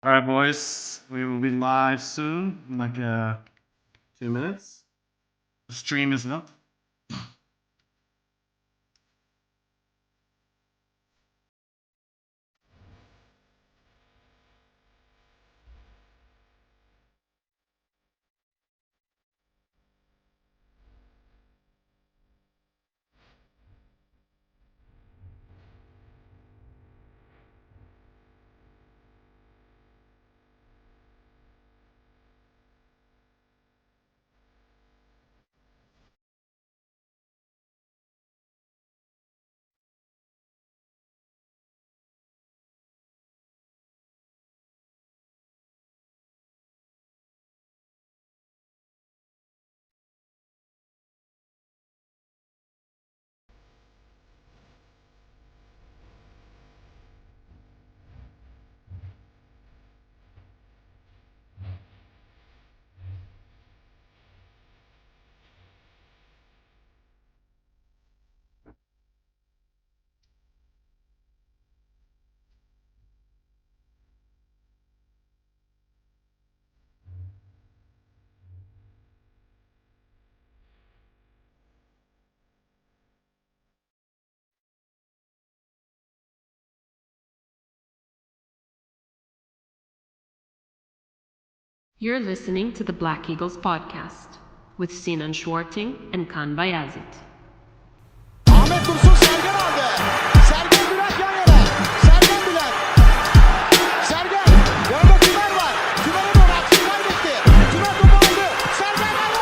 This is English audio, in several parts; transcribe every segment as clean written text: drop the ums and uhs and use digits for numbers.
Alright, boys, we will be live soon, in like 2 minutes. The stream is up. You're listening to the Black Eagles podcast with Sinan Schwarting and Kaan Bayazit. Ahmet Dursun Sergen aldı. Sergen Bülent yan yana. Sergen Bülent. Sergen. Yanında Tumer var. Tumer'e doğru aksiyon kaybetti. Tumer topu aldı. Sergen aldı.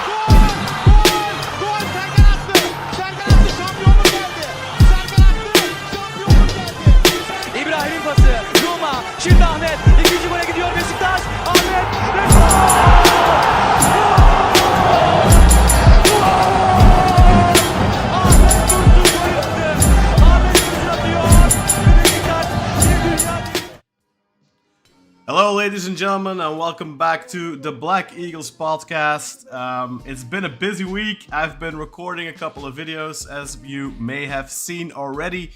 Gol! Gol! Gol! Sergen attı. Sergen attı. Şampiyonluk geldi. Sergen attı. Şampiyonluk geldi. İbrahim'in pası. Roma. Şimdi Ahmet. İkinci gole gidiyor Beşiktaş. Ahmet. Ve Hello, ladies and gentlemen, and welcome back to the Black Eagles podcast. It's been a busy week. I've been recording a couple of videos, as you may have seen already.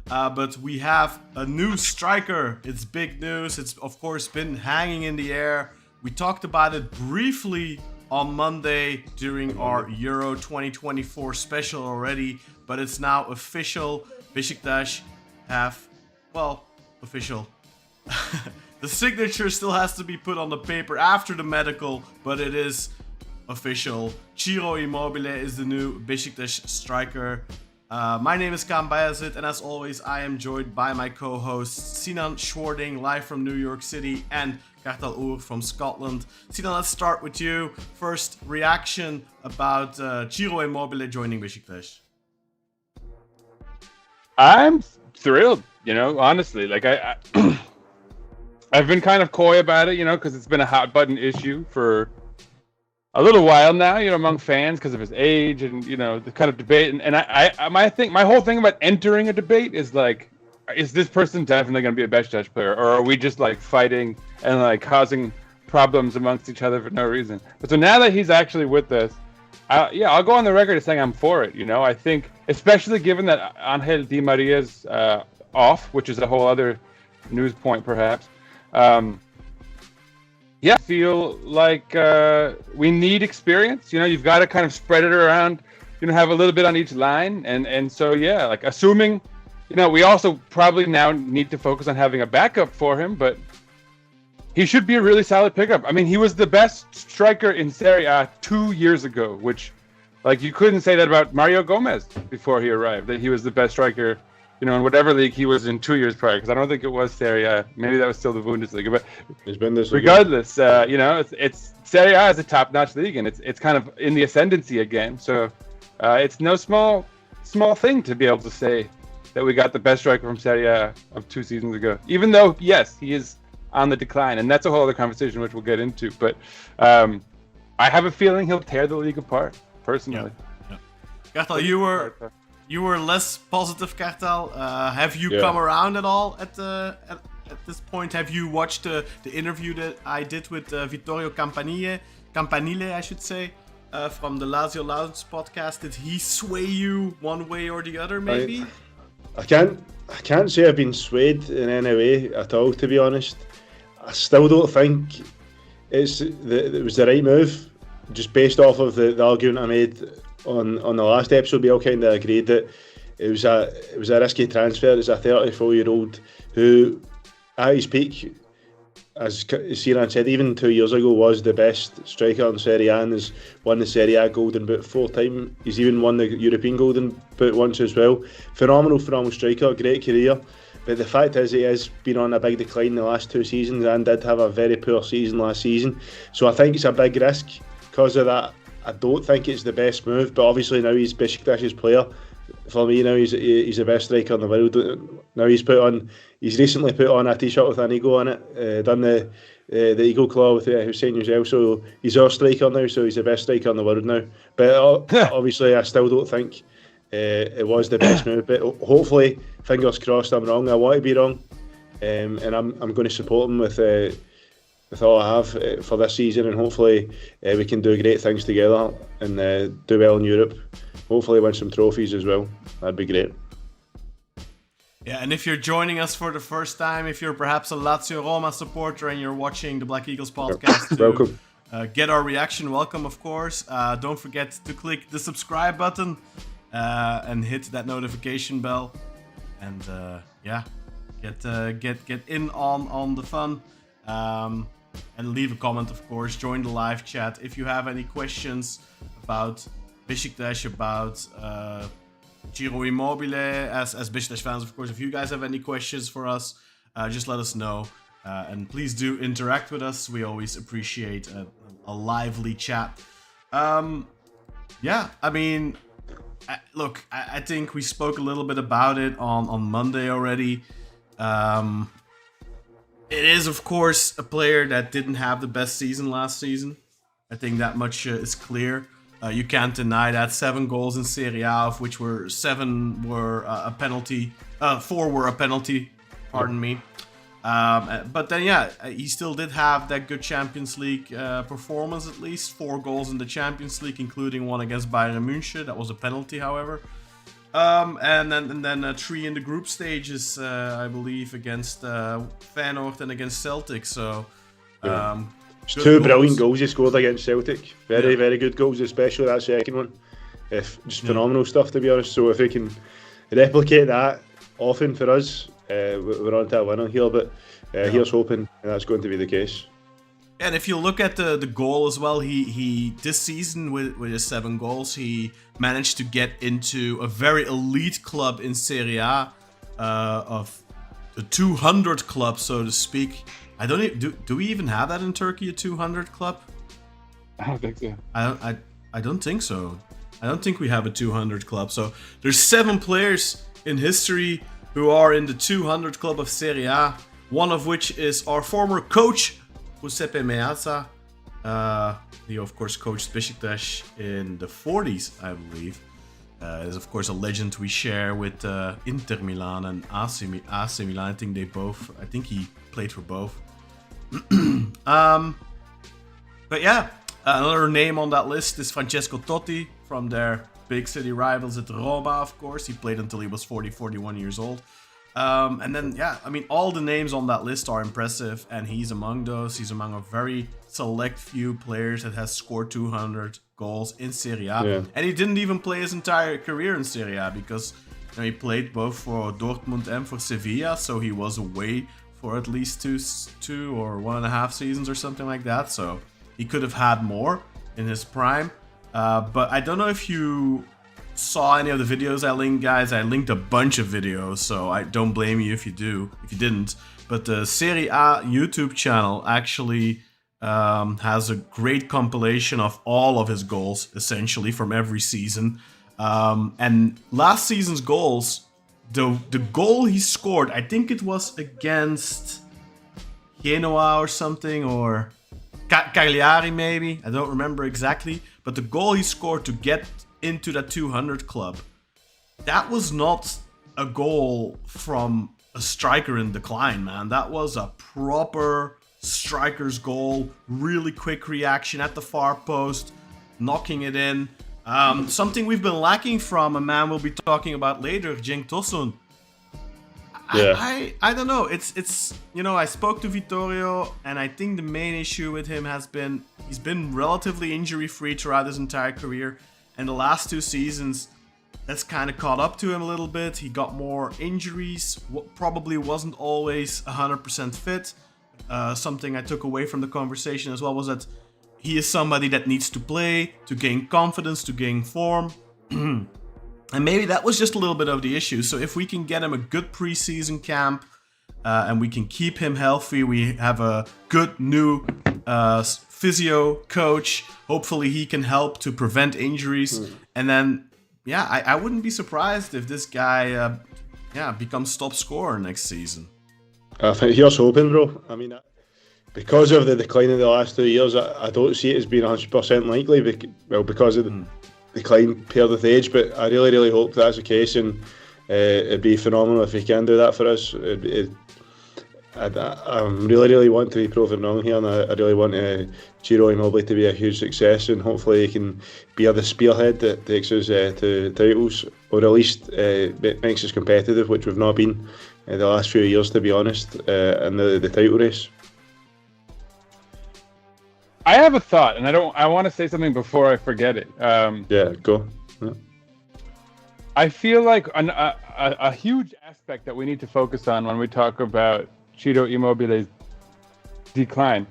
But we have a new striker. It's big news. It's, of course, been hanging in the air. We talked about it briefly on Monday during our Euro 2024 special already, but it's now official. Beşiktaş have, well, official. The signature still has to be put on the paper after the medical, but it is official. Ciro Immobile is the new Beşiktaş striker. My name is Kaan Bayazit, and as always, I am joined by my co-hosts Sinan Schwarting, live from New York City, and Kartal Ogur from Scotland. Sinan, let's start with you. First reaction about Ciro Immobile joining Beşiktaş. I'm thrilled, honestly. Like I've been kind of coy about it, because it's been a hot button issue for a little while now, among fans because of his age and the kind of debate. And my whole thing about entering a debate is like, is this person definitely going to be a Beşiktaş player, or are we just like fighting and like causing problems amongst each other for no reason? But so now that he's actually with us, I'll go on the record as saying I'm for it. I think, especially given that Angel Di Maria's off, which is a whole other news point perhaps. I feel like we need experience. You've got to kind of spread it around, have a little bit on each line. And so, like assuming, we also probably now need to focus on having a backup for him, but he should be a really solid pickup. I mean, he was the best striker in Serie A 2 years ago, which like you couldn't say that about Mario Gomez before he arrived, that he was the best striker in whatever league he was in 2 years prior, because I don't think it was Serie A. Maybe that was still the Bundesliga. But he's been this regardless, it's Serie A is a top-notch league, and it's kind of in the ascendancy again. So it's no small thing to be able to say that we got the best striker from Serie A of 2 seasons ago. Even though, yes, he is on the decline, and that's a whole other conversation which we'll get into. But I have a feeling he'll tear the league apart, personally. Yeah. Kartal, you were less positive, Kartal. Have you come around at all at this point? Have you watched the interview that I did with Vittorio Campanile, I should say, from the LAZIO ROMA podcast? Did he sway you one way or the other, maybe? I can't say I've been swayed in any way at all, to be honest. I still don't think it was the right move. Just based off of the argument I made on the last episode, we all kind of agreed that it was a risky transfer. It's a 34-year-old who, at his peak, as Sinan said, even 2 years ago, was the best striker in Serie A and has won the Serie A Golden Boot 4 times. He's even won the European Golden Boot once as well. Phenomenal striker, great career. But the fact is, he has been on a big decline the last 2 seasons and did have a very poor season last season. So I think it's a big risk because of that. I don't think it's the best move, but obviously now he's Beşiktaş's player. For me now, he's the best striker in the world. Now he's recently put on a t-shirt with an eagle on it, done the eagle claw with Hussein Yücel, so he's our striker now, so he's the best striker in the world now. But obviously I still don't think it was the best move, but hopefully, fingers crossed, I'm wrong. I want to be wrong, and I'm going to support him with all I have for this season, and hopefully we can do great things together and do well in Europe. Hopefully win some trophies as well. That'd be great. Yeah, and if you're joining us for the first time, if you're perhaps a LAZIO Roma supporter and you're watching the Black Eagles podcast, welcome. Get our reaction. Welcome, of course. Don't forget to click the subscribe button and hit that notification bell, and get in on the fun. And leave a comment, of course. Join the live chat if you have any questions about Beşiktaş, about Ciro Immobile, as Beşiktaş fans, of course. If you guys have any questions for us, just let us know. And please do interact with us. We always appreciate a lively chat. Yeah, I mean, look, I think we spoke a little bit about it on Monday already. It is, of course, a player that didn't have the best season last season. I think that much is clear. You can't deny that. 7 goals in Serie A, of which 7 were a penalty. 4 were a penalty, pardon me. But then, yeah, he still did have that good Champions League performance, at least. 4 goals in the Champions League, including one against Bayern München. That was a penalty, however. And then 3 in the group stages, I believe, against Feyenoord and against Celtic. So, 2 brilliant goals he scored against Celtic. Very good goals, especially that second one. Just phenomenal stuff, to be honest. So if we can replicate that often for us, we're on to a winner here. But here's hoping that's going to be the case. And if you look at the goal as well, he this season with his 7 goals, he managed to get into a very elite club in Serie A, of the 200 club, so to speak. I don't even, do we even have that in Turkey, a 200 club? I don't think so. I don't think so. I don't think we have a 200 club. So there's 7 players in history who are in the 200 club of Serie A. One of which is our former coach, Giuseppe Meazza. He of course coached Beşiktaş in the 40s, I believe. Is of course a legend we share with Inter Milan and AC Milan. I think he played for both. But yeah, another name on that list is Francesco Totti from their big city rivals at Roma, of course. He played until he was 41 years old. And then, yeah, I mean, all the names on that list are impressive, and he's among those. He's among a very select few players that has scored 200 goals in Serie A. Yeah. And he didn't even play his entire career in Serie A because he played both for Dortmund and for Sevilla, so he was away for at least two or 1.5 seasons or something like that. So he could have had more in his prime. But I don't know if you saw any of the videos I linked, guys. I linked a bunch of videos, so I don't blame you if you didn't. But the Serie A YouTube channel actually has a great compilation of all of his goals, essentially, from every season. And last season's goals, the goal he scored, I think it was against Genoa or something, or Cagliari maybe, I don't remember exactly. But the goal he scored to get into that 200 club, that was not a goal from a striker in decline, man. That was a proper striker's goal, really quick reaction at the far post, knocking it in. Something we've been lacking from a man we'll be talking about later, Cenk Tosun. Yeah. I don't know. It's I spoke to Vittorio, and I think the main issue with him has been he's been relatively injury free throughout his entire career, and the last 2 seasons that's kind of caught up to him a little bit. He got more injuries. Probably wasn't always 100% fit. Something I took away from the conversation as well was that he is somebody that needs to play to gain confidence, to gain form. And maybe that was just a little bit of the issue. So if we can get him a good preseason camp and we can keep him healthy, we have a good new physio coach. Hopefully he can help to prevent injuries. And then, I wouldn't be surprised if this guy becomes top scorer next season. I think here's hoping, bro. I mean, because of the decline in the last 2 years, I don't see it as being 100% likely. Because of the decline paired with age, but I really, really hope that's the case, and it'd be phenomenal if he can do that for us. I really, really want to be proven wrong here, and I really want Ciro Immobile to be a huge success, and hopefully he can be the spearhead that takes us to titles, or at least makes us competitive, which we've not been the last few years, to be honest, in the title race. I have a thought, and I want to say something before I forget it. Go. Yeah. I feel like a huge aspect that we need to focus on when we talk about Ciro Immobile's decline,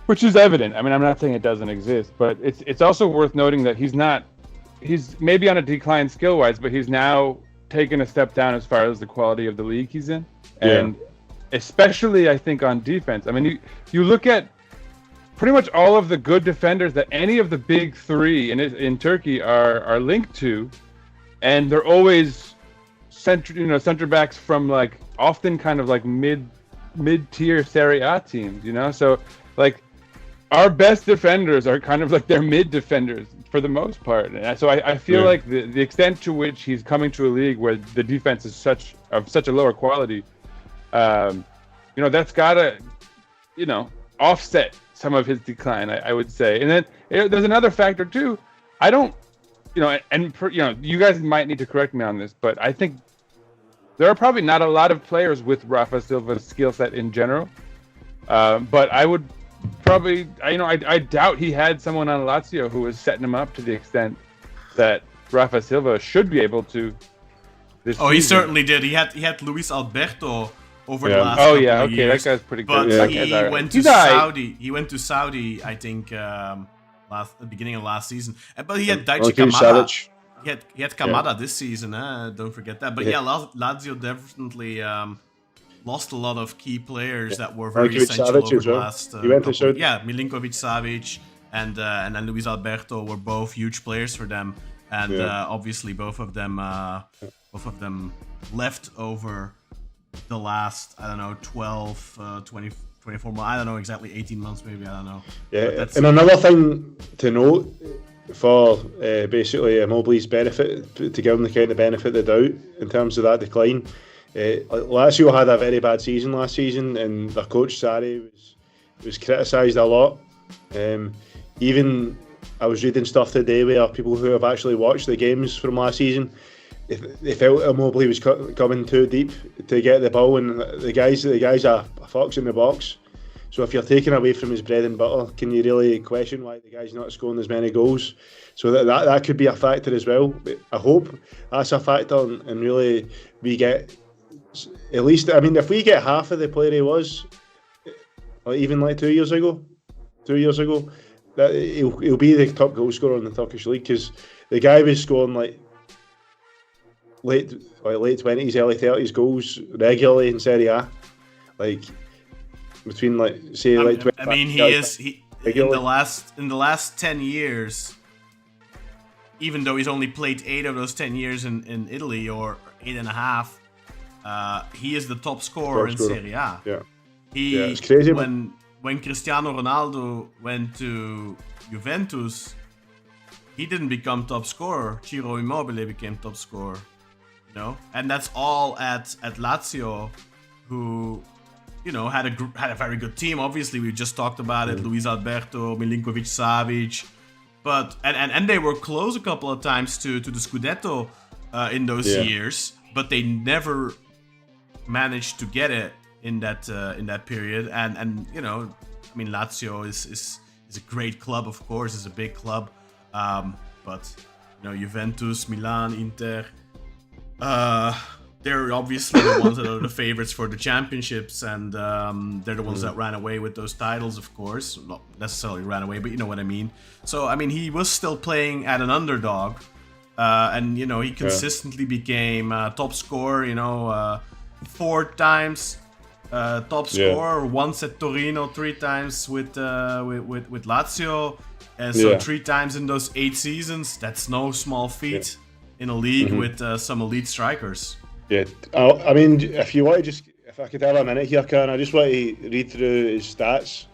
which is evident. I mean, I'm not saying it doesn't exist, but it's also worth noting that he's maybe on a decline skill-wise, but he's now taken a step down as far as the quality of the league he's in. And especially, I think, on defense. I mean, you look at pretty much all of the good defenders that any of the big 3 in Turkey are linked to, and they're always center backs from like often kind of like mid-tier Serie A teams, So like our best defenders are kind of like their mid defenders for the most part. And so I feel like the extent to which he's coming to a league where the defense is of such a lower quality, that's gotta offset some of his decline, I would say. And then there's another factor too. I don't, you guys might need to correct me on this, but I think there are probably not a lot of players with Rafa Silva's skill set in general. But I would probably, I doubt he had someone on Lazio who was setting him up to the extent that Rafa Silva should be able to. This season. He certainly did. He had Luis Alberto over the last couple of years. That guy's pretty but good. He went to Saudi. He went to Saudi, I think, the beginning of last season. But he had Daichi Kamada. He had Kamada this season. Don't forget that. But Lazio definitely lost a lot of key players that were very essential over the last. He went to Saudi. Milinkovic Savic and then Luis Alberto were both huge players for them, and obviously both of them left over the last 12, 20, 24 months. I don't know exactly, 18 months maybe. I don't know. Yeah, and another thing to note for basically Immobile's benefit, to give him the kind of benefit of the doubt in terms of that decline. Lazio had a very bad season last season, and their coach Sarri was criticised a lot. Even I was reading stuff today where people who have actually watched the games from last season, they felt Immobile was coming too deep to get the ball, and the guy's a fox in the box. So if you're taking away from his bread and butter, can you really question why the guy's not scoring as many goals? So that could be a factor as well. I hope that's a factor, and really we get at least. I mean, if we get half of the player he was, or even like 2 years ago, that he'll be the top goal scorer in the Turkish league, because the guy was scoring like late 20s, early 30s goals regularly in Serie A, like between like say like. I mean, he in the last 10 years. Even though he's only played 8 of those 10 years in Italy, or 8.5, he is the top scorer in Serie A. Yeah, it's crazy. When Cristiano Ronaldo went to Juventus, he didn't become top scorer. Ciro Immobile became top scorer. And that's all at Lazio, who had a very good team. Obviously, we just talked about it. Luis Alberto, Milinkovic Savic. But and they were close a couple of times to the Scudetto in those years, but they never managed to get it in that period, and you know, I mean, Lazio is a great club, of course, it's a big club, but you know, Juventus, Milan, Inter, they're obviously the ones that are the favorites for the championships, and they're the ones that ran away with those titles, of course. Not necessarily ran away, but you know what I mean. So, I mean, he was still playing at an underdog, and, you know, he consistently became top scorer, you know, 4 times top scorer, once at Torino, 3 times with Lazio, and so 3 times in those 8 seasons. That's no small feat in a league with some elite strikers. Yeah, I mean, if you want to if I could have a minute here, Kaan, I just want to read through his stats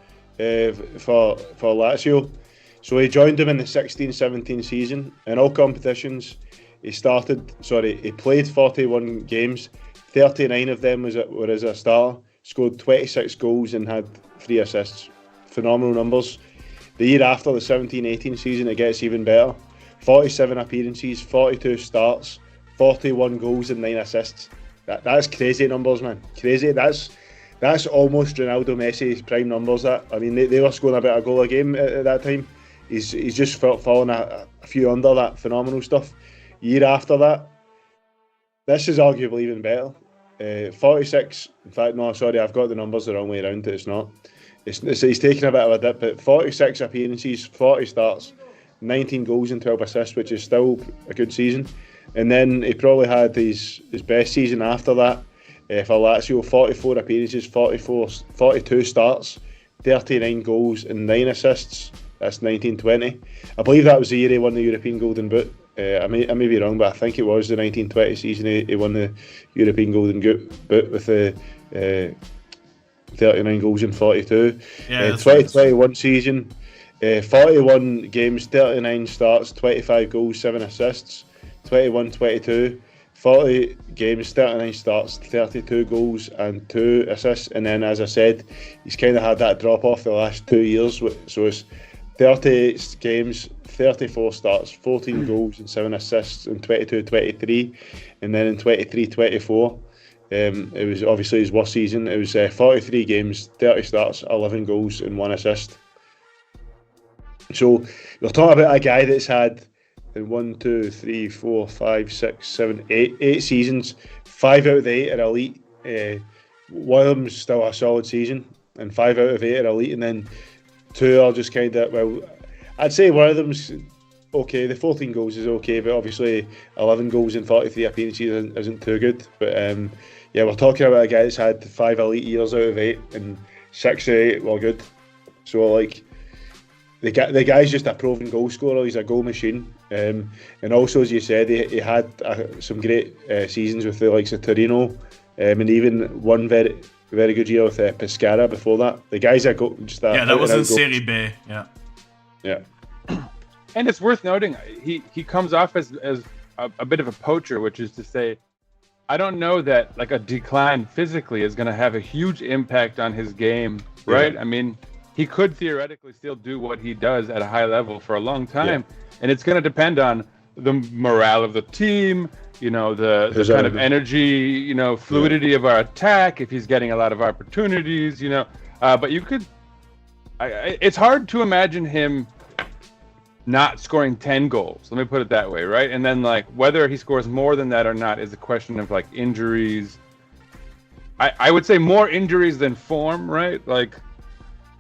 for Lazio. So he joined them in the 16-17 season. In all competitions, he played 41 games. 39 of them were as a starter. Scored 26 goals and had 3 assists. Phenomenal numbers. The year after, the 17-18 season, it gets even better. 47 appearances, 42 starts, 41 goals and 9 assists. That's crazy numbers, man. Crazy. That's almost Ronaldo, Messi's prime numbers. That, I mean, they were scoring about a goal a game at that time. He's just fallen a few under that phenomenal stuff. Year after that, this is arguably even better. 46. In fact, no, sorry, I've got the numbers the wrong way around. It's not. He's taken a bit of a dip, but 46 appearances, 40 starts, 19 goals and 12 assists, which is still a good season. And then he probably had his best season after that for Lazio. 44 appearances, 42 starts, 39 goals and 9 assists. That's 1920. I believe that was the year he won the European Golden Boot. I may be wrong, but I think it was the 1920 season he won the European Golden Boot with the 39 goals and 42. 2021 season, 41 games, 39 starts, 25 goals, 7 assists. 21-22, 40 games, 39 starts, 32 goals and 2 assists. And then, as I said, he's kind of had that drop off the last 2 years. So it's 30 games, 34 starts, 14 goals and 7 assists in 22-23. And then in 23-24, it was obviously his worst season. It was 43 games, 30 starts, 11 goals and 1 assist. So you're talking about a guy that's had in 1, 2, 3, 4, 5, 6, 7, 8 seasons, 5 out of the 8 are elite. One of them's still a solid season, and 5 out of 8 are elite, and then 2 are just kind of, well, I'd say one of them's okay. The 14 goals is okay, but obviously 11 goals in 43 appearances isn't too good. But yeah, we're talking about a guy that's had 5 elite years out of 8, and 6 out of 8 were good. So like, the guy's just a proven goal scorer. He's a goal machine, and also, as you said, he had some great seasons with the likes of Torino, and even one very good year with Pescara before that. The guy's that was in Serie B. Yeah. And it's worth noting he comes off as a bit of a poacher, which is to say, I don't know that like a decline physically is going to have a huge impact on his game, right? Yeah. I mean, he could theoretically still do what he does at a high level for a long time, and it's going to depend on the morale of the team, you know, the kind of energy, you know, fluidity of our attack, if he's getting a lot of opportunities, you know. But you could, it's hard to imagine him not scoring 10 goals. Let me put it that way, right? And then like whether he scores more than that or not is a question of like injuries. I would say more injuries than form, right? Like,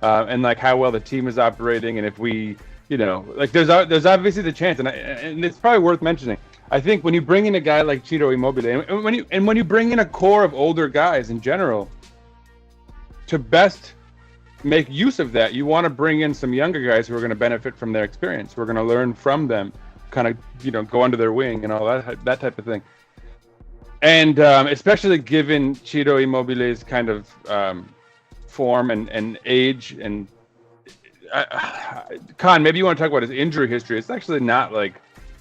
and like how well the team is operating, and if we, you know, like there's obviously the chance, and it's probably worth mentioning. I think when you bring in a guy like Ciro Immobile, and when you bring in a core of older guys in general, to best make use of that, you want to bring in some younger guys who are going to benefit from their experience, who are going to learn from them, kind of, you know, go under their wing and all that type of thing. And especially given Ciro Immobile's kind of form and age, and Kaan, maybe you want to talk about his injury history. It's actually not like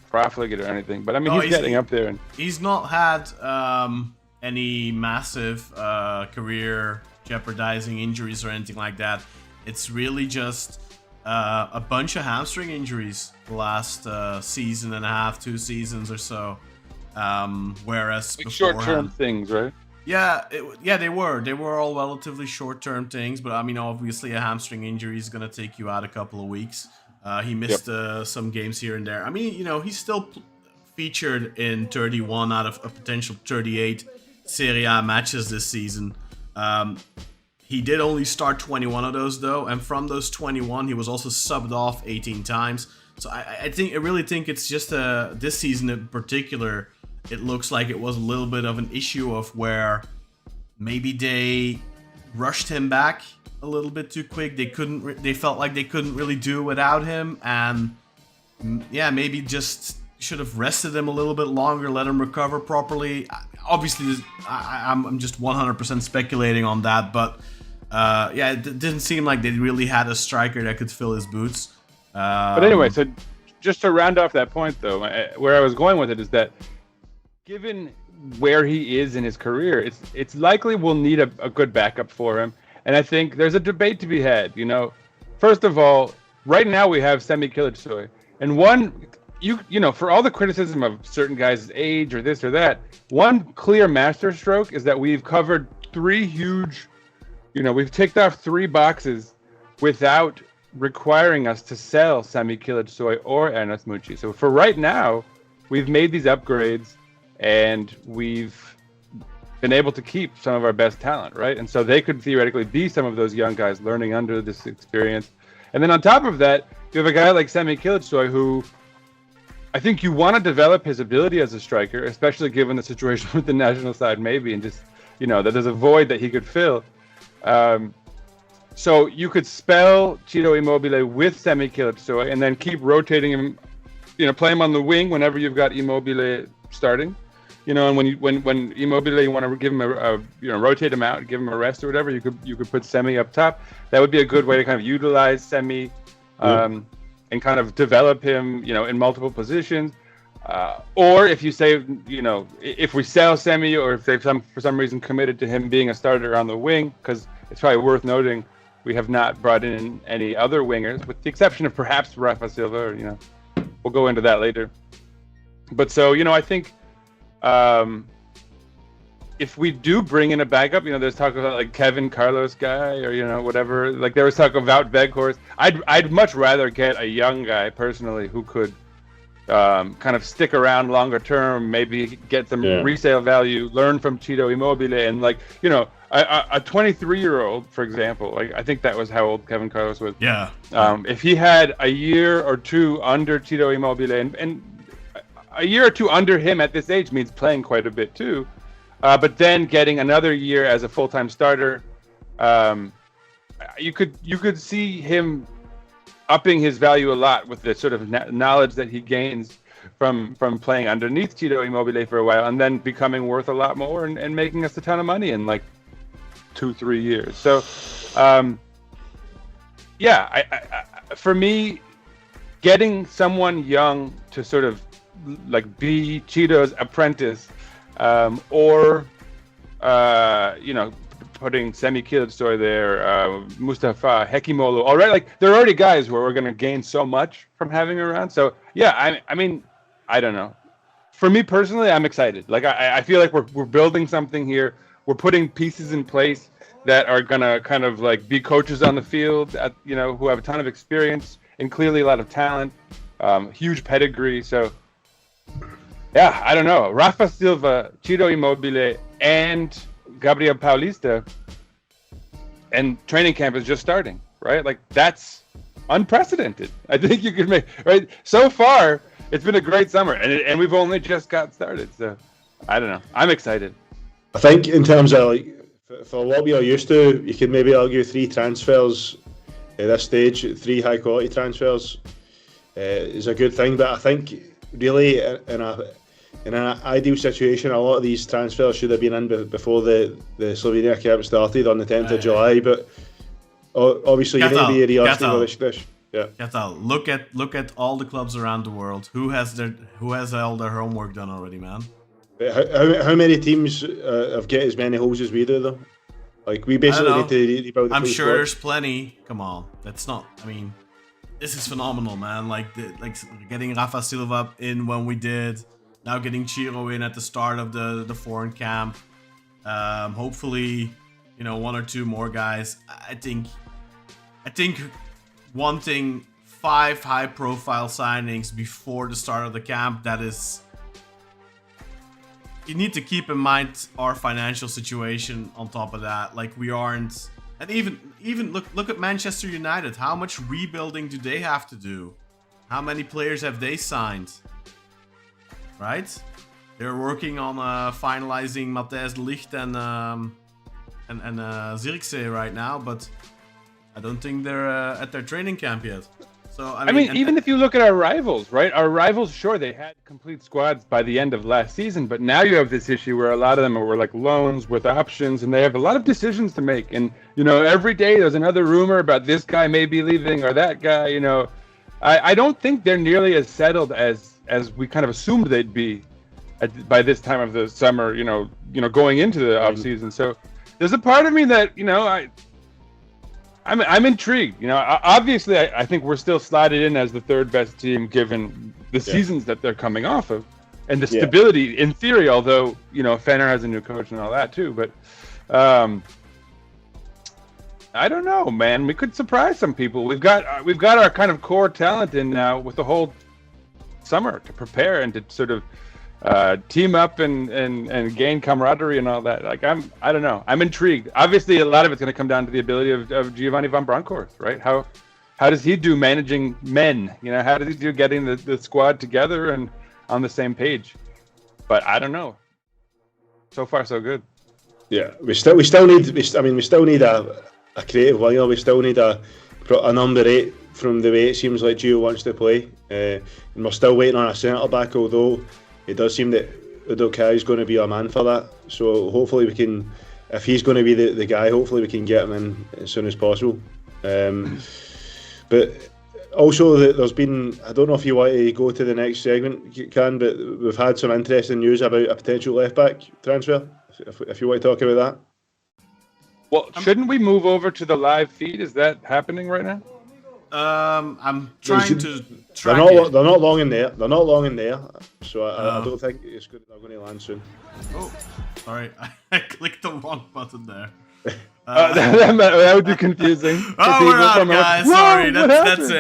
profligate or anything, but I mean, he's getting up there. And he's not had any massive career jeopardizing injuries or anything like that. It's really just a bunch of hamstring injuries the last season and a half, 2 seasons or so. Whereas like short-term things, right? Yeah, they were. They were all relatively short-term things, but I mean, obviously, a hamstring injury is gonna take you out a couple of weeks. He missed some games here and there. I mean, he's still featured in 31 out of a potential 38 Serie A matches this season. He did only start 21 of those, though, and from those 21, he was also subbed off 18 times. So I really think it's just this season in particular. It looks like it was a little bit of an issue of where maybe they rushed him back a little bit too quick. They felt like they couldn't really do without him, and yeah, maybe just should have rested him a little bit longer, let him recover properly. Obviously, I'm just 100% speculating on that, but yeah, it didn't seem like they really had a striker that could fill his boots. But anyway, so just to round off that point, though, where I was going with it is that given where he is in his career, it's likely we'll need a good backup for him. And I think there's a debate to be had. First of all, right now we have Semi Kilicsoy, and for all the criticism of certain guys' age or this or that, one clear masterstroke is that we've covered three huge, we've ticked off 3 boxes without requiring us to sell Semi Kilicsoy or Ernest Muçi. So for right now, we've made these upgrades and we've been able to keep some of our best talent, right? And so they could theoretically be some of those young guys learning under this experience. And then on top of that, you have a guy like Semi Kilicsoy who I think you want to develop his ability as a striker, especially given the situation with the national side maybe, and just, that there's a void that he could fill. So you could spell Ciro Immobile with Semi Kilicsoy and then keep rotating him, play him on the wing whenever you've got Immobile starting. And when Immobile, you want to give him rotate him out, give him a rest or whatever, you could put Semi up top. That would be a good way to kind of utilize Semi and kind of develop him, in multiple positions. Or if you say, if we sell Semi, or if they've for some reason committed to him being a starter on the wing, because it's probably worth noting we have not brought in any other wingers, with the exception of perhaps Rafa Silva. We'll go into that later. But so, I think if we do bring in a backup, there's talk about like Kevin Carlos guy or whatever. Like there was talk about Weghorst. I'd much rather get a young guy personally who could kind of stick around longer term, maybe get some resale value, learn from Ciro Immobile, and a 23-year-old, for example. Like I think that was how old Kevin Carlos was. Yeah. If he had a year or two under Ciro Immobile, and a year or two under him at this age means playing quite a bit too. But then getting another year as a full-time starter, you could see him upping his value a lot with the sort of knowledge that he gains from playing underneath Ciro Immobile for a while, and then becoming worth a lot more and making us a ton of money in like 2-3 years. So, for me, getting someone young to sort of like be Ciro's apprentice, or putting Semi Kilicsoy there, Mustafa, Hekimolu, already, like they're already guys where we're going to gain so much from having around. So yeah, I mean, I don't know. For me personally, I'm excited. Like I feel like we're building something here. We're putting pieces in place that are gonna kind of like be coaches on the field, who have a ton of experience and clearly a lot of talent, huge pedigree. So yeah, I don't know. Rafa Silva, Ciro Immobile, and Gabriel Paulista, and training camp is just starting, right? Like that's unprecedented. I think you could make, right? So far, it's been a great summer, and we've only just got started. So I don't know. I'm excited. I think in terms of like for what we are used to, you could maybe argue 3 transfers at this stage, 3 high quality transfers is a good thing. But I think really in an ideal situation, a lot of these transfers should have been in before the Slovenia camp started on the 10th of July. But obviously, you need to be realistic with this. Yeah. Kartal, look at all the clubs around the world. Who has all their homework done already, man? How many teams have get as many holes as we do, though? Like we basically need to rebuild the I'm sure squad. there's plenty. Come on, that's not. I mean, this is phenomenal, man. Like getting Rafa Silva in when we did. Now getting Ciro in at the start of the foreign camp. Hopefully, one or two more guys. I think wanting 5 high-profile signings before the start of the camp, that is. You need to keep in mind our financial situation on top of that. Like, we aren't. And even look at Manchester United. How much rebuilding do they have to do? How many players have they signed? Right? They're working on finalizing Matthijs de Ligt and Zirkzee right now, but I don't think they're at their training camp yet. So I mean even if you look at our rivals, right? Our rivals, sure, they had complete squads by the end of last season, but now you have this issue where a lot of them were like loans with options, and they have a lot of decisions to make. And every day there's another rumor about this guy may be leaving or that guy. I don't think they're nearly as settled as we kind of assumed they'd be by this time of the summer. Going into the off season. So there's a part of me that I'm intrigued. Obviously, I think we're still slotted in as the third best team given the seasons that they're coming off of, and the stability in theory. Although Fener has a new coach and all that too, but I don't know, man. We could surprise some people. We've got our kind of core talent in now with the whole summer to prepare and to sort of team up and gain camaraderie and all that. Like I don't know. I'm intrigued. Obviously, a lot of it's going to come down to the ability of Giovanni van Bronckhorst, right? How does he do managing men? How does he do getting the squad together and on the same page? But I don't know. So far, so good. Yeah, we still need a creative winger. We still need a number 8 from the way it seems like Gio wants to play. And we're still waiting on a centre back, although it does seem that Uduokhai is going to be a man for that. So hopefully we can, if he's going to be the guy, hopefully we can get him in as soon as possible. But also there's been, I don't know if you want to go to the next segment, Kaan, but we've had some interesting news about a potential left back transfer. If you want to talk about that. Well, shouldn't we move over to the live feed? Is that happening right now? I'm trying to track They're not long in there. So I don't think it's good. They're going to land soon. Oh, sorry, I clicked the wrong button there. That would be confusing. Oh, we're out, guys. Sorry,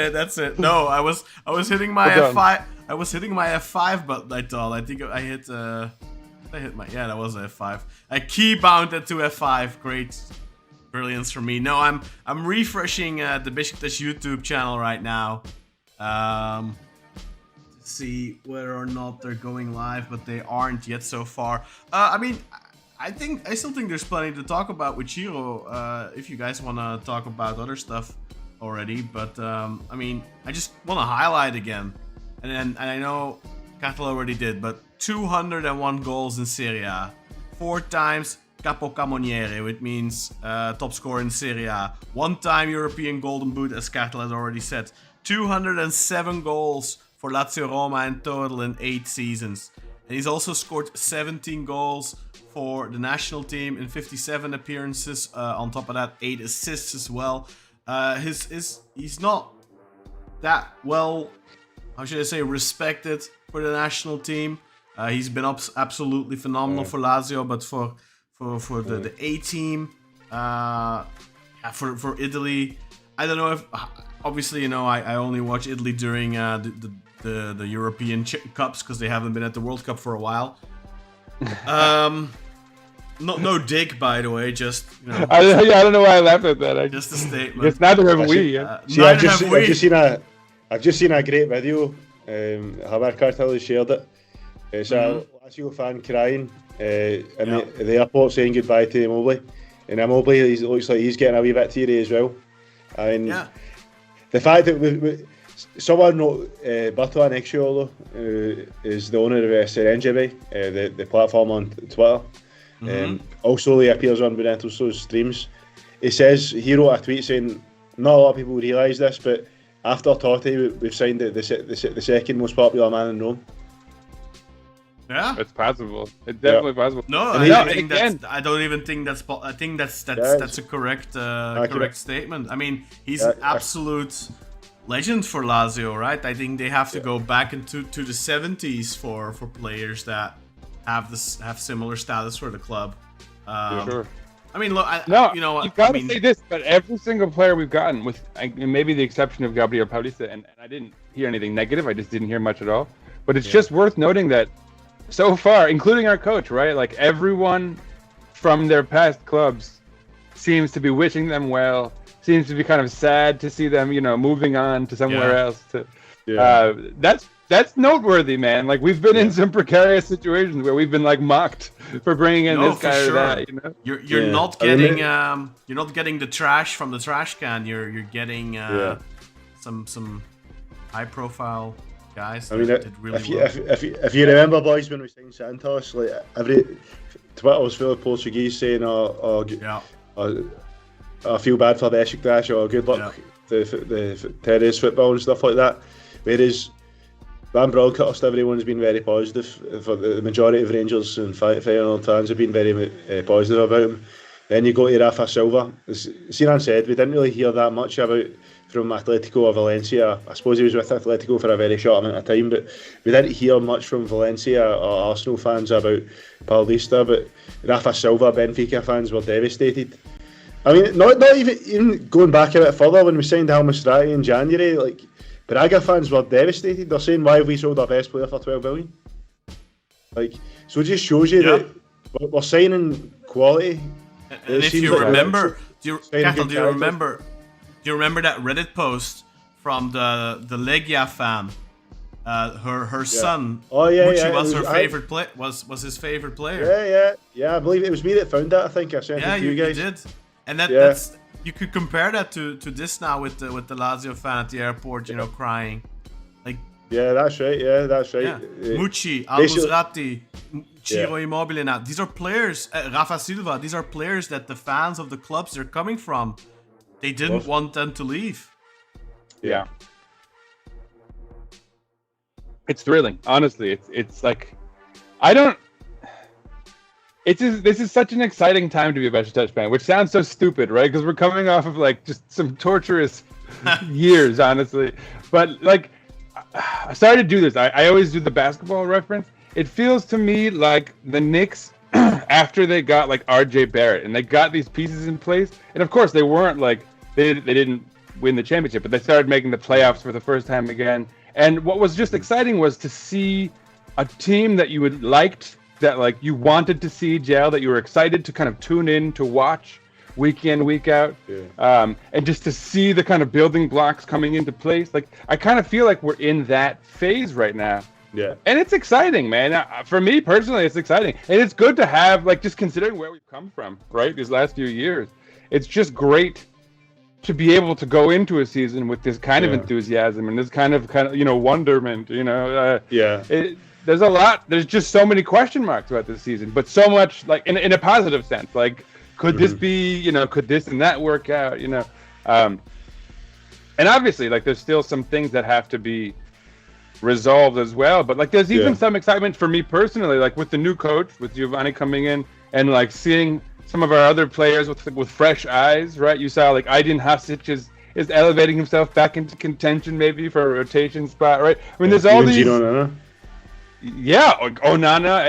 that's it. No, I was hitting my F5. I was hitting my F5 button. I think I hit. That was F5. I keybound it to F5. Great. Brilliance for me. No, I'm refreshing the Beşiktaş YouTube channel right now to see whether or not they're going live, but they aren't yet so far. I still think there's plenty to talk about with Ciro. If you guys want to talk about other stuff already, but I just want to highlight again, and I know Kartal already did, but 201 goals in Serie A, 4 times capocannoniere, which means top scorer in Serie A. 1 time European Golden Boot, as Kartal has already said. 207 goals for Lazio Roma in total in 8 seasons. And he's also scored 17 goals for the national team in 57 appearances. On top of that, 8 assists as well. He's not that well, how should I say, respected for the national team. He's been absolutely phenomenal for Lazio, but for the A team, for Italy, I don't know if, obviously, I only watch Italy during the European Cups because they haven't been at the World Cup for a while. No dig, by the way, just I don't know why I laughed at that. Just a statement. It's neither have we. I've just seen a great video. Haber Kartal has shared it. It's a Lazio fan crying in the airport saying goodbye to Immobile. And Immobile, looks like he's getting a wee bit teary as well. The fact that someone wrote Bertrand Exciolo, who is the owner of Serenjebe, the platform on Twitter. Also, he appears on Beneto's streams. He wrote a tweet saying, not a lot of people realise this, but after Totti, we've signed the second most popular man in Rome. Yeah, it's possible. It's definitely possible. No, I don't even think that's. I think that's a correct statement. I mean, he's an absolute legend for Lazio, right? I think they have to go back into the 70s for players that have similar status for the club. Sure. I mean, look, No, you know what? you've got I to mean, say this, but every single player we've gotten, with maybe the exception of Gabriel Paulista, and I didn't hear anything negative, I just didn't hear much at all. But it's just worth noting that so far, including our coach, right? Like everyone from their past clubs seems to be wishing them well, seems to be kind of sad to see them, moving on to somewhere else. That's noteworthy, man. Like we've been in some precarious situations where we've been like mocked for bringing in this guy or that. You're not getting you're not getting the trash from the trash can. You're getting some high profile guys. I mean, that did really if you remember, boys, when we signed Santos, like every Twitter was full of Portuguese saying, I feel bad for Beşiktaş, or good luck the terrace football and stuff like that. Whereas Van broadcast, everyone's been very positive. For the majority of Rangers and Feyenoord fans have been very positive about him. Then you go to Rafa Silva. As Sinan said, we didn't really hear that much from Atletico or Valencia. I suppose he was with Atletico for a very short amount of time, but we didn't hear much from Valencia or Arsenal fans about Paulista. But Rafa Silva, Benfica fans were devastated. I mean, not even going back a bit further, when we signed Al-Masrati in January, like Braga fans were devastated. They're saying, why have we sold our best player for 12 billion? Like, so it just shows you that we're signing quality. And if you remember, do you remember that Reddit post from the Legia fan? Her son, Muçi was her favorite was his favorite player. Yeah. I believe it was me that found that. I think I sent it to you guys. You did, and that's you could compare that to this now with the Lazio fan at the airport, crying, like. Yeah, that's right. Yeah. Muçi, Al-Masrati, Ciro Immobile. Now these are players. Rafa Silva. These are players that the fans of the clubs they're coming from, they didn't want them to leave. Yeah. It's thrilling, honestly. It's like, this is such an exciting time to be a Beşiktaş fan, which sounds so stupid, right? Because we're coming off of like just some torturous years, honestly. But like, I started to do this. I always do the basketball reference. It feels to me like the Knicks after they got like RJ Barrett and they got these pieces in place. And of course, they weren't like they didn't win the championship, but they started making the playoffs for the first time again. And what was just exciting was to see a team that you had liked, that like you wanted to see gel, that you were excited to kind of tune in to watch week in, week out, and just to see the kind of building blocks coming into place. Like I kind of feel like we're in that phase right now. Yeah. And it's exciting, man. For me personally, it's exciting. And it's good to have, like, just considering where we've come from, right? These last few years. It's just great to be able to go into a season with this kind of enthusiasm and this kind of wonderment, there's a lot. There's just so many question marks about this season, but so much, like, in a positive sense. Like, could this be, could this and that work out, and obviously, like, there's still some things that have to be resolved as well, but like there's even some excitement for me personally, like with the new coach, with Giovanni coming in, and like seeing some of our other players with fresh eyes, right? You saw like Aydin Hasic is elevating himself back into contention maybe for a rotation spot, right? I mean, there's all these Onana,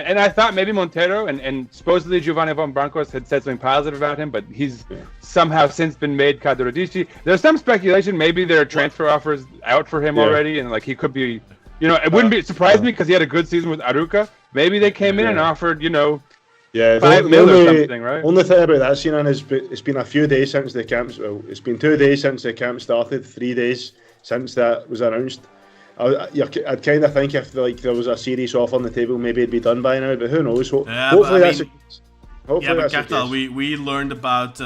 and I thought maybe Montero, and supposedly Giovanni Van Bronckhorst had said something positive about him, but he's somehow since been made Kadrodici. There's some speculation maybe there are transfer offers out for him already, and like he could be, it wouldn't surprise me because he had a good season with Aruca. Maybe they came in and offered, 5 mil or something, right? Only thing about that, Sinan, is it's been a few days since the camp. Well, it's been 2 days since the camp started, 3 days since that was announced. I'd kind of think if there was a serious offer on the table, maybe it'd be done by now. But who knows? Hopefully that's the case. But Kartal, we learned about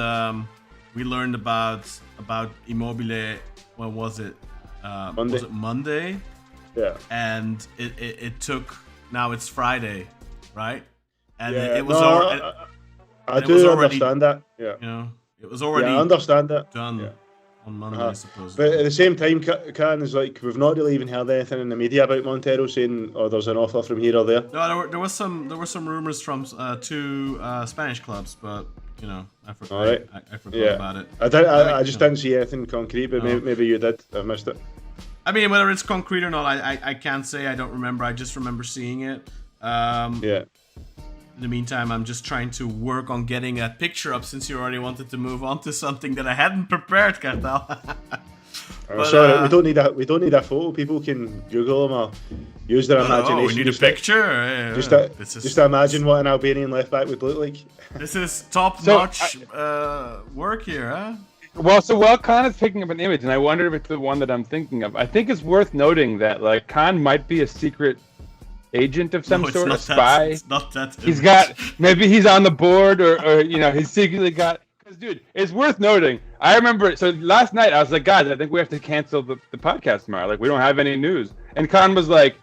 Immobile. When was it? Monday. Was it Monday? Yeah. And it took. Now it's Friday, right? And it was I do understand that. Yeah. It was already. I understand that. Done. Yeah. On Monday, I suppose. But at the same time, Kaan, is like we've not really even heard anything in the media about Montero saying, there's an offer from here or there. No, there were some rumors from 2 Spanish clubs, but I forgot. I forgot about it. I just didn't see anything concrete, but maybe you did. I missed it. I mean, whether it's concrete or not, I can't say. I don't remember. I just remember seeing it. In the meantime, I'm just trying to work on getting a picture up since you already wanted to move on to something that I hadn't prepared, Kartal. Sorry, we don't need a photo. People can Google them or use their imagination. We need a picture. Just imagine what an Albanian left back would look like. This is top-notch work here, huh? Well, Kaan is picking up an image, and I wonder if it's the one that I'm thinking of. I think it's worth noting that Kaan might be a secret agent of some sort, a spy. It's not that. He's maybe he's on the board, or he's secretly got. Because, dude, it's worth noting. I remember. So last night I was like, guys, I think we have to cancel the podcast tomorrow. We don't have any news. And Kaan was like,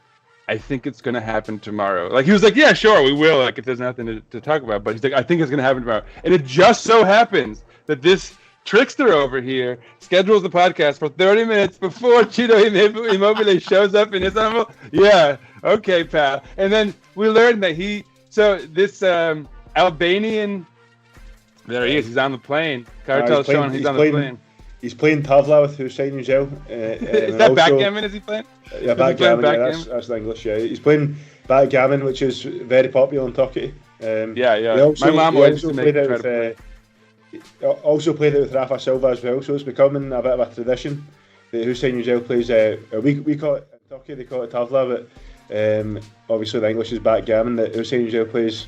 I think it's gonna happen tomorrow. He was like, yeah, sure, we will. If there's nothing to talk about, but he's like, I think it's gonna happen tomorrow. And it just so happens that this trickster over here schedules the podcast for 30 minutes before Ciro Immobile shows up in Istanbul. Yeah, okay, pal. And then we learned that this Albanian, there he is, he's on the plane. Kartal's showing he's on the plane. He's playing Tavla with Hüseyin Yücel. Is that backgammon, is he playing? Yeah, backgammon, that's the English, yeah. He's playing backgammon, which is very popular in Turkey. My mom always used to make it try to play. Also played it with Rafa Silva as well, so it's becoming a bit of a tradition that Hüseyin Yücel plays. We call it in Turkey, they call it Tavla, but obviously the English is backgammon. That Hüseyin Yücel plays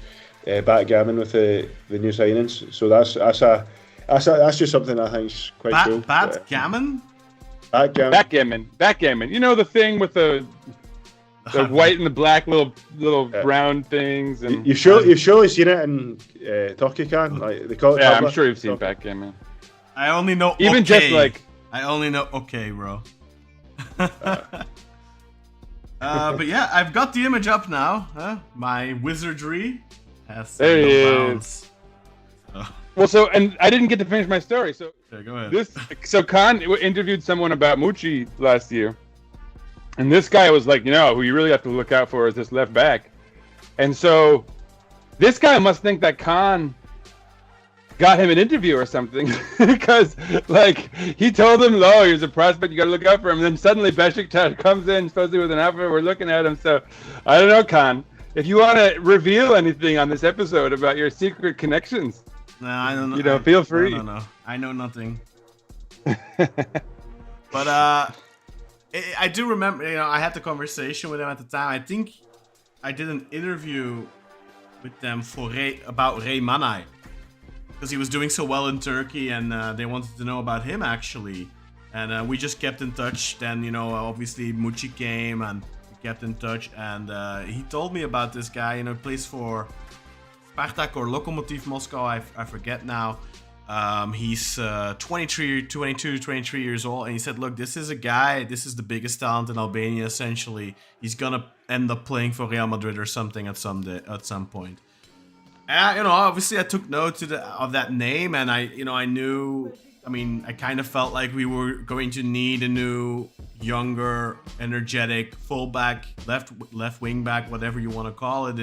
backgammon with the new signings. So that's just something I think is quite cool. Backgammon? Backgammon. You know the thing with the white and the black little brown things. And you've surely seen it in Turkey, Kaan. They call it. Yeah, tabla. I'm sure you've seen backgammon. I only know. Even okay. just I only know. Okay, bro. But yeah, I've got the image up now. My wizardry has no bounds. Well, and I didn't get to finish my story. So yeah, go ahead. Kaan interviewed someone about Muçi last year. And this guy was like, who you really have to look out for is this left back. And so this guy must think that Kaan got him an interview or something. Because, he told him, here's a prospect, you got to look out for him. And then suddenly Beşiktaş comes in, supposedly with an offer, we're looking at him. So, I don't know, Kaan. If you want to reveal anything on this episode about your secret connections, no, I don't know. Feel free. No. I know nothing. But, I do remember, I had the conversation with them at the time. I think I did an interview with them about Ray Manay. Because he was doing so well in Turkey and they wanted to know about him actually. And we just kept in touch. Then, obviously Muçi came and we kept in touch. And he told me about this guy, plays for Spartak or Lokomotiv Moscow, I forget now. He's 22, 23 years old, and he said, look, this is the biggest talent in Albania, essentially. He's gonna end up playing for Real Madrid or something at some point. And, obviously I took note of that name, and I kind of felt like we were going to need a new, younger, energetic fullback, left wing back, whatever you want to call it,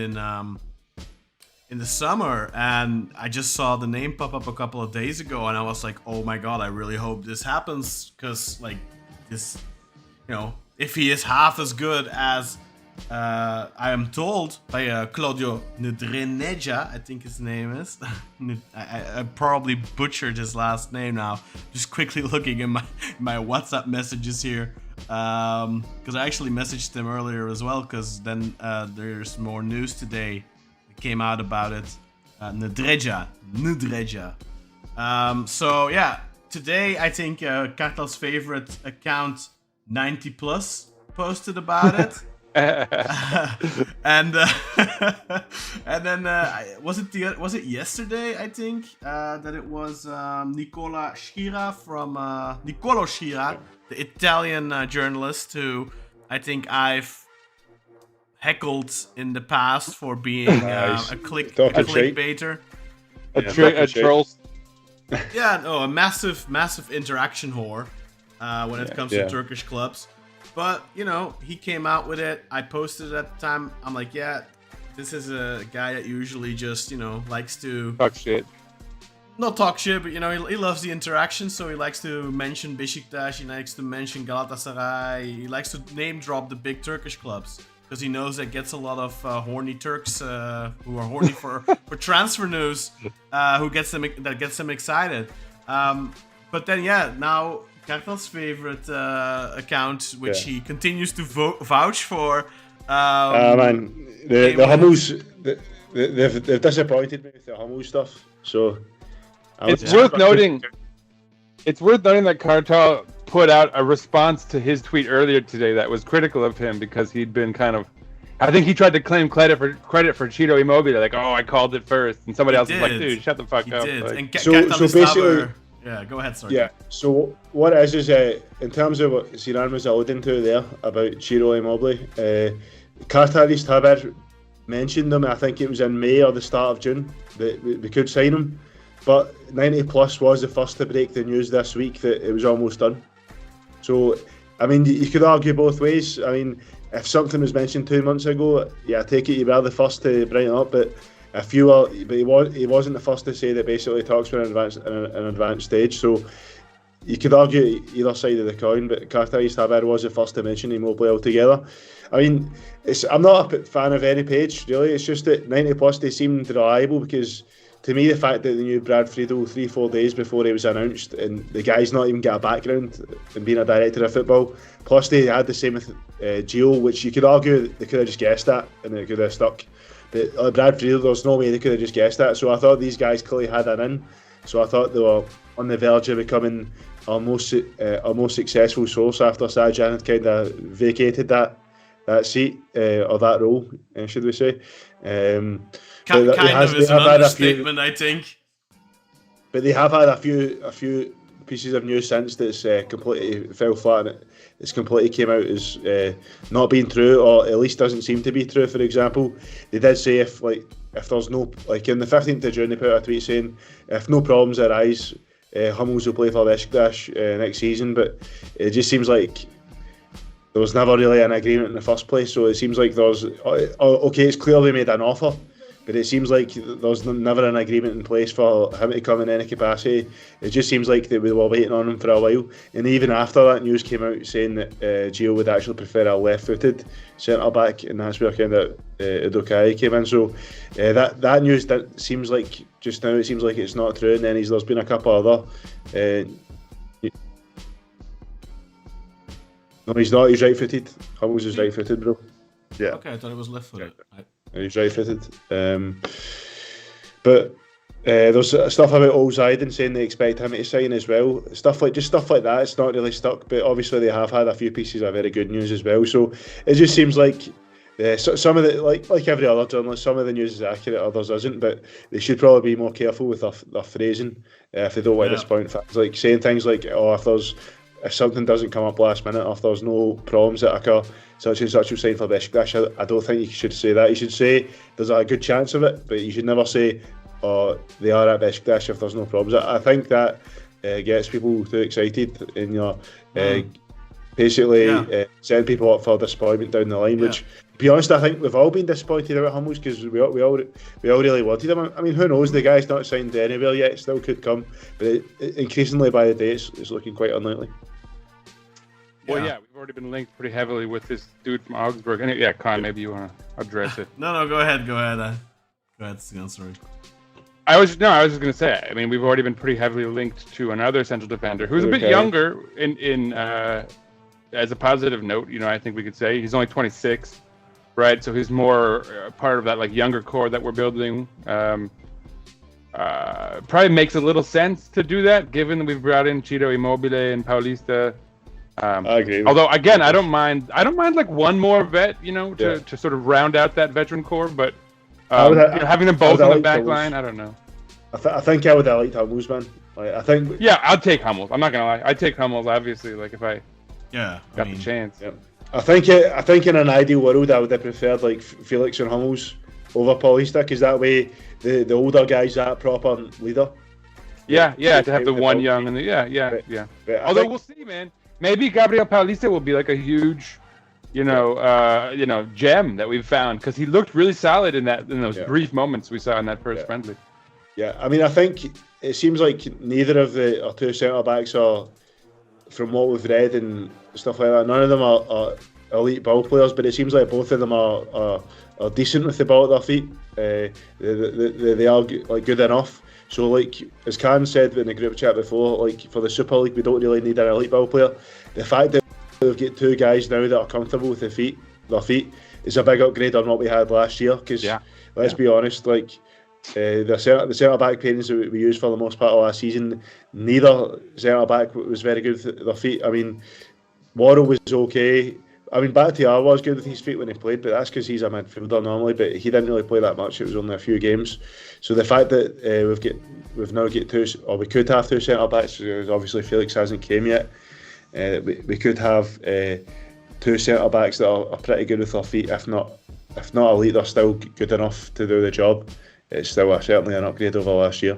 in the summer, and I just saw the name pop up a couple of days ago, and I was like, oh my god, I really hope this happens, because this, if he is half as good as I am told by Claudio Nedreneja, I think his name is. I probably butchered his last name now. Just quickly looking in my WhatsApp messages here, because I actually messaged him earlier as well, because then there's more news today came out about it. Nedreja. So yeah, today I think Kartal's favorite account 90 plus posted about it. And then was it yesterday, I think, that it was Nicolo Schira, the Italian journalist who I think I've heckled in the past for being a clickbaiter. A troll. Yeah, no, a massive interaction whore when it comes to Turkish clubs. But, he came out with it. I posted it at the time. I'm like, yeah, this is a guy that usually just, likes to talk shit. Not talk shit, but, he loves the interaction. So he likes to mention Beşiktaş. He likes to mention Galatasaray. He likes to name drop the big Turkish clubs. because he knows that gets a lot of horny Turks who are horny for transfer news, who gets them excited. But then now Kartal's favorite account, which he continues to vouch for. Man, the Hummels, they've disappointed me with the Hummels stuff. So it's worth noting. It's worth noting that Kartal put out a response to his tweet earlier today that was critical of him because he'd been kind of. I think he tried to claim credit for Ciro Immobile, like, I called it first, and somebody else was like, dude, shut the fuck up. Did. Like, And so basically, go ahead, sorry. Yeah. So what it is in terms of what Sinan was alluding to there about Ciro Immobile, Kartal Ogur mentioned them. I think it was in May or the start of June that we could sign him. But 90 Plus was the first to break the news this week that it was almost done. So, I mean, you could argue both ways. I mean, if something was mentioned 2 months ago, I take it you were the first to bring it up. But if you were, he wasn't the first to say that basically talks were in an advanced stage. So, you could argue either side of the coin. But Kartal Ogur was the first to mention Immobile altogether. I mean, I'm not a fan of any page really. It's just that 90 Plus they seemed reliable because. To me, the fact that they knew Brad Friedel 3-4 days before he was announced, and the guy's not even got a background in being a director of football. Plus, they had the same with Gio, which you could argue they could have just guessed that and it could have stuck. But Brad Friedel, there's no way they could have just guessed that. So I thought these guys clearly had an in. So I thought they were on the verge of becoming our most successful source after Sajan had kind of vacated that seat or that role, should we say? Kind of is an understatement, I think. But they have had a few pieces of news since that's completely fell flat, and it's completely came out as not being true, or at least doesn't seem to be true. For example, they did say if there's no, like in the 15th of June, they put out a tweet saying if no problems arise, Hummels will play for Beşiktaş next season. But it just seems like there was never really an agreement in the first place. So it seems like there's okay, it's clearly made an offer. But it seems like there's never an agreement in place for him to come in any capacity. It just seems like they were waiting on him for a while. And even after that news came out saying that Gio would actually prefer a left-footed centre-back, and that's where kind of Uduokhai came in. So that news that seems like just now it seems like it's not true. And then there's been a couple other. No, he's not. He's right-footed. Hummels is right-footed, bro. Yeah. Okay, I thought it was left-footed. He's right-footed. But there's stuff about Olziden saying they expect him to sign as well. Stuff like that. It's not really stuck, but obviously they have had a few pieces of very good news as well. So it just seems like some of the like every other journalist, some of the news is accurate, others isn't. But they should probably be more careful with their phrasing if they don't want to disappoint fans. Like saying things like, if something doesn't come up last minute, or if there's no problems that occur, such and such will sign for Beşiktaş. I don't think you should say that. You should say there's a good chance of it, but you should never say, they are at Beşiktaş if there's no problems. I think that gets people too excited and basically setting people up for disappointment down the line. Which, to be honest, I think we've all been disappointed about Hummels because we all really wanted him. I mean, who knows? The guy's not signed anywhere yet. It still could come, but increasingly by the day, it's looking quite unlikely. Well, we've already been linked pretty heavily with this dude from Augsburg. And Kaan, maybe you want to address it. No, go ahead. Go ahead, Sinan, sorry. I was just going to say, I mean, we've already been pretty heavily linked to another central defender who's a bit younger in as a positive note, I think we could say. He's only 26, right? So he's more part of that like younger core that we're building. Probably makes a little sense to do that, given that we've brought in Ciro Immobile and Paulista. I agree. Although again, I don't mind like one more vet, to sort of round out that veteran core. But having them both on the back line, I don't know. I think I would have liked Hummels, man. I think. Yeah, I'd take Hummels. I'm not gonna lie. I'd take Hummels, obviously. Like if I got the chance. Yeah. I think in an ideal world, I would have preferred like Felix and Hummels over Paulista, because that way the older guy's that proper leader. Yeah, to have the one young and the But although we'll see, man. Maybe Gabriel Paulista will be like a huge, gem that we've found, because he looked really solid in those brief moments we saw in that first friendly. Yeah, I mean, I think it seems like neither of our two centre backs are, from what we've read and stuff like that, none of them are elite ball players, but it seems like both of them are decent with the ball at their feet. They are like good enough. So like as Kaan said in the group chat before, like for the Super League we don't really need an elite ball player. The fact that we've got two guys now that are comfortable with their feet is a big upgrade on what we had last year. Because let's be honest, like the centre back pairings that we used for the most part of last season, neither centre back was very good with their feet. I mean, Worrell was okay. I mean, Bakhtiar was good with his feet when he played, but that's because he's a midfielder normally. But he didn't really play that much. It was only a few games. So the fact that we've now got two, or we could have two centre backs. Obviously, Felix hasn't came yet. We could have two centre backs that are pretty good with their feet. If not elite, they're still good enough to do the job. It's still certainly an upgrade over last year.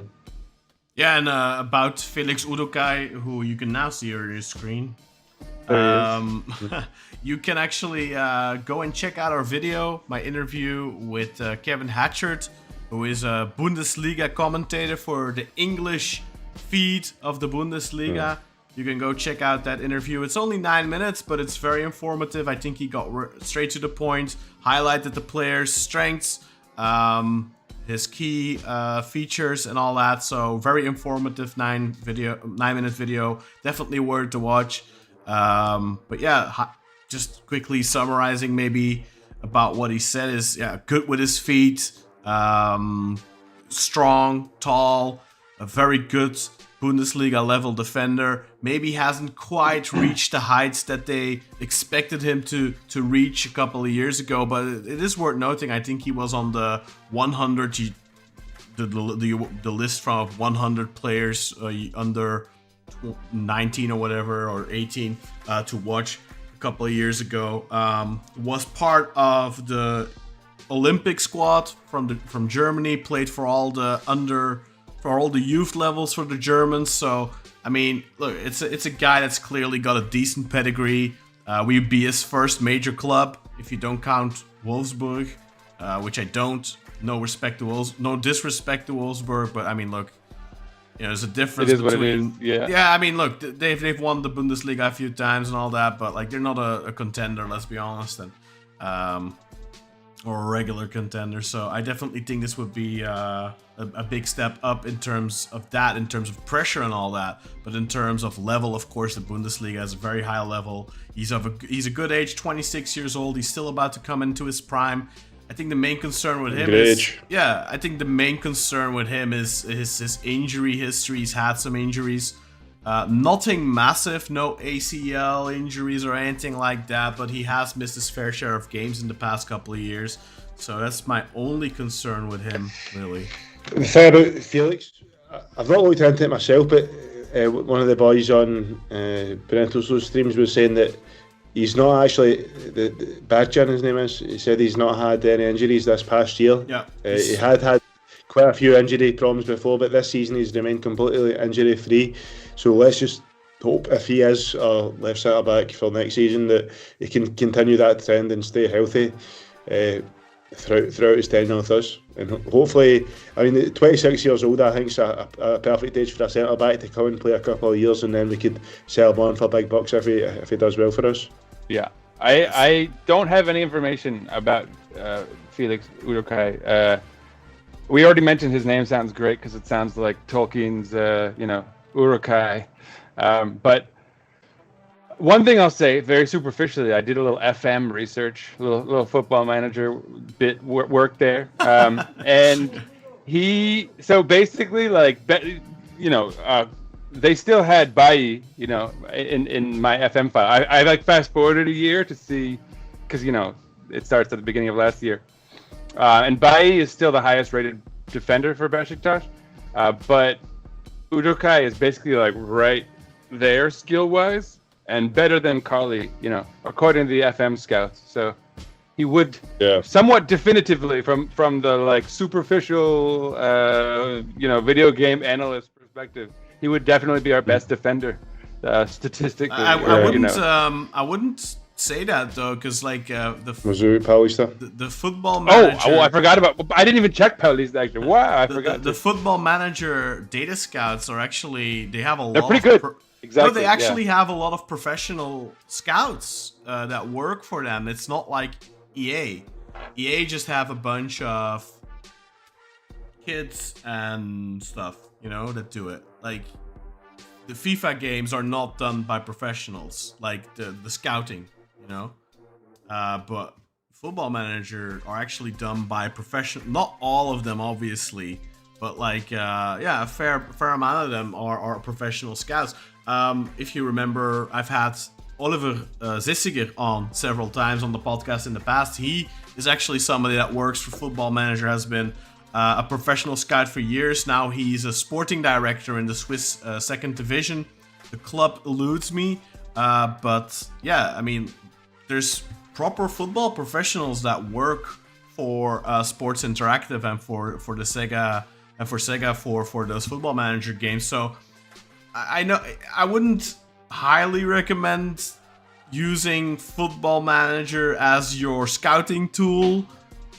Yeah, and about Felix Uduokhai, who you can now see on your screen. You can actually go and check out our video, my interview with Kevin Hatchard, who is a Bundesliga commentator for the English feed of the Bundesliga. You can go check out that interview. It's only 9 minutes, but it's very informative. I think he got straight to the point, highlighted the players' strengths, his key features and all that. So very informative 9-minute video. Definitely worth to watch. But yeah, just quickly summarizing maybe about what he said is good with his feet, strong, tall, a very good Bundesliga level defender. Maybe hasn't quite reached the heights that they expected him to reach a couple of years ago, but it is worth noting. I think he was on the 100, the list from 100 players under 19 or whatever, or 18 to watch a couple of years ago. Was part of the Olympic squad from Germany, played for all the youth levels for the Germans. So I mean, look, it's a guy that's clearly got a decent pedigree. We'd be his first major club if you don't count Wolfsburg, which I don't. No disrespect to Wolfsburg, but I mean, look, there's a difference. It is between, what it is. Yeah. Yeah, I mean, look, they've won the Bundesliga a few times and all that, but like they're not a contender, let's be honest, and or a regular contender. So I definitely think this would be a big step up in terms of pressure and all that. But in terms of level, of course, the Bundesliga is a very high level. He's a good age, 26 years old. He's still about to come into his prime. I think the main concern with him is his injury history. He's had some injuries. Nothing massive, no ACL injuries or anything like that, but he has missed his fair share of games in the past couple of years. So that's my only concern with him, really. The thing about Felix, I've not looked into it myself, but one of the boys on Parental streams was saying that he's not actually, Badjan his name is, he said he's not had any injuries this past year. Yeah. He had quite a few injury problems before, but this season he's remained completely injury free. So let's just hope, if he is our left centre back for next season, that he can continue that trend and stay healthy throughout his tenure with us. And hopefully, I mean, 26 years old, I think is a perfect age for a centre back to come and play a couple of years, and then we could sell him on for big bucks if he does well for us. Yeah, I don't have any information about Felix Uduokhai. We already mentioned his name sounds great because it sounds like Tolkien's, Urukai. But one thing I'll say, very superficially, I did a little FM research, little Football Manager bit work there, and so basically, like, they still had Beşi, in my FM file. I like fast forwarded a year to see, because it starts at the beginning of last year, and Beşi is still the highest rated defender for Beşiktaş, but Uduokhai is basically like right there skill wise and better than Carly, according to the FM scouts. So he would somewhat definitively from the like superficial video game analyst perspective, he would definitely be our best defender statistically. I wouldn't say that though, because like Missouri Paulista. the football manager. Oh, I forgot about. I didn't even check Paulista actually. Wow, I forgot. The football manager data scouts are actually they have a lot. They're pretty good. Exactly. No, they actually have a lot of professional scouts that work for them. It's not like EA. EA just have a bunch of kids and stuff, that do it. Like the FIFA games are not done by professionals, like the scouting, but Football Manager are actually done by professional. Not all of them, obviously, but like a fair amount of them are professional scouts. If you remember, I've had Oliver Zissiger on several times on the podcast in the past. He is actually somebody that works for Football Manager, has been a professional scout for years. Now he's a sporting director in the Swiss second division. The club eludes me, but yeah, I mean, there's proper football professionals that work for Sports Interactive and for the Sega and for Sega for those Football Manager games. So I know I wouldn't highly recommend using Football Manager as your scouting tool,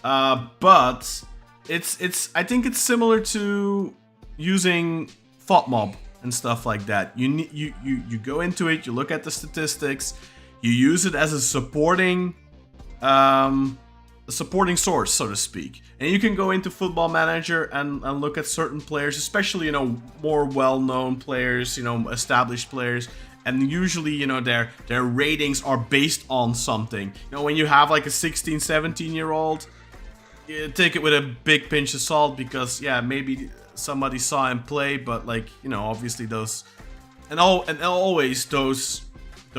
but I think it's similar to using FOTMob and stuff like that. You go into it, you look at the statistics, you use it as a supporting source, so to speak. And you can go into Football Manager and look at certain players, especially more well-known players, established players. And usually, their ratings are based on something. When you have like a 16, 17-year-old, you take it with a big pinch of salt because, yeah, maybe somebody saw him play, but like, obviously those, and always those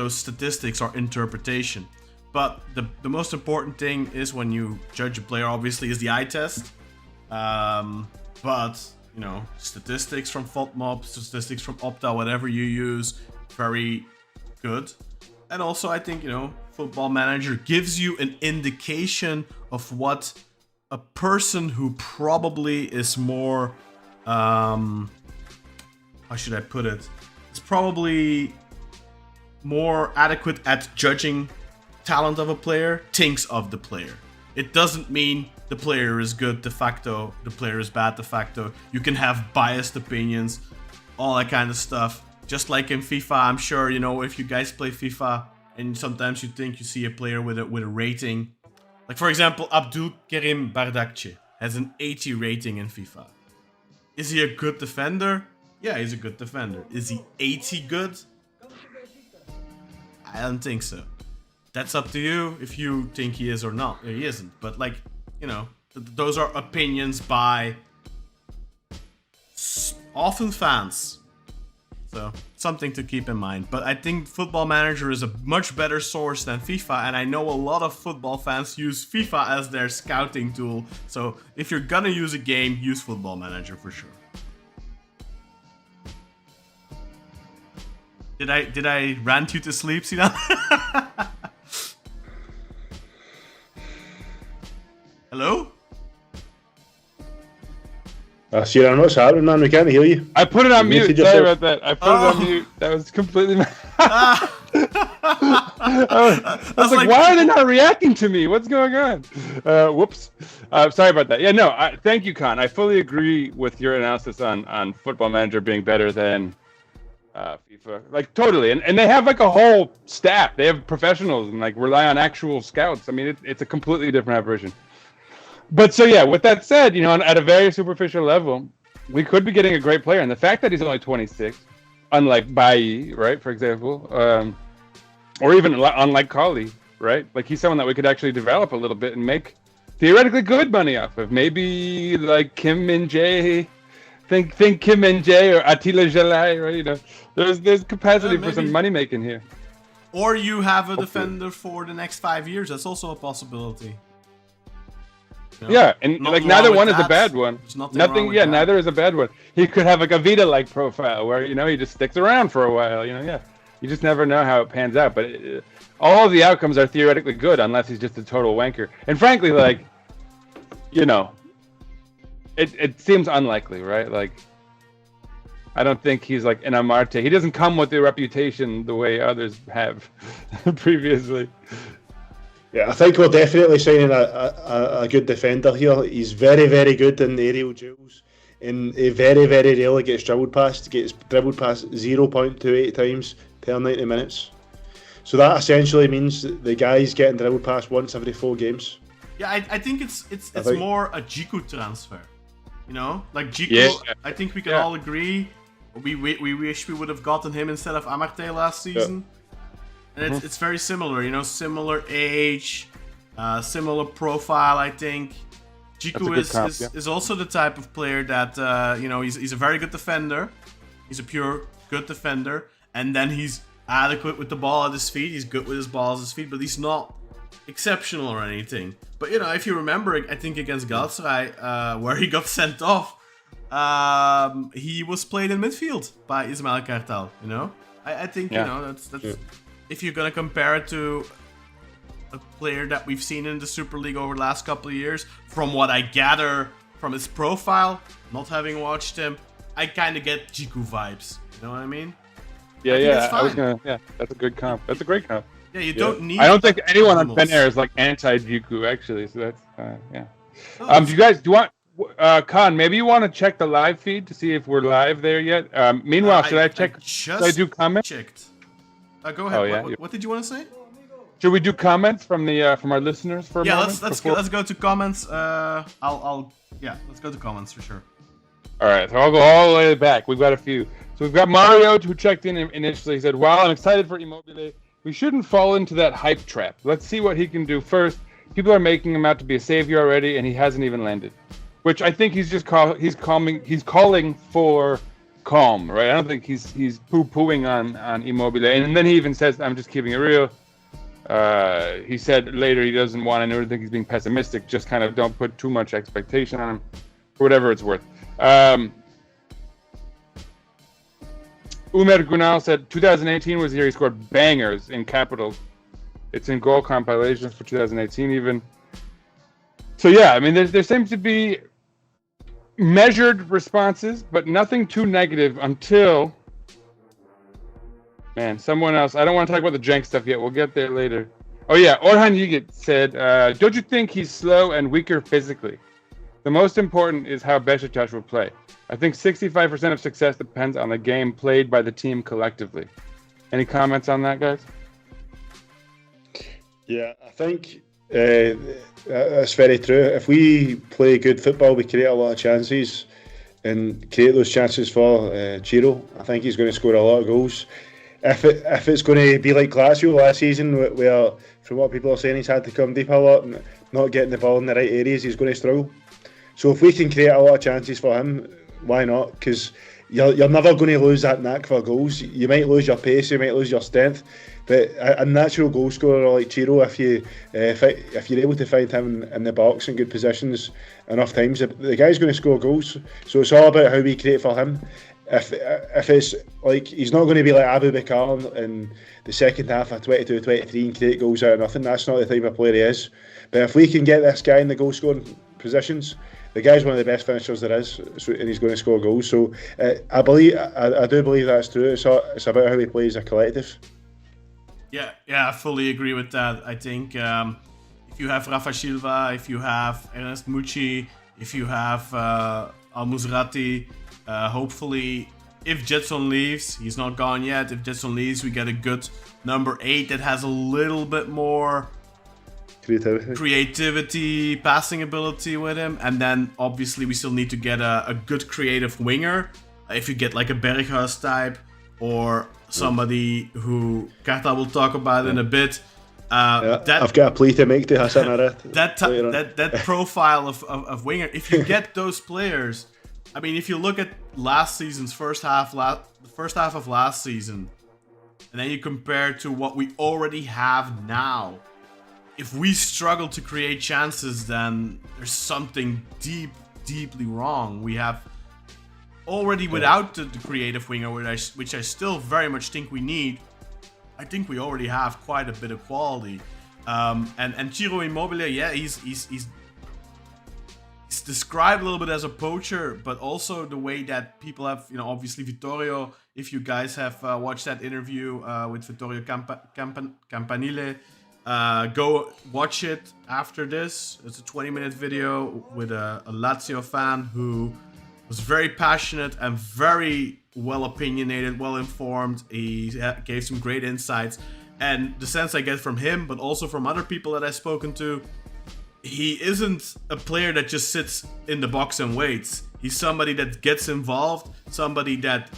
statistics are interpretation. But the most important thing is when you judge a player, obviously, is the eye test. But, statistics from FOTMob, statistics from Opta, whatever you use, very good. And also, I think, Football Manager gives you an indication of what a person who probably is more, how should I put it? It's probably more adequate at judging talent of a player thinks of the player. It doesn't mean the player is good de facto, the player is bad de facto. You can have biased opinions, all that kind of stuff. Just like in FIFA, I'm sure, if you guys play FIFA and sometimes you think you see a player with a rating. Like, for example, Abdul Kerim Bardakci has an 80 rating in FIFA. Is he a good defender? Yeah, he's a good defender. Is he 80 good? I don't think so. That's up to you if you think he is or not. He isn't. But like, those are opinions by often fans. So, something to keep in mind. But I think Football Manager is a much better source than FIFA, and I know a lot of football fans use FIFA as their scouting tool. So, if you're gonna use a game, use Football Manager for sure. Did I rant you to sleep, Sinan? Hello? Sinan, what's happening, man? We can't hear you. I put it on mute. yourself. Sorry about that. I put it on mute. That was completely. I was like, why are they not reacting to me? What's going on? Whoops. Sorry about that. Yeah, no. Thank you, Kaan. I fully agree with your analysis on Football Manager being better than FIFA. Like, totally. And they have like a whole staff. They have professionals and like rely on actual scouts. I mean, it's a completely different operation. But so yeah, with that said, at a very superficial level, we could be getting a great player. And the fact that he's only 26, unlike Bailly, right, for example, or even unlike Kali, right? Like he's someone that we could actually develop a little bit and make theoretically good money off of. Maybe like Kim Min-jae, think Kim Min-jae or Attila Jalai, right? There's capacity for some money making here. Or you have a defender for the next 5 years. That's also a possibility. Yeah, and like neither one is a bad one. Nothing. Yeah, neither is a bad one. He could have like a Vida-like profile where he just sticks around for a while. Yeah, you just never know how it pans out. But all of the outcomes are theoretically good unless he's just a total wanker. And frankly, like, it seems unlikely, right? Like, I don't think he's like an Amarte. He doesn't come with the reputation the way others have previously. Yeah, I think we're definitely signing a good defender here. He's very, very good in aerial duels, and he very, very rarely gets dribbled past. Gets dribbled past 0.28 times per 90 minutes. So that essentially means that the guy's getting dribbled past once every 4 games. Yeah, I think it's more a Jiku transfer. You know, like Jiku. Yeah. I think we can all agree. We wish we would have gotten him instead of Amarte last season. And it's very similar, you know, similar age, similar profile, I think. Jiku is also the type of player that, you know, he's a very good defender. He's a pure good defender. And then he's adequate with the ball at his feet. He's good with his ball at his feet, but he's not exceptional or anything. But, you know, if you remember, I think against Galatasaray, where he got sent off, he was played in midfield by Ismail Kartal, you know? I think, you know, that's if you're going to compare it to a player that we've seen in the Super League over the last couple of years, from what I gather from his profile, not having watched him, I kind of get Jiku vibes. You know what I mean? That's a good comp. That's a great comp. Yeah, you don't need. I don't think anyone on Fen Air is like anti-Jiku actually. So that's do you want Kaan? Maybe you want to check the live feed to see if we're live there yet. Meanwhile, should I check? Should I do comments? Checked. Go ahead. Oh, yeah. What did you want to say? Should we do comments from our listeners for a moment? Yeah, let's go to comments. Let's go to comments for sure. All right, so I'll go all the way back. We've got a few. So we've got Mario who checked in initially. He said, "While I'm excited for Immobile, we shouldn't fall into that hype trap. Let's see what he can do first. People are making him out to be a savior already, and he hasn't even landed." Which I think he's calling for calm, right? I don't think he's poo-pooing on Immobile. And then he even says, "I'm just keeping it real." He said later he doesn't want anyone to think he's being pessimistic. Just kind of don't put too much expectation on him, for whatever it's worth. Umer Gunal said 2018 was the year he scored bangers in capital. It's in goal compilations for 2018 even. So yeah, I mean there seems to be measured responses, but nothing too negative until someone else. I don't want to talk about the Cenk stuff yet. We'll get there later. Oh yeah, Orhan Yigit said, "Don't you think he's slow and weaker physically? The most important is how Beşiktaş will play. I think 65% of success depends on the game played by the team collectively." Any comments on that, guys? Yeah, I think that's very true. If we play good football, we create a lot of chances and create those chances for Ciro. I think he's going to score a lot of goals. If it's going to be like Lazio last season, where from what people are saying he's had to come deep a lot and not getting the ball in the right areas, he's going to struggle. So if we can create a lot of chances for him, why not? Because you're never going to lose that knack for goals. You might lose your pace, you might lose your strength, but a natural goal scorer like Ciro, if you're able to find him in the box in good positions enough times, the guy's going to score goals. So it's all about how we create for him. If it's like, he's not going to be like Abu Bakar in the second half of 22-23 and create goals out of nothing. That's not the type of player he is. But if we can get this guy in the goal scoring positions, the guy's one of the best finishers there is, and he's going to score goals. So I do believe that's true. It's about how he plays a collective. Yeah, I fully agree with that. I think if you have Rafa Silva, if you have Ernest Muçi, if you have Al Musrati, hopefully, if Jetson leaves, he's not gone yet. If Jetson leaves, we get a good number 8 that has a little bit more creativity, passing ability with him. And then obviously we still need to get a good creative winger. If you get like a Berghuis type or somebody who Kartal will talk about in a bit. I've got a plea to make to Hassan Arat. That profile of winger, if you get those players, I mean, if you look at last season's the first half of last season, and then you compare to what we already have now, if we struggle to create chances, then there's something deeply wrong. We have already, without the creative winger, which I still very much think we need, I think we already have quite a bit of quality. And Ciro Immobile, yeah, he's he's described a little bit as a poacher, but also the way that people have, obviously Vittorio, if you guys have watched that interview with Vittorio Campanile, go watch it after this. It's a 20-minute video with a Lazio fan who was very passionate and very well opinionated, well informed. He gave some great insights. And the sense I get from him, but also from other people that I've spoken to, he isn't a player that just sits in the box and waits. He's somebody that gets involved, somebody that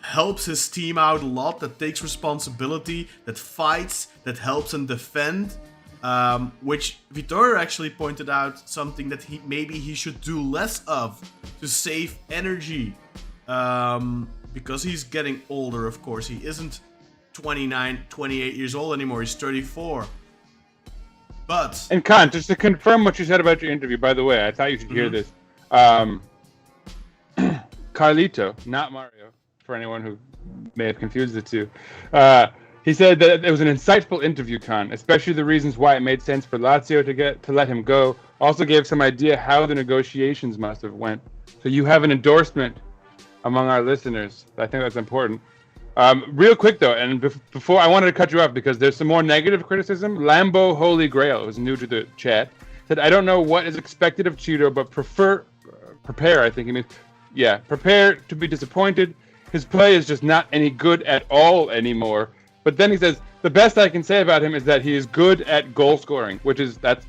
helps his team out a lot, that takes responsibility, that fights, that helps him defend. Which Vittorio actually pointed out something that he should do less of to save energy. Because he's getting older, of course. He isn't 29, 28 years old anymore. He's 34. But... And Kaan, just to confirm what you said about your interview, by the way, I thought you should hear this. Carlito, not Mario, for anyone who may have confused the two. He said that it was an insightful interview, Kaan, especially the reasons why it made sense for Lazio to let him go. Also gave some idea how the negotiations must have went. So you have an endorsement among our listeners. I think that's important. Real quick though, and before I wanted to cut you off because there's some more negative criticism. Lambo Holy Grail, who's new to the chat, said, I don't know what is expected of Ciro, but prepare, I think he means, prepare to be disappointed. His play is just not any good at all anymore. But then he says, the best I can say about him is that he is good at goal scoring, which is, that's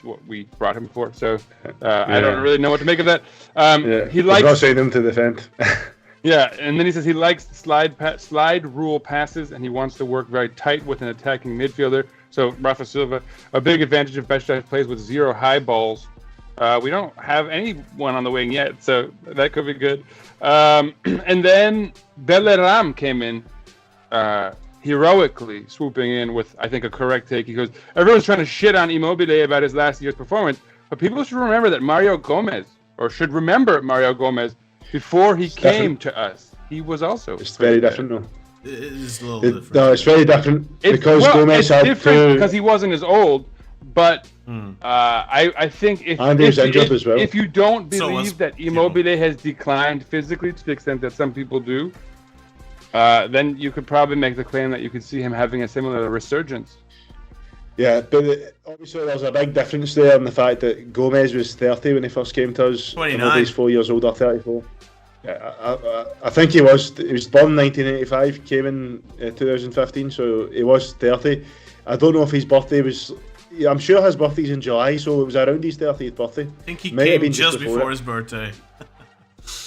what we brought him for. So I don't really know what to make of that. He likes... not saying them to defend. Yeah, and then he says he likes slide rule passes, and he wants to work very tight with an attacking midfielder. So Rafa Silva, a big advantage of Beşiktaş plays with 0 high balls. We don't have anyone on the wing yet, so that could be good. And then Belleram came in, heroically swooping in with, I think, a correct take. He goes, everyone's trying to shit on Immobile about his last year's performance, but people should remember Mario Gomez, before he came to us, he was also... It's very different, though. It is a little different. No, it's very different because Gomez had different because he wasn't as old, but I think if you don't believe that Immobile has declined physically to the extent that some people do, then you could probably make the claim that you could see him having a similar resurgence. Yeah, but obviously there's a big difference there in the fact that Gomez was 30 when he first came to us. 29. He's 4 years older, 34. I think he was born in 1985, came in 2015, so he was 30. I don't know if his birthday was... I'm sure his birthday's in July, so it was around his 30th birthday. I think he came just before his birthday.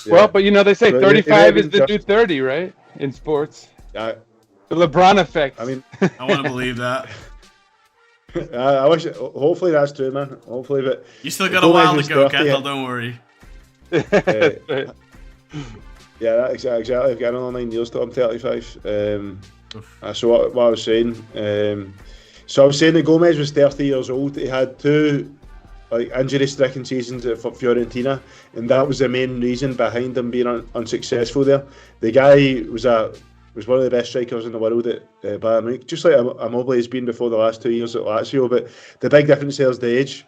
Yeah. Well, but they say 35 is the new 30, right? In sports. The LeBron effect. I mean... I want to believe that. I wish. Hopefully that's true, man. Hopefully, but you still got a while to go, Kartal. Don't worry. Yeah, that's exactly. I've got another 9 years till I'm 35. So what I was saying. So I was saying that Gomez was 30 years old. He had 2 injury-stricken seasons for Fiorentina, and that was the main reason behind him being unsuccessful there. The guy was one of the best strikers in the world at Bayern Munich, just like Immobile has been before the last 2 years at Lazio. But the big difference there is the age.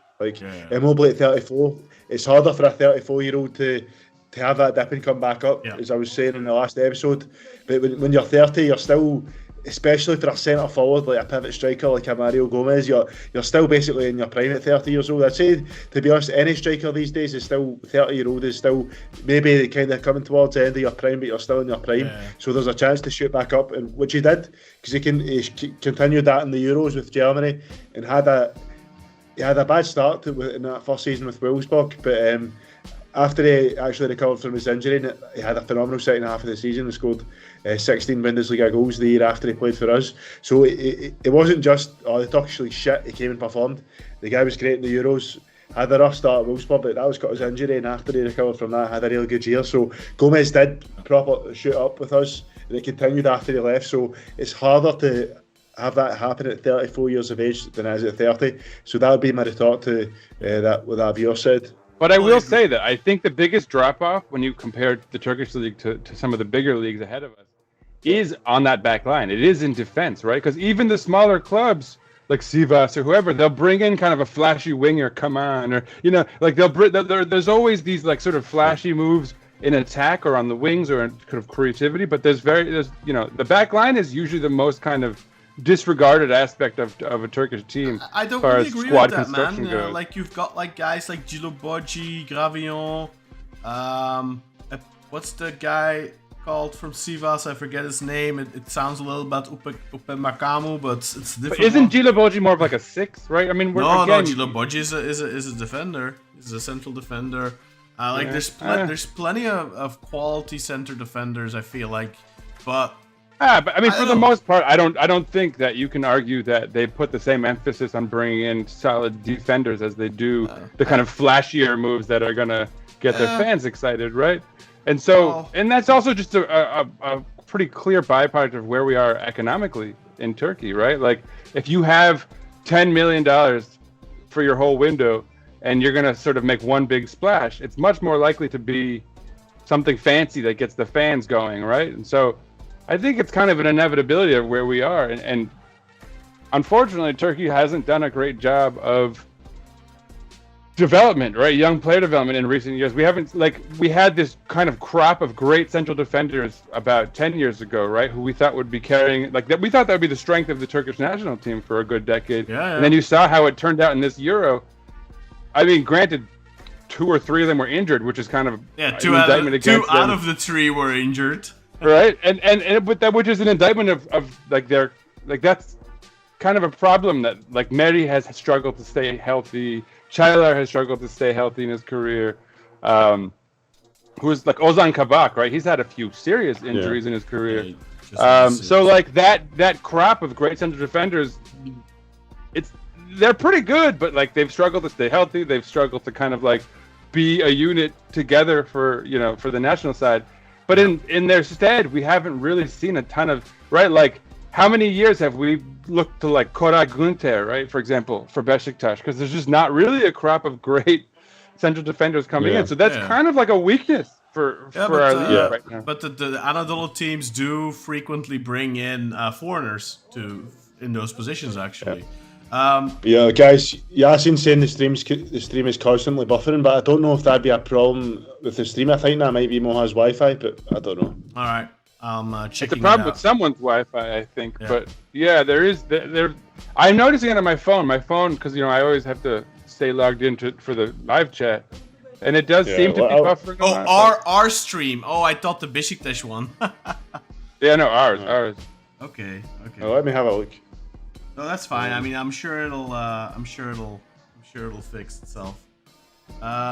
Immobile at 34, it's harder for a 34-year-old to have that dip and come back up, as I was saying in the last episode. But when you're 30, you're still, especially for a centre forward like a pivot striker like a Mario Gomez, you're still basically in your prime at 30 years old. I'd say, to be honest, any striker these days is still 30-year-old is still maybe kind of coming towards the end of your prime, but you're still in your prime. So there's a chance to shoot back up, and which he did, because he continued that in the Euros with Germany, and he had a bad start in that first season with Wolfsburg, but after he actually recovered from his injury, he had a phenomenal second half of the season and scored 16 Bundesliga goals the year after he played for us. So it wasn't just, the Turkish League shit, he came and performed. The guy was great in the Euros, had a rough start at Wolfsburg, but that was got his injury, and after he recovered from that, had a real good year. So Gomez did proper shoot up with us, and it continued after he left. So it's harder to have that happen at 34 years of age than it is at 30. So that would be my retort to what that viewer said. But I will say that I think the biggest drop-off when you compare the Turkish league to some of the bigger leagues ahead of us is on that back line. It is in defense, right? Because even the smaller clubs, like Sivas or whoever, they'll bring in kind of a flashy winger, come on, or like there's always these like sort of flashy moves in attack or on the wings or in kind of creativity, but there's the back line is usually the most kind of disregarded aspect of a Turkish team. I don't as far really as agree squad with that, man. construction goes. Like you've got like guys like Gilo Boggi, Gravillon, what's the guy called from Sivas? I forget his name. It sounds a little bit Upe Makamu, but it's different. But isn't Gilo Boggi more of like a 6, right? I mean, no, Gilo Boggi is a defender. He's a central defender. There's plenty of quality center defenders, I feel like, but I mean, for the most part, I don't think that you can argue that they put the same emphasis on bringing in solid defenders as they do the kind of flashier moves that are gonna get their fans excited, right? And so, and that's also just a pretty clear byproduct of where we are economically in Turkey, right? Like, if you have $10 million for your whole window, and you're going to sort of make one big splash, it's much more likely to be something fancy that gets the fans going, right? And so I think it's kind of an inevitability of where we are. And unfortunately, Turkey hasn't done a great job of development, right? Young player development in recent years. We had this kind of crop of great central defenders about 10 years ago, right? Who we thought would be carrying, we thought that would be the strength of the Turkish national team for a good decade. Yeah. And then you saw how it turned out in this Euro. I mean, granted, 2 or 3 of them were injured, which is kind of two out of the 3 were injured, right? Which is an indictment of that's kind of a problem that like Meri has struggled to stay healthy, Çaylar has struggled to stay healthy in his career, who's like Ozan Kabak, right? He's had a few serious injuries in his career. So like that crop of great central defenders, they're pretty good, but like they've struggled to stay healthy. They've struggled to kind of like be a unit together for the national side. But in their stead, we haven't really seen a ton of, right? Like, how many years have we looked to like Koray Günter, right? For example, for Beşiktaş, because there's just not really a crop of great central defenders coming in. So that's kind of like a weakness for our league right now. But the Anadolu teams do frequently bring in foreigners in those positions, actually. Guys, Yasin's saying the stream is constantly buffering, but I don't know if that'd be a problem with the stream. I think that might be Moha's Wi-Fi, but I don't know. All right, I'm checking. It's a problem with someone's Wi-Fi, I think. Yeah. But yeah, there. I'm noticing it on my phone. Because I always have to stay logged in for the live chat, and it does seem to be buffering. Oh, our stream. Oh, I thought the Beşiktaş one. Yeah, no, ours. Okay. Well, let me have a look. No, that's fine. I mean, I'm sure it'll fix itself. But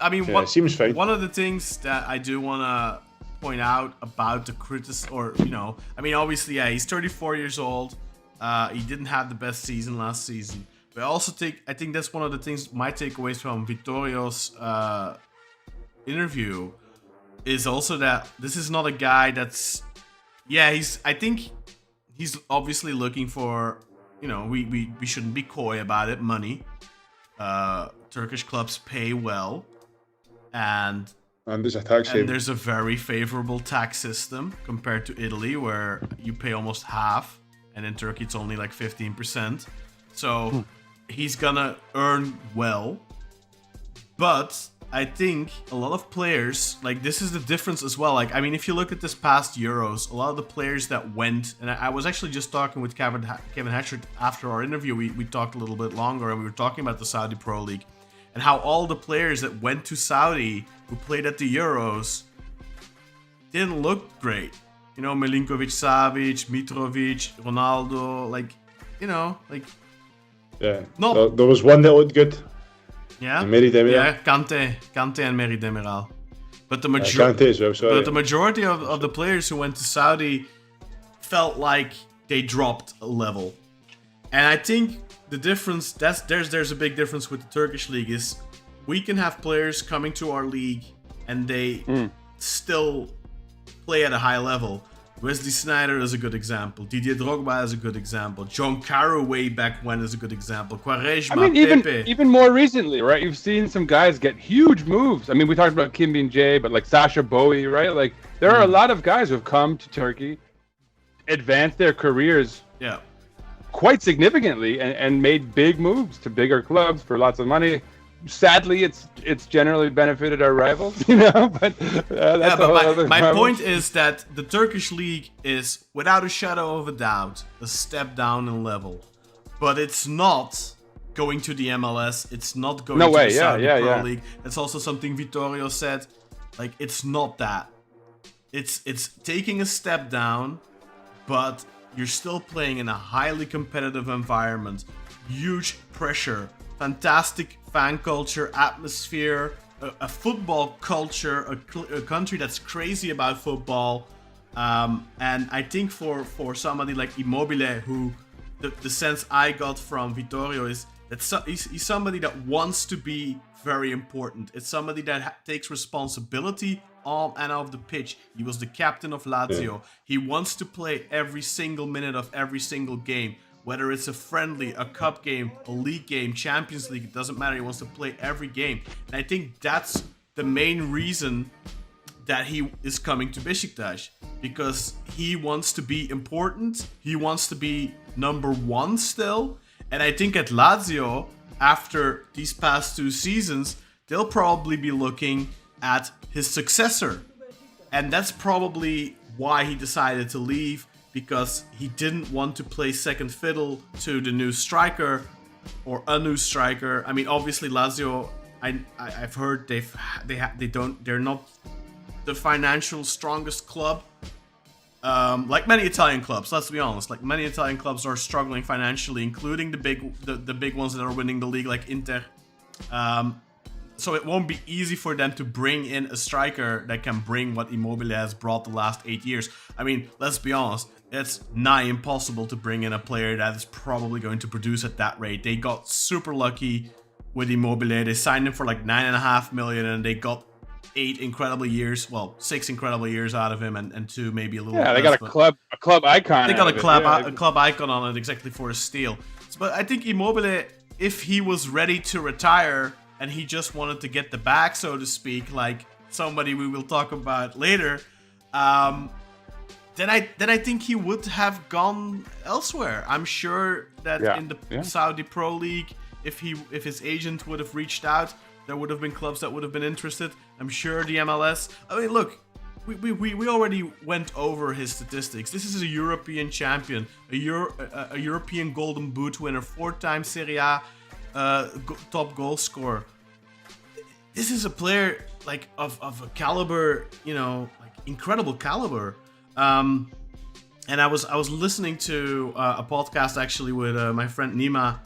I mean, it seems fine. One of the things that I do want to point out about the I mean, obviously, he's 34 years old. He didn't have the best season last season. But I think that's one of the things, my takeaways from Vittorio's interview is also that this is not a guy that's, I think he's obviously looking for, we shouldn't be coy about it, money. Turkish clubs pay well, and there's a tax and there's a very favorable tax system compared to Italy, where you pay almost half, and in Turkey it's only like 15%. So he's gonna earn well, but I think a lot of players, like, this is the difference as well. Like, I mean, if you look at this past Euros, a lot of the players that went, and I was actually just talking with Kevin Hatchard after our interview. We talked a little bit longer, and we were talking about the Saudi Pro League and how all the players that went to Saudi who played at the Euros didn't look great. Milinkovic, Savic, Mitrovic, Ronaldo, No, there was one that looked good. Yeah, Meri Demiral. Yeah, Kante and Meri Demiral. But the majority of the players who went to Saudi felt like they dropped a level. And I think the difference, there's a big difference with the Turkish league, is we can have players coming to our league and they still play at a high level. Wesley Sneijder is a good example. Didier Drogba is a good example. John Carew way back when is a good example. Quaresma, I mean, Pepe. even more recently, right? You've seen some guys get huge moves. I mean, we talked about Kim Min-jae, but like Sasha Bowie, right? Like, there are a lot of guys who have come to Turkey, advanced their careers quite significantly and made big moves to bigger clubs for lots of money. Sadly, it's generally benefited our rivals, but that's a whole other my problem. point is that the Turkish league is, without a shadow of a doubt, a step down in level. But it's not going to the MLS. It's not going to the Saudi Pro League. That's also something Vittorio said. Like, it's not that. It's taking a step down, but you're still playing in a highly competitive environment. Huge pressure. Fantastic fan culture, atmosphere, a football culture, a country that's crazy about football. And I think for somebody like Immobile, who the sense I got from Vittorio is that he's somebody that wants to be very important. It's somebody that takes responsibility on and off the pitch. He was the captain of Lazio. Yeah. He wants to play every single minute of every single game. Whether it's a friendly, a cup game, a league game, Champions League, it doesn't matter. He wants to play every game. And I think that's the main reason that he is coming to Beşiktaş. Because he wants to be important. He wants to be number one still. And I think at Lazio, after these past 2 seasons, they'll probably be looking at his successor. And that's probably why he decided to leave. Because he didn't want to play second fiddle to the new striker or a new striker. I mean, obviously Lazio, I've heard they're not the financial strongest club. Like many Italian clubs, let's be honest. Like many Italian clubs are struggling financially, including the big ones that are winning the league, like Inter. So it won't be easy for them to bring in a striker that can bring what Immobile has brought the last 8 years. I mean, let's be honest. It's nigh impossible to bring in a player that is probably going to produce at that rate. They got super lucky with Immobile. They signed him for like 9.5 million and they got 6 incredible years out of him and 2 maybe a little. Yeah, less, they got a club icon. They got a club icon on it exactly for a steal. But I think Immobile, if he was ready to retire and he just wanted to get the bag, so to speak, like somebody we will talk about later, then I think he would have gone elsewhere. I'm sure that in the Saudi Pro League, if his agent would have reached out, there would have been clubs that would have been interested. I'm sure the MLS. I mean, look, we already went over his statistics. This is a European champion, a European Golden Boot winner, 4-time Serie A top goal scorer. This is a player like of a caliber, like incredible caliber. And I was listening to a podcast actually with my friend Nima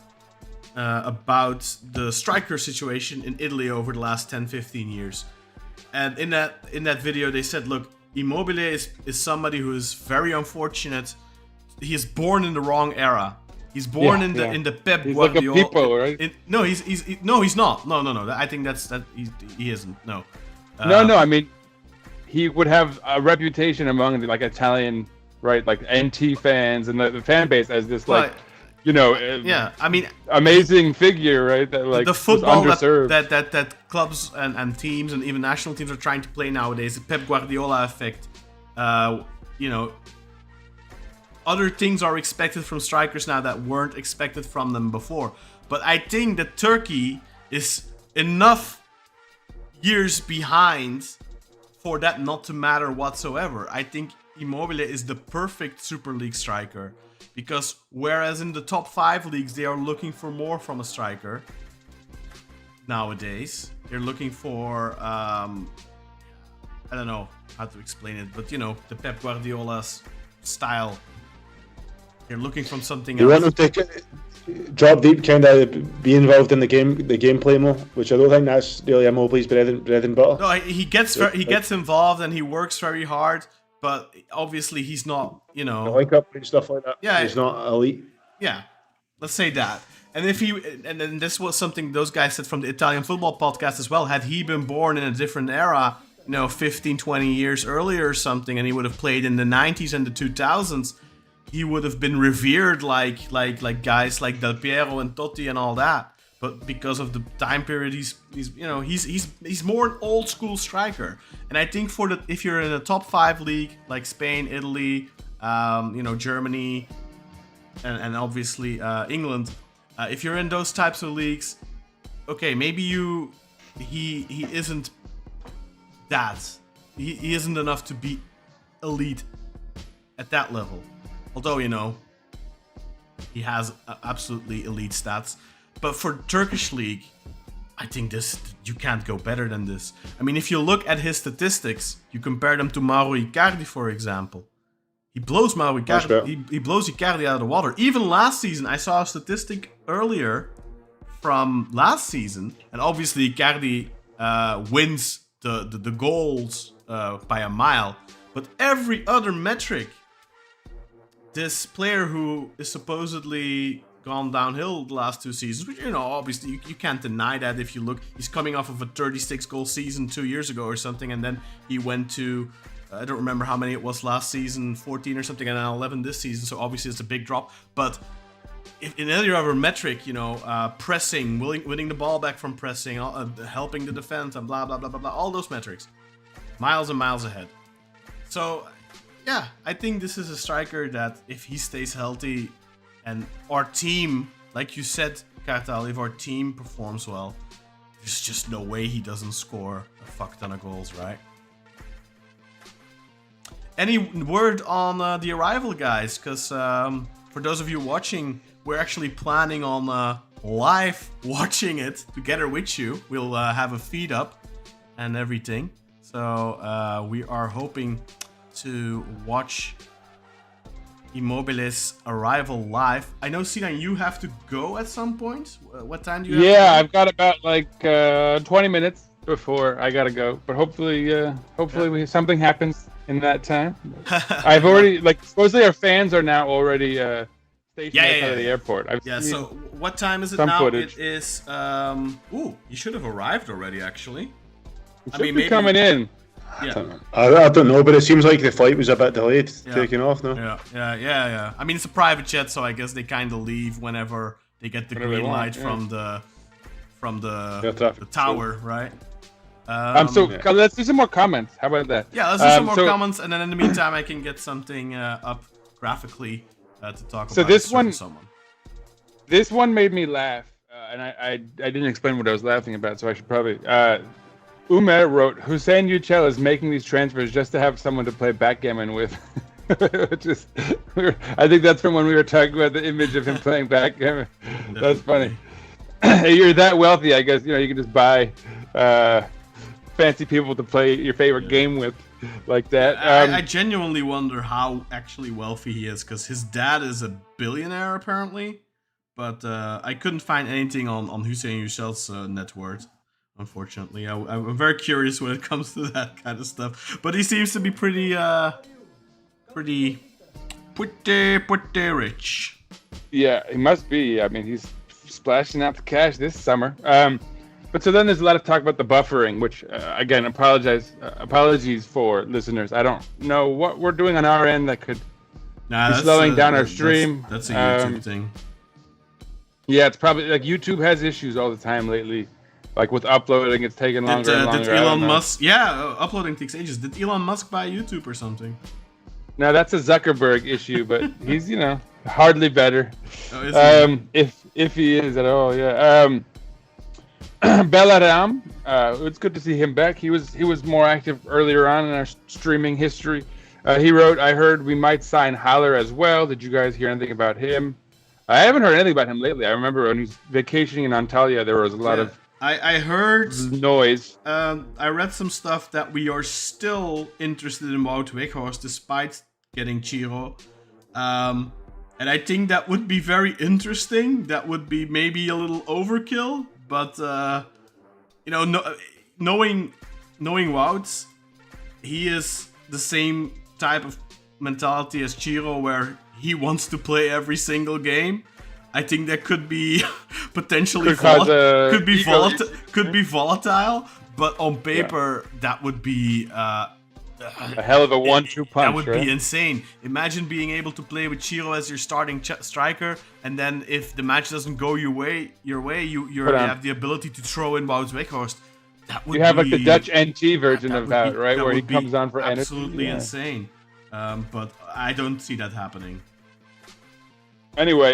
about the striker situation in Italy over the last 10-15 years. And in that video they said, look, Immobile is somebody who is very unfortunate. He is born in the wrong era. He's born in the Pep he's Guardiola. Like a people, right? No, he's not. No. I think that he isn't. No. No. I mean, he would have a reputation among the Italian, right, like NT fans and the fan base as this I mean, amazing figure, right? That like the football was underserved. that clubs and teams and even national teams are trying to play nowadays. The Pep Guardiola effect. Other things are expected from strikers now that weren't expected from them before. But I think that Turkey is enough years behind for that not to matter whatsoever. I think Immobile is the perfect Super League striker. Because whereas in the top 5 leagues they are looking for more from a striker nowadays, they're looking for I don't know how to explain it, but the Pep Guardiola's style. They're looking from something else. You want to drop deep, kind of be involved in the gameplay more, which I don't think that's really Immobile's bread and butter. No, he gets involved and he works very hard. But obviously he's not, link up and stuff like that. Yeah, he's not elite. Yeah, let's say that. And then this was something those guys said from the Italian football podcast as well. Had he been born in a different era, 15, 20 years earlier or something, and he would have played in the 90s and the 2000s, he would have been revered like guys like Del Piero and Totti and all that. But because of the time period, he's more an old school striker. And I think if you're in a top 5 league like Spain, Italy, Germany, and obviously England, if you're in those types of leagues, okay, maybe he isn't that. He isn't enough to be elite at that level. Although, you know, he has absolutely elite stats. But for Turkish league, I think you can't go better than this. I mean, if you look at his statistics, you compare them to Mauro Icardi, for example. He blows Mauro Icardi. He blows Icardi out of the water. Even last season, I saw a statistic earlier from last season, and obviously Icardi wins the goals by a mile. But every other metric, this player who is supposedly gone downhill the last 2 seasons, which, you know, obviously you can't deny that. If you look, he's coming off of a 36 goal season 2 years ago or something, and then he went to, I don't remember how many it was last season, 14 or something, and then 11 this season, so obviously it's a big drop. But if in any other metric, you know, pressing, winning the ball back from pressing, helping the defense, and blah, blah, blah, blah, blah, all those metrics, miles and miles ahead. So, yeah, I think this is a striker that if he stays healthy, and our team, like you said, Kartal, if our team performs well, there's just no way he doesn't score a fuck ton of goals, right? Any word on the arrival, guys? Because for those of you watching, we're actually planning on live watching it together with you. We'll have a feed up and everything. So we are hoping to watch Immobile's arrival live. I know, Sinan, you have to go at some point. What time do you have? Yeah, I've got about like 20 minutes before I gotta go. But hopefully something happens in that time. I've already, like, supposedly our fans are now already stationed outside of the airport. So what time is it now? Footage. It is, you should have arrived already, actually. I mean, maybe coming in. Yeah. I don't know, but it seems like the flight was a bit delayed, taking off now. Yeah. I mean, it's a private jet, so I guess they kind of leave whenever they get the green light from the tower, right? Let's do some more comments. How about that? Yeah, let's do some more comments, and then in the meantime, I can get something up graphically to talk about. So this one made me laugh, and I didn't explain what I was laughing about, so I should probably. Umer wrote, Hussein Yücel is making these transfers just to have someone to play backgammon with. Which is, I think that's from when we were talking about the image of him playing backgammon. That's funny. You're that wealthy, I guess. You know, you can just buy fancy people to play your favorite game with, like that. I genuinely wonder how actually wealthy he is, because his dad is a billionaire apparently, but I couldn't find anything on Hussein Yücel's net worth. Unfortunately, I'm very curious when it comes to that kind of stuff. But he seems to be pretty rich. Yeah, he must be. I mean, he's splashing out the cash this summer. But so then there's a lot of talk about the buffering, which again, apologies for listeners. I don't know what we're doing on our end that could be slowing down our stream. That's a YouTube thing. Yeah, it's probably like YouTube has issues all the time lately. Like with uploading, it's taking longer and longer. Did Elon Musk? Yeah, uploading takes ages. Did Elon Musk buy YouTube or something? No, that's a Zuckerberg issue, but he's, you know, hardly better. If he is at all, yeah. Belaram, it's good to see him back. He was more active earlier on in our streaming history. He wrote, I heard we might sign Haller as well. Did you guys hear anything about him? I haven't heard anything about him lately. I remember when he was vacationing in Antalya, there was a lot of I heard noise. I read some stuff that we are still interested in Wout Weghorst despite getting Ciro. And I think that would be very interesting. That would be maybe a little overkill. But, you know, knowing Wout, he is the same type of mentality as Ciro where he wants to play every single game. I think that could be potentially could be volatile, but on paper that would be a hell of a 1-2 punch. That would be insane. Imagine being able to play with Ciro as your starting striker, and then if the match doesn't go your way, you have the ability to throw in Wout Weghorst. That would have like the Dutch NT version of that, right, where he comes on for absolutely insane. But I don't see that happening. Anyway,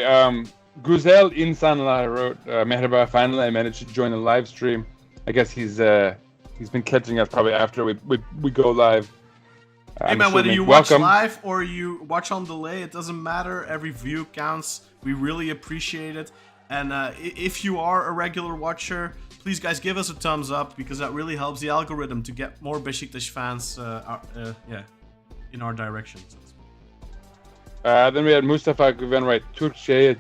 Güzel İnsanlar wrote, Merhaba, finally I managed to join the live stream. I guess he's been catching us probably after we go live. Hey man, whether you watch live or you watch on delay, it doesn't matter. Every view counts. We really appreciate it. And if you are a regular watcher, please guys give us a thumbs up because that really helps the algorithm to get more Beşiktaş fans in our direction. Then we had Mustafa Güven write Türkçe'ye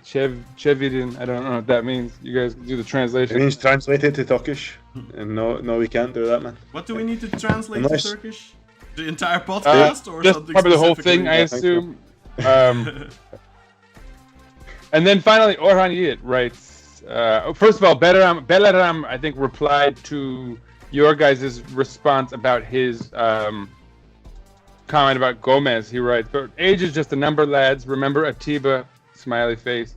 çevirin. I don't know what that means. You guys do the translation. It means translate it to Turkish. And no, we can't do that, man. What do we need to translate to Turkish? The entire podcast or just something? Probably the whole thing, I assume. And then finally, Orhan Yiğit writes. First of all, Belaram, I think, replied to your guys' response about his comment about Gomez. He writes, "But age is just a number, lads. Remember Atiba?" Smiley face.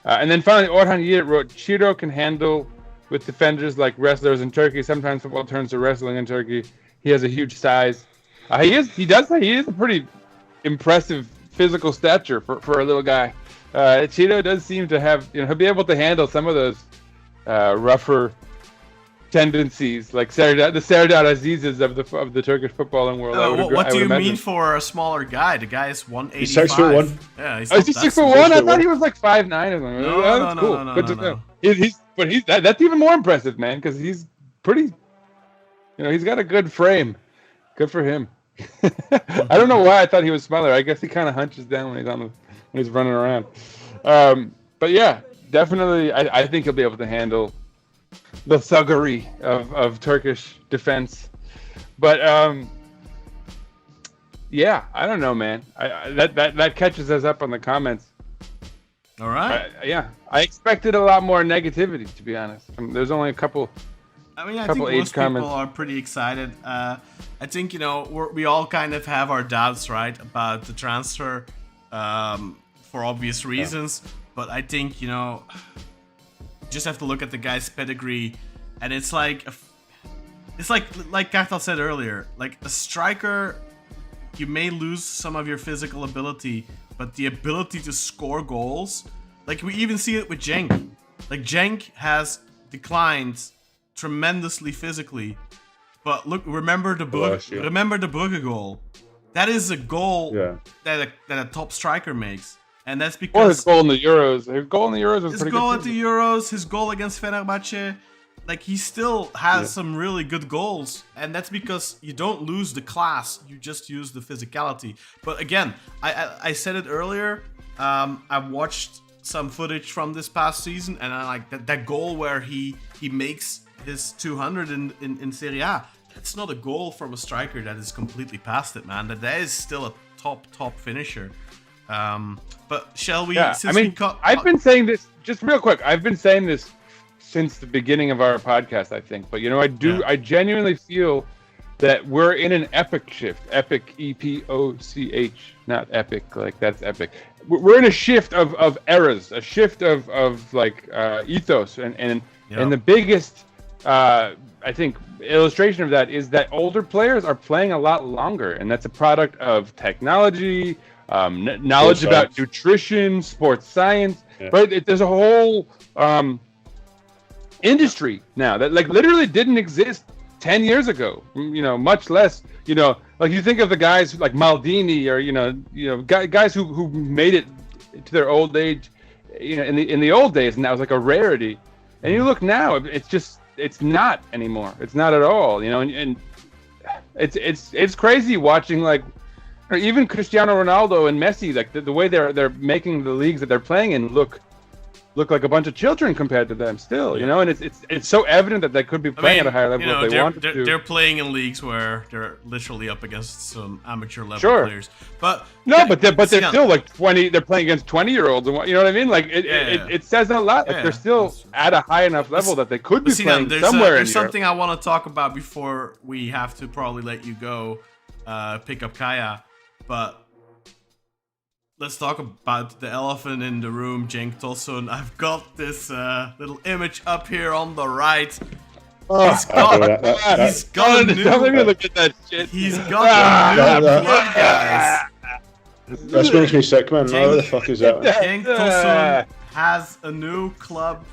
And then finally, Orhan Yiğit wrote, "Ciro can handle with defenders like wrestlers in Turkey. Sometimes football turns to wrestling in Turkey. He has a huge size. He is a pretty impressive physical stature for a little guy. Ciro does seem to have, he'll be able to handle some of those rougher tendencies, like the Serdar Aziz's of the Turkish footballing world. What do you mean for a smaller guy? The guy is 185. He's 6'1". Yeah, he's is he 6'1"? I thought he was like 5'9" or something. That's cool. No, Good to know. That's even more impressive, man, because he's pretty. He's got a good frame. Good for him. I don't know why I thought he was smaller. I guess he kind of hunches down when he's running around. But yeah, definitely, I think he'll be able to handle the thuggery of Turkish defense. But yeah, I don't know, man. That catches us up on the comments. All right. I expected a lot more negativity, to be honest. There's only a couple. I think most people are pretty excited. I think we all kind of have our doubts, right, about the transfer for obvious reasons. Yeah. But I think you just have to look at the guy's pedigree, and it's like Kartal said earlier, like a striker, you may lose some of your physical ability, but the ability to score goals, like we even see it with Cenk. Like Cenk has declined tremendously physically, but remember the Brugge goal. That is a goal that a top striker makes, and that's because his goal in the Euros. His goal in the Euros was pretty good. His goal at the Euros, his goal against Fenerbahçe, like he still has some really good goals, and that's because you don't lose the class, you just use the physicality. But again, I said it earlier. I watched some footage from this past season, and I like that goal where he makes his 200 in Serie A. That's not a goal from a striker that is completely past it, man. That is still a top finisher. But shall we? Yeah, I've been saying this just real quick. I've been saying this since the beginning of our podcast, I think. But I genuinely feel that we're in an epic shift. Epic, EPOCH, not epic. Like that's epic. We're in a shift of eras, a shift of like ethos, and the biggest. I think illustration of that is that older players are playing a lot longer, and that's a product of technology, knowledge about nutrition, sports science, right? There's a whole industry now that like literally didn't exist 10 years ago, much less, like you think of the guys like Maldini or, guys who made it to their old age, in the old days, and that was like a rarity. And you look now, it's not anymore. It's not at all, and it's crazy watching like, or even Cristiano Ronaldo and Messi, like the way they're making the leagues that they're playing in look like a bunch of children compared to them still, and it's so evident that they could be playing at a higher level if they wanted to. They're playing in leagues where they're literally up against some amateur level players. But they're still like 20. They're playing against 20-year-olds, and you know what I mean? Like it says a lot. Like they're still at a high enough level that they could be playing somewhere. There's something I want to talk about before we have to probably let you go, pick up Kaya, but. Let's talk about the elephant in the room, Cenk Tosun. I've got this little image up here on the right. He's got a new... Don't let me look at that shit. He's got a new plug, guys. This makes me sick, man. What the fuck is that? Cenk Tosun has a new club.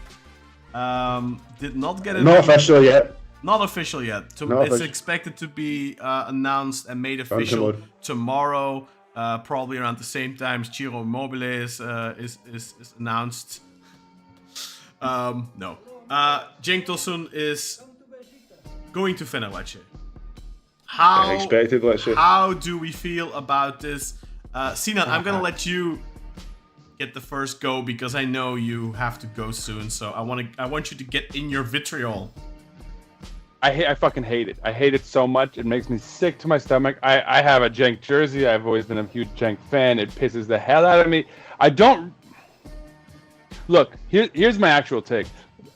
Did not get it. Not official yet. Not official yet. It's expected to be announced and made official tomorrow. Probably around the same time Ciro Immobile is announced. No. Cenk Tosun is going to Fenerbahçe. Expected, let's say. How do we feel about this? Sinan, I'm gonna let you get the first go because I know you have to go soon. So I want you to get in your vitriol. I fucking hate it. I hate it so much. It makes me sick to my stomach. I have a Cenk jersey. I've always been a huge Cenk fan. It pisses the hell out of me. I don't... Look, here's my actual take.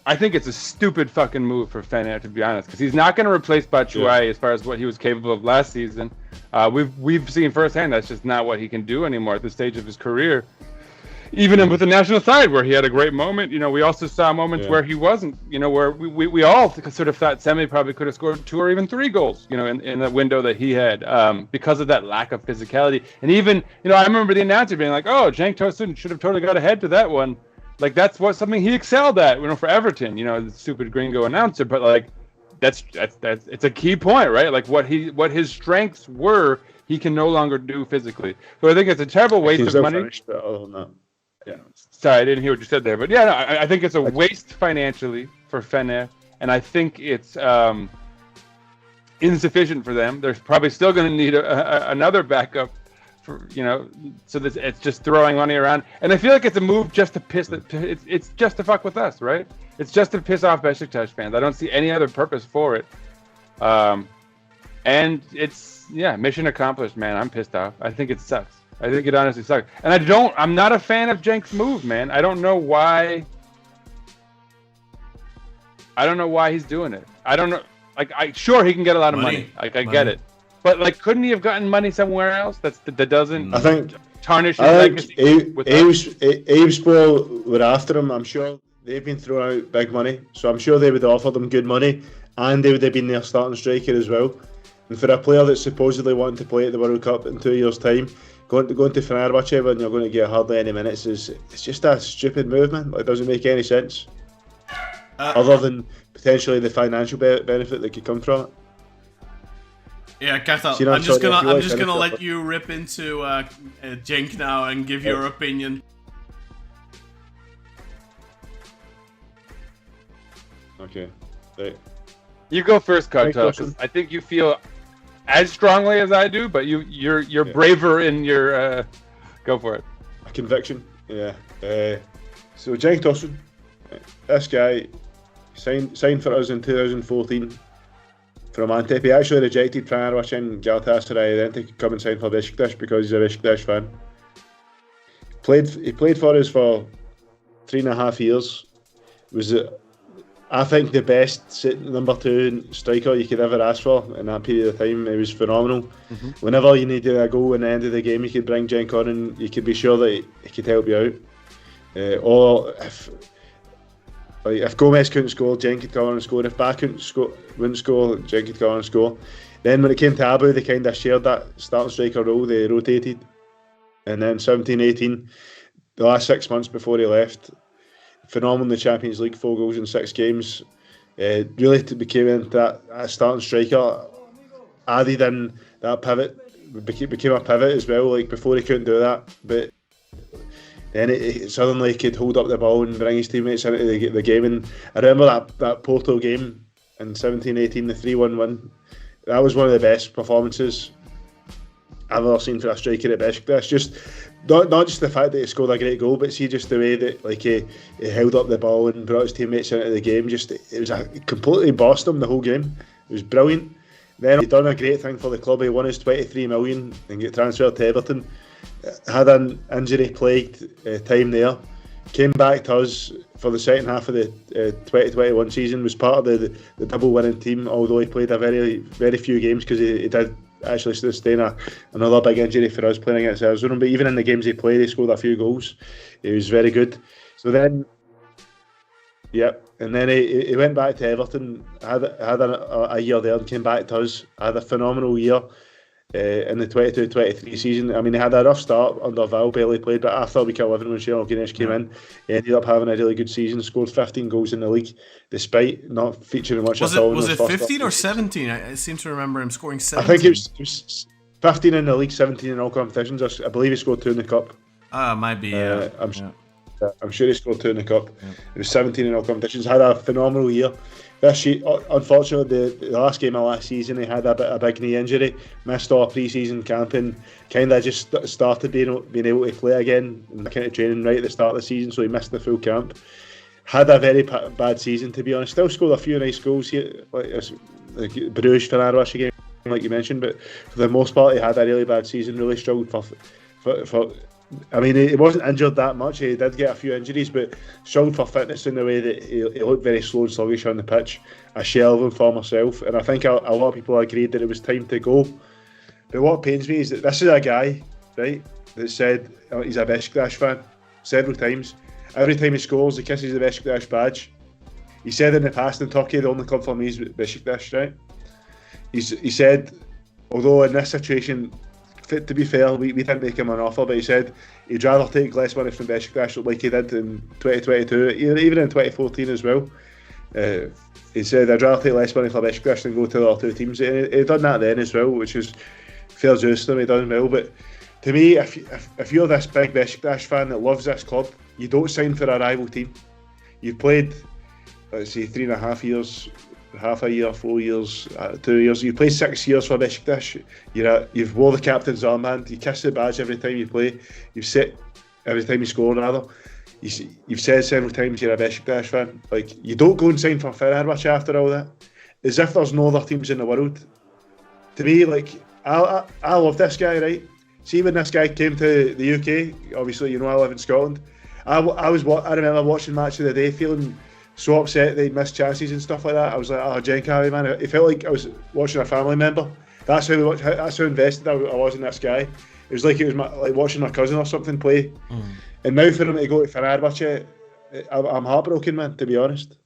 I think it's a stupid fucking move for Fener, to be honest, because he's not going to replace Batshuayi as far as what he was capable of last season. We've seen firsthand that's just not what he can do anymore at this stage of his career. Even with the national side, where he had a great moment, we also saw moments where he wasn't, where we all sort of thought Semi probably could have scored 2 or even 3 goals, in the window that he had, because of that lack of physicality. And even, I remember the announcer being like, "Oh, Cenk Tosun should have totally got ahead to that one." Like, that's something he excelled at, for Everton, the stupid gringo announcer. But like, that's it's a key point, right? Like what his strengths were, he can no longer do physically. So I think it's a terrible waste of money. Yeah. Sorry, I didn't hear what you said there, but yeah, no, I think it's a waste financially for Fener, and I think it's insufficient for them. They're probably still going to need another backup, for so that it's just throwing money around. And I feel like it's a move just to piss. It's just to fuck with us, right? It's just to piss off Beşiktaş fans. I don't see any other purpose for it. And it's mission accomplished, man. I'm pissed off. I think it sucks. I think it honestly sucks. And I'm not a fan of Cenk's move, man. I don't know why he's doing it. I don't know. Like, sure, he can get a lot of money. Like, I get it. But, like, couldn't he have gotten money somewhere else that doesn't tarnish his legacy? Avesborough were after him. I'm sure they've been throwing out big money. So I'm sure they would have offered him good money. And they would have been their starting striker as well. And for a player that's supposedly wanting to play at the World Cup in 2 years' time, going to Fenerbahçe when you're going to get hardly any minutes it's just a stupid move, man. It doesn't make any sense. Other than potentially the financial benefit that could come from it. Yeah, Kartal, I'm just gonna let you rip into Cenk now and give your opinion. Okay. Right. You go first, Kartal, because I think you feel as strongly as I do, but you're braver in your go for it. A conviction, yeah. So Cenk Tosun, this guy signed for us in 2014 from Antep. He actually rejected Fenerbahçe and Galatasaray then to come and sign for Beşiktaş because he's a Beşiktaş fan. He played for us for 3.5 years. Was I think the best number 2 striker you could ever ask for in that period of time. It was phenomenal. Mm-hmm. Whenever you needed a goal in the end of the game, you could bring Cenk on and you could be sure that he could help you out. Or if Gomez couldn't score, Cenk could come on and score. If Ba wouldn't score, Cenk could come on and score. Then when it came to Abu, they kind of shared that starting striker role. They rotated. And then 17-18, the last 6 months before he left, phenomenal in the Champions League, 4 goals in 6 games. Really became into that starting striker. Added in that pivot, became a pivot as well. Like before he couldn't do that, but then it suddenly could hold up the ball and bring his teammates into the game. And I remember that Porto game in 17-18, the 3-1 win. That was one of the best performances I've ever seen for a striker at Beşiktaş. Just not just the fact that he scored a great goal, but see just the way that he held up the ball and brought his teammates into the game. Just it was completely bossed him the whole game. It was brilliant. Then he done a great thing for the club. He won his 23 million and get transferred to Everton. Had an injury-plagued time there. Came back to us for the second half of the 2021 season. Was part of the double winning team, although he played a very, very few games because he did actually sustain another big injury for us playing against Erzurum. But even in the games he played, he scored a few goals. He was very good. So then, and then he went back to Everton, had a year there and came back to us. Had a phenomenal year. in the 22-23 season. I mean, he had a rough start under Val, barely played, but after week 11 when Cheryl Guinness came in, he ended up having a really good season, scored 15 goals in the league, despite not featuring much at all. Was it 15 or 17? I seem to remember him scoring 17. I think it was 15 in the league, 17 in all competitions. I believe he scored 2 in the cup. Might be, yeah. I'm sure he scored 2 in the cup. It was 17 in all competitions. Had a phenomenal year. This year, unfortunately, the last game of last season, he had a big knee injury. Missed all pre-season camping. Kind of just started being able to play again and kind of training right at the start of the season, so he missed the full camp. Had a very bad season, to be honest. Still scored a few nice goals here, like Bruges, Fenerbahçe game, like you mentioned. But for the most part, he had a really bad season. Really struggled for I mean, he wasn't injured that much. He did get a few injuries, but struggled for fitness in the way that he looked very slow and sluggish on the pitch. A shell of him for myself. And I think a lot of people agreed that it was time to go. But what pains me is that this is a guy, right, that said he's a Beşiktaş fan several times. Every time he scores, he kisses the Beşiktaş badge. He said in the past in Turkey, the only club for me is Beşiktaş, right? He said, although in this situation, to be fair, we didn't make him an offer, but he said he'd rather take less money from Beşiktaş like he did in 2022, even in 2014 as well. He said, I'd rather take less money for Beşiktaş than go to the other two teams. He done that then as well, which is fair dues to him, he done well. But to me, if you're this big Beşiktaş fan that loves this club, you don't sign for a rival team. You've played, let's say, 3.5 years, half a year, 4 years, 2 years. You play 6 years for Beşiktaş. You've wore the captain's armband. You kiss the badge every time you play. You've set every time you score. Rather, you've said several times you're a Beşiktaş fan. Like, you don't go and sign for Fenerbahçe after all that, as if there's no other teams in the world. To me, like, I love this guy, right? See, when this guy came to the UK, obviously, you know, I live in Scotland. I remember watching Match of the Day, feeling so upset they missed chances and stuff like that. I was like, oh, Cenk, man. It felt like I was watching a family member. That's how invested I was in this guy. It was like like watching my cousin or something play. And now for him to go to Fenerbahçe, I'm heartbroken, man, to be honest.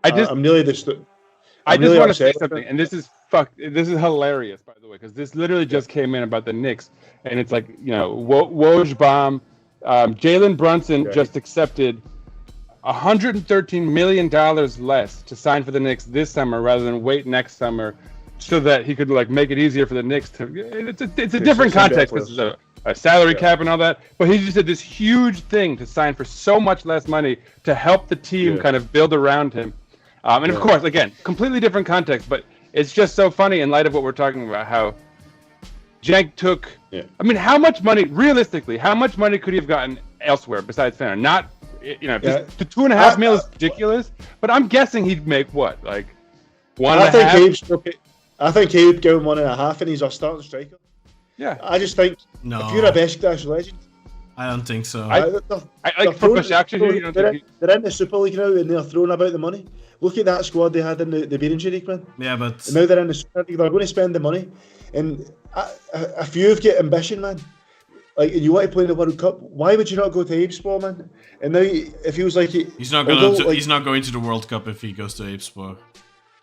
I'm really just want to say something, and this is hilarious, by the way, because this literally just came in about the Knicks, and it's like, you know, Woj bomb. Jalen Brunson just accepted $113 million less to sign for the Knicks this summer rather than wait next summer, so that he could like make it easier for the Knicks to. It's a different context because it's a salary cap and all that. But he just did this huge thing to sign for so much less money to help the team kind of build around him. And of course, again, completely different context, but it's just so funny in light of what we're talking about. How Cenk took. I mean, how much money, realistically, how much money could he have gotten elsewhere besides Fener? Not, you know, the $2.5 million is ridiculous, but I'm guessing he'd make what, like $1.5? I think he would go 1.5, and he's our starting striker. Yeah. I just think if you're a Beşiktaş legend, I don't think so. they're in the Super League now and they're throwing about the money. Look at that squad they had in the Birinci League, man. Yeah, but and now they're in the Super League. They're going to spend the money. And if you've got ambition, man, like, and you want to play in the World Cup, why would you not go to Abespor, man? And now it feels like he's not going to the World Cup if he goes to Abespor.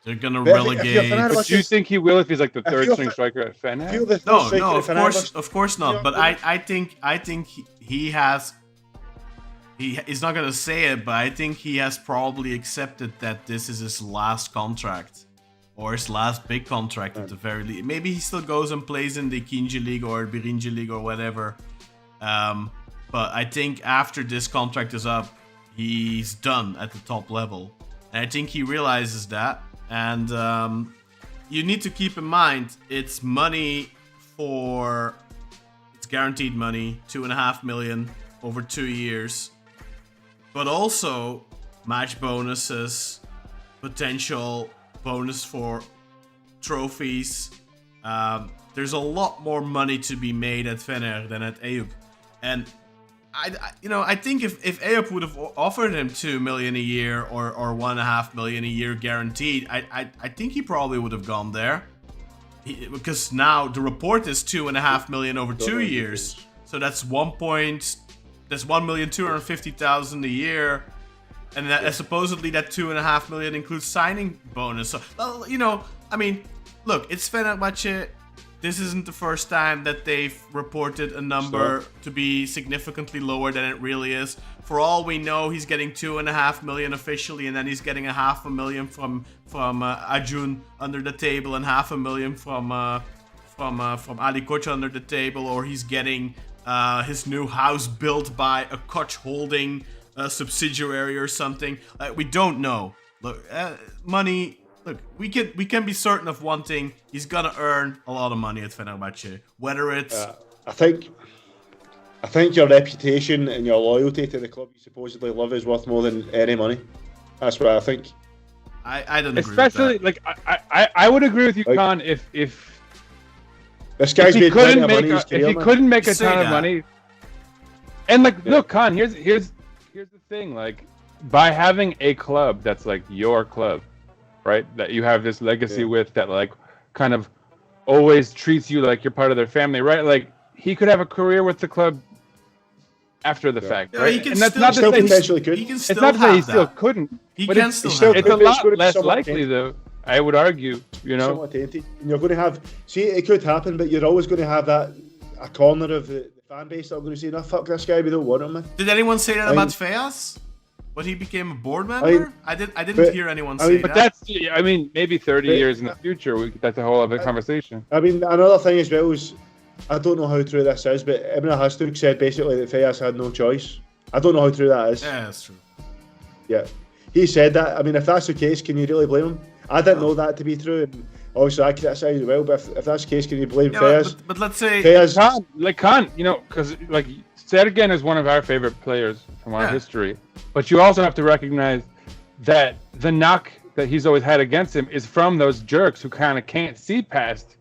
They're gonna relegate. But do you think he will if he's like the third string striker at Fener? No, of course not. But I think he's not gonna say it, but I think he has probably accepted that this is his last contract, or his last big contract at the very least. Maybe he still goes and plays in the Ikinci League or Birinci League or whatever. But I think after this contract is up, he's done at the top level, and I think he realizes that. And you need to keep in mind, it's guaranteed money, 2.5 million over 2 years, but also match bonuses, potential bonus for trophies. There's a lot more money to be made at Fener than at Eyüp, and I think if Eyüp would have offered him 2 million a year or 1.5 million a year guaranteed, I think he probably would have gone there. Because now the report is 2.5 million over 2 years, so that's 1,250,000 a year, and that supposedly that 2.5 million includes signing bonus. So, well, you know, I mean, look, it's Fenerbahçe. this isn't the first time that they've reported a number to be significantly lower than it really is. For all we know, he's getting 2.5 million officially, and then he's getting 500,000 from Acun under the table, and 500,000 from Ali Koç under the table, or he's getting his new house built by a Koç holding subsidiary or something. We don't know. Look, money. Look, we can be certain of one thing: he's gonna earn a lot of money at Fenerbahçe. Whether it's, I think your reputation and your loyalty to the club you supposedly love is worth more than any money. That's what I think. I don't agree Especially with that. like I would agree with you, Kaan, if This guy's he made plenty couldn't of money in his if career, he man. couldn't make a Say ton of that. money. And like, look, Kaan, here's the thing. Like, by having a club that's like your club, right? That you have this legacy with, that like kind of always treats you like you're part of their family, right? Like, he could have a career with the club after the fact, Yeah, right? he can And that's still, not still to say potentially could. he can it's still not to say have he still that. couldn't. He but can it's, still still have it's that. a could, but it's lot gonna be less somewhat likely, tainted. though. I would argue, you know. Somewhat tainted. And you're going to have, see, it could happen, but you're always going to have that a corner of the fan base that are going to say, "No, fuck this guy, we don't want him, man." Did anyone say that I about mean- Feas? When he became a board member? I didn't but- hear anyone I say mean, But that. that's, I mean, maybe 30 years in the future, that's a whole other conversation. I mean, another thing as well is, I don't know how true this is, but Ibn Hastuk said basically that Fayas had no choice. I don't know how true that is. Yeah, that's true. Yeah, he said that. I mean, if that's the case, can you really blame him? I didn't know that to be true, and obviously I criticise as well. But if that's the case, can you blame Yeah, Fayas? but let's say Fayas, Kaan, you know, because like Sergen is one of our favorite players from our Yeah. history, but you also have to recognize that the knock that he's always had against him is from those jerks who kind of can't see past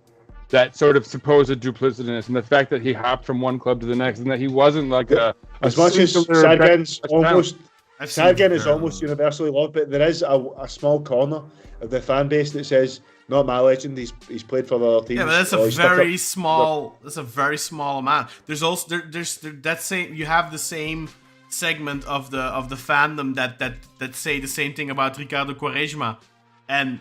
that sort of supposed duplicitousness and the fact that he hopped from one club to the next and that he wasn't like a as much as singular Sergen's touchdown. almost, I've seen Sergen it is there. almost universally loved, but there is a small corner of the fan base that says, "Not my legend. He's played for the other teams." Yeah, but that's or a he's stuck very up- small. That's a very small amount. There's also there's that same. You have the same segment of the fandom that say the same thing about Ricardo Quaresma, and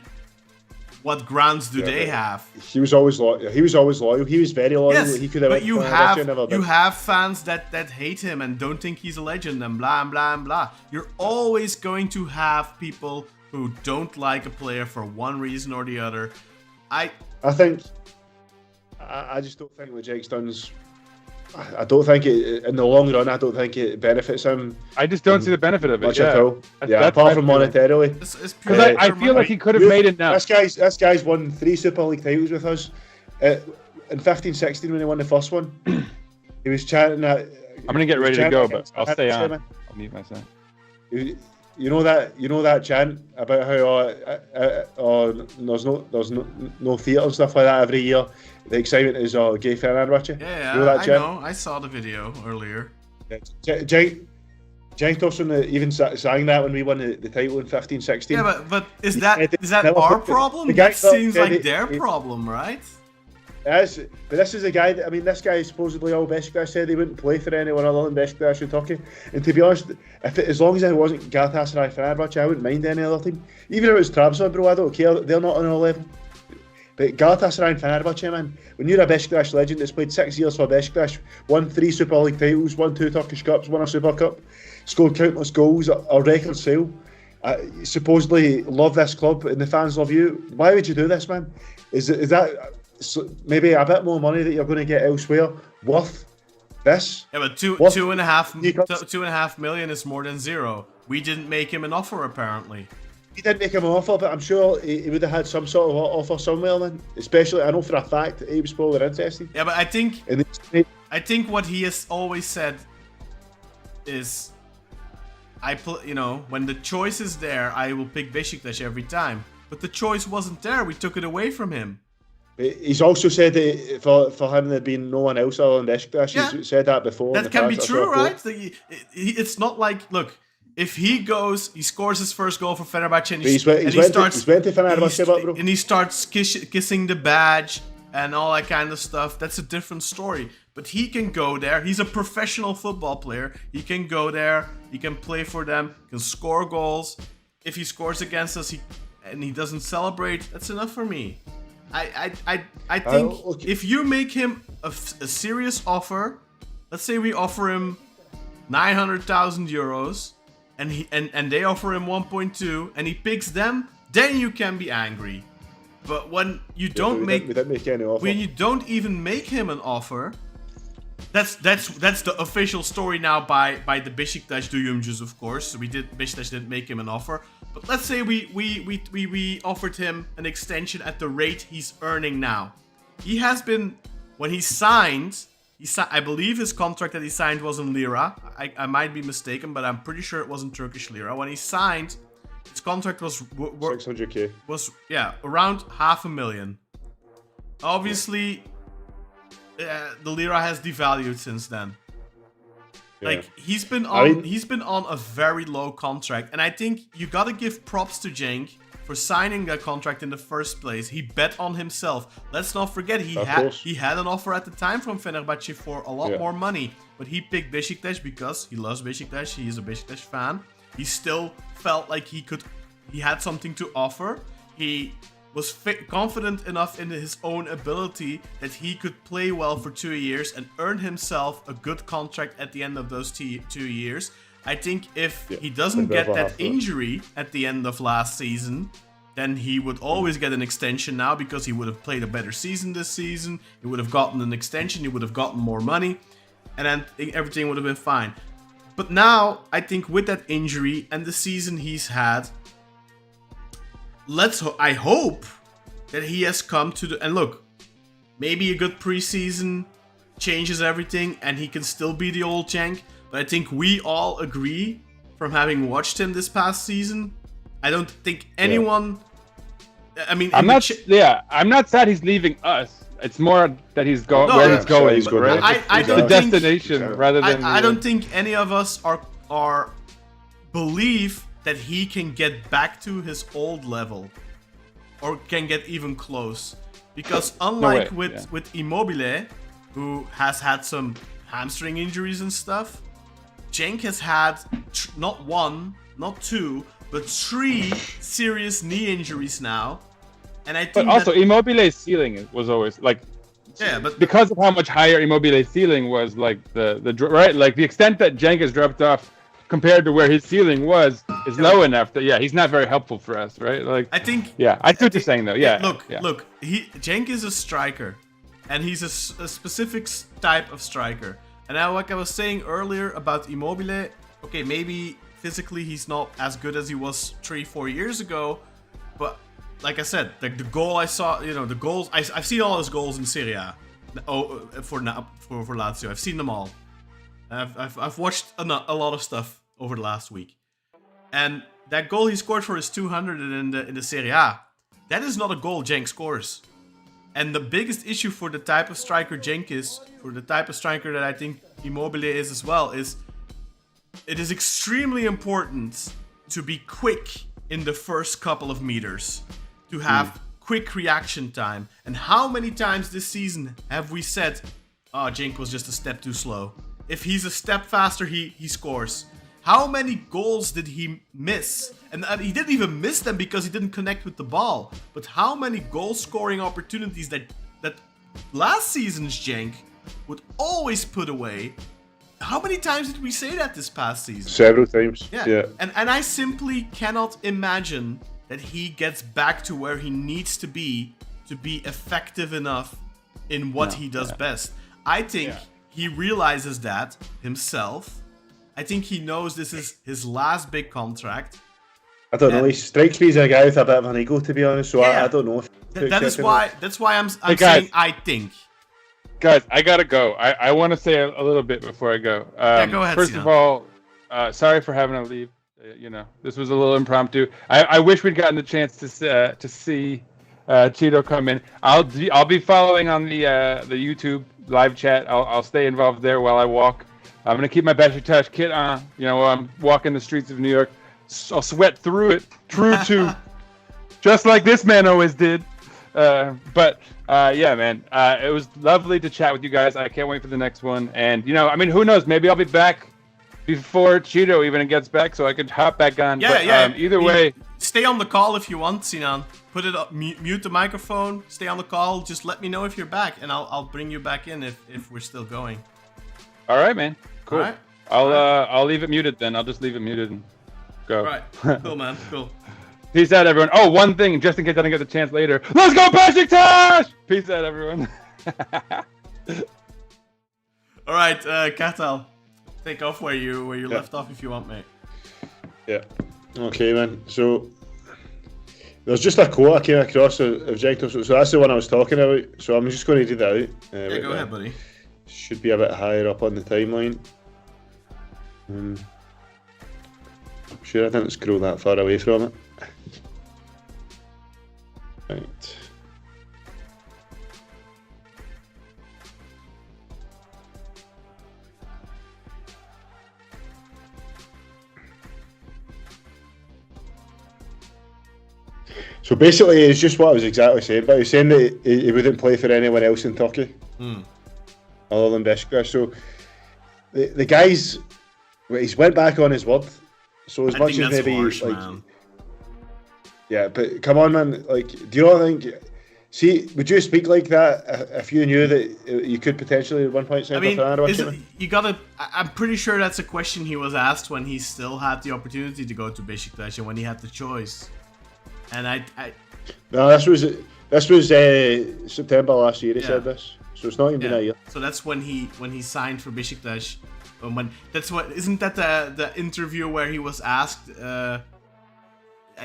what grounds do they but have? He was always loyal. He was always loyal. He was very loyal. Yes, He could have. but you went to have Fenerbahçe, never did. you have fans that hate him and don't think he's a legend and blah and blah and blah. You're always going to have people who don't like a player for one reason or the other. I think. I just don't think what Jake's done's. I don't think it in the long run. I don't think it benefits him I just don't see the benefit of it. much Yeah, at all. That's Apart my from feeling. monetarily. It's Because purely I for feel like money. he could have made it now. This guy's won 3 Super League titles with us. In 15-16 when he won the first one, he was chanting that. I'm gonna get he was ready to chanting go, against but I'll stay Fenerbahçe, on. man. I'll mute myself. You know that chant about how there's no theatre and stuff like that every year. The excitement is gay Fenerbahçe. Yeah, you know that I chant? know. I saw the video earlier. Cenk Tosun even sang that when we won the title in 15-16. Yeah, but is He that said is that never our put the- problem? the guy That seems said like it- their it- problem, right? Yes, but this is a guy that, I mean, this guy is supposedly all Beşiktaş said he wouldn't play for anyone other than Beşiktaş in Turkey. And to be honest, as long as it wasn't Galatasaray Fenerbahçe, I wouldn't mind any other team. Even if it was Trabzon, I don't care. They're not on our level. But Galatasaray and Fenerbahçe, man, when you're a Beşiktaş legend that's played 6 years for Beşiktaş, won 3 Super League titles, won 2 Turkish Cups, won a Super Cup, scored countless goals, a record sale, supposedly love this club and the fans love you. Why would you do this, man? Is that maybe a bit more money that you're going to get elsewhere worth this? Yeah, but What? 2.5 million is more than zero. We didn't make him an offer apparently. He didn't make him an offer, but I'm sure he would have had some sort of offer somewhere, man. Especially, I know for a fact that he was probably interested. Yeah, but I think And what he has always said is, when the choice is there, I will pick Beşiktaş every time. But the choice wasn't there. We took it away from him. he's also said that for him there'd been no one else other than Beşiktaş. Yeah. He's said that before. in That the can be past. I true, saw a quote. right? It's not like, look, if he scores his first goal for Fenerbahçe and But he's went to Fenerbahçe, bro. and he starts kissing the badge and all that kind of stuff, that's a different story. But he can go there. He's a professional football player. He can go there. He can play for them. Can score goals. If he scores against us and he doesn't celebrate, that's enough for me. I think if you make him a serious offer, let's say we offer him 900,000 euros, and they offer him 1.2, and he picks them, then you can be angry. But when you don't when you don't even make him an offer, that's the official story now by the Beşiktaş duyumcus, of course. Beşiktaş didn't make him an offer, but let's say we offered him an extension at the rate he's earning now. He has been, when he signed, I believe his contract that he signed was in lira. I might be mistaken, but I'm pretty sure it was in Turkish lira. When he signed, his contract was 600k. Was around 500,000. Obviously, the lira has devalued since then. Yeah. Like he's been on a very low contract, and I think you gotta give props to Cenk for signing that contract in the first place. He bet on himself. Let's not forget he had an offer at the time from Fenerbahçe for a lot more money, but he picked Beşiktaş because he loves Beşiktaş. He is a Beşiktaş fan. He still felt like he had something to offer. He was confident enough in his own ability that he could play well for 2 years and earn himself a good contract at the end of those 2 years. I think if he doesn't get that injury at the end of last season, then he would always get an extension now because he would have played a better season this season. He would have gotten an extension. He would have gotten more money, and then everything would have been fine. But now, I think with that injury and the season he's had, I hope that he has come to and look, maybe a good preseason changes everything and he can still be the old Cenk. But I think we all agree, from having watched him this past season, I don't think anyone. I mean, I'm not sad he's leaving us. It's more that he's going where he's going. Right? I don't think, destination rather than. I don't think any of us are believe that he can get back to his old level, or can get even close, because unlike with Immobile, who has had some hamstring injuries and stuff, Cenk has had not one, not two, but 3 serious knee injuries now. And I think but also Immobile's ceiling was always like, but because of how much higher Immobile's ceiling was, like the right, like the extent that Cenk has dropped off compared to where his ceiling was is low enough that he's not very helpful for us, right? Like I think I see what you're saying though. Look, Cenk is a striker, and he's a specific type of striker. And now, like I was saying earlier about Immobile, okay, maybe physically he's not as good as he was 3-4 years ago, but like I said, like the goal I saw, the goals I've seen all his goals in Serie A. For Lazio, I've seen them all. I've watched a lot of stuff over the last week, and that goal he scored for his 200 in the Serie A, that is not a goal Cenk scores. And the biggest issue for the type of striker Cenk is, for the type of striker that I think Immobile is as well, is it is extremely important to be quick in the first couple of meters, to have quick reaction time. And how many times this season have we said, Cenk was just a step too slow? If he's a step faster, he scores. How many goals did he miss? And he didn't even miss them because he didn't connect with the ball. But how many goal-scoring opportunities that last season's Cenk would always put away? How many times did we say that this past season? Several times. Yeah. And I simply cannot imagine that he gets back to where he needs to be effective enough in what he does best. I think he realizes that himself. I think he knows this is his last big contract. I don't know. He strikes me as a guy with a bit of an ego, to be honest. So I don't know. That's why I'm saying I think. Guys, I gotta go. I want to say a little bit before I go. Go ahead. First of all, sorry for having to leave. This was a little impromptu. I wish we'd gotten the chance to see Ciro come in. I'll be following on the YouTube live chat. I'll stay involved there while I walk. I'm gonna keep my Beşiktaş kit on. While I'm walking the streets of New York. I'll sweat through it, true to, just like this man always did. But man, it was lovely to chat with you guys. I can't wait for the next one. And who knows? Maybe I'll be back before Ciro even gets back, so I could hop back on. Either way, stay on the call if you want, Sinan. Put it up, mute the microphone, stay on the call. Just let me know if you're back, and I'll bring you back in if we're still going. All right, man. Cool. All right. I'll leave it muted then. I'll just leave it muted and go. All right. Cool, man. Cool. Peace out, everyone. Oh, one thing, just in case I don't get the chance later. Let's go, Beşiktaş! Peace out, everyone. All right, Kartal, take off where you left off if you want, mate. Yeah. Okay, man. So there's just a quote I came across of Cenk Tosun. So that's the one I was talking about. So I'm just going to read that out. Yeah, go ahead, buddy. Should be a bit higher up on the timeline. I'm sure I didn't scroll that far away from it. Right. So basically, it's just what I was exactly saying. But he's saying that he wouldn't play for anyone else in Turkey, other than Beşiktaş. So the guys, he's went back on his word. So as much as maybe harsh, like, man. Yeah, but come on, man. Like, do you not think? See, would you speak like that if you knew that you could potentially at one point sign for Fenerbahçe? You gotta. I'm pretty sure that's a question he was asked when he still had the opportunity to go to Beşiktaş and when he had the choice. And no, this was September last year. He said this, so it's not even been a year. So that's when he signed for Beşiktaş. Isn't that the interview where he was asked?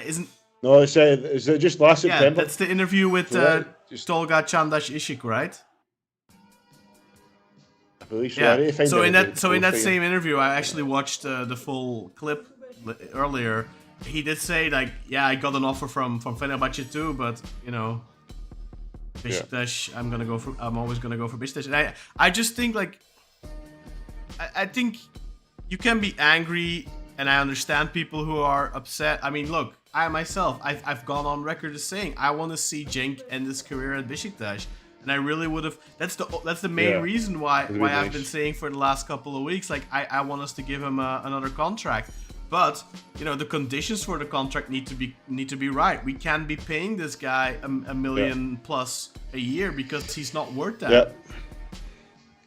Isn't No, is it just last September? Yeah, that's the interview with Tolga Çandaş Işık, right? I believe so. Yeah. So in that same interview, I actually watched the full clip earlier. He did say like, yeah, I got an offer from Fenerbahçe too, but you know, Beşiktaş, I'm always gonna go for Beşiktaş. And I just think like, I think you can be angry, and I understand people who are upset. I mean, look, I myself, I've gone on record as saying I want to see Cenk end his career at Beşiktaş, and I really would have. That's the main reason why I've been saying for the last couple of weeks, like I want us to give him another contract. But you know, the conditions for the contract need to be right. We can't be paying this guy a million plus a year because he's not worth that. Yeah.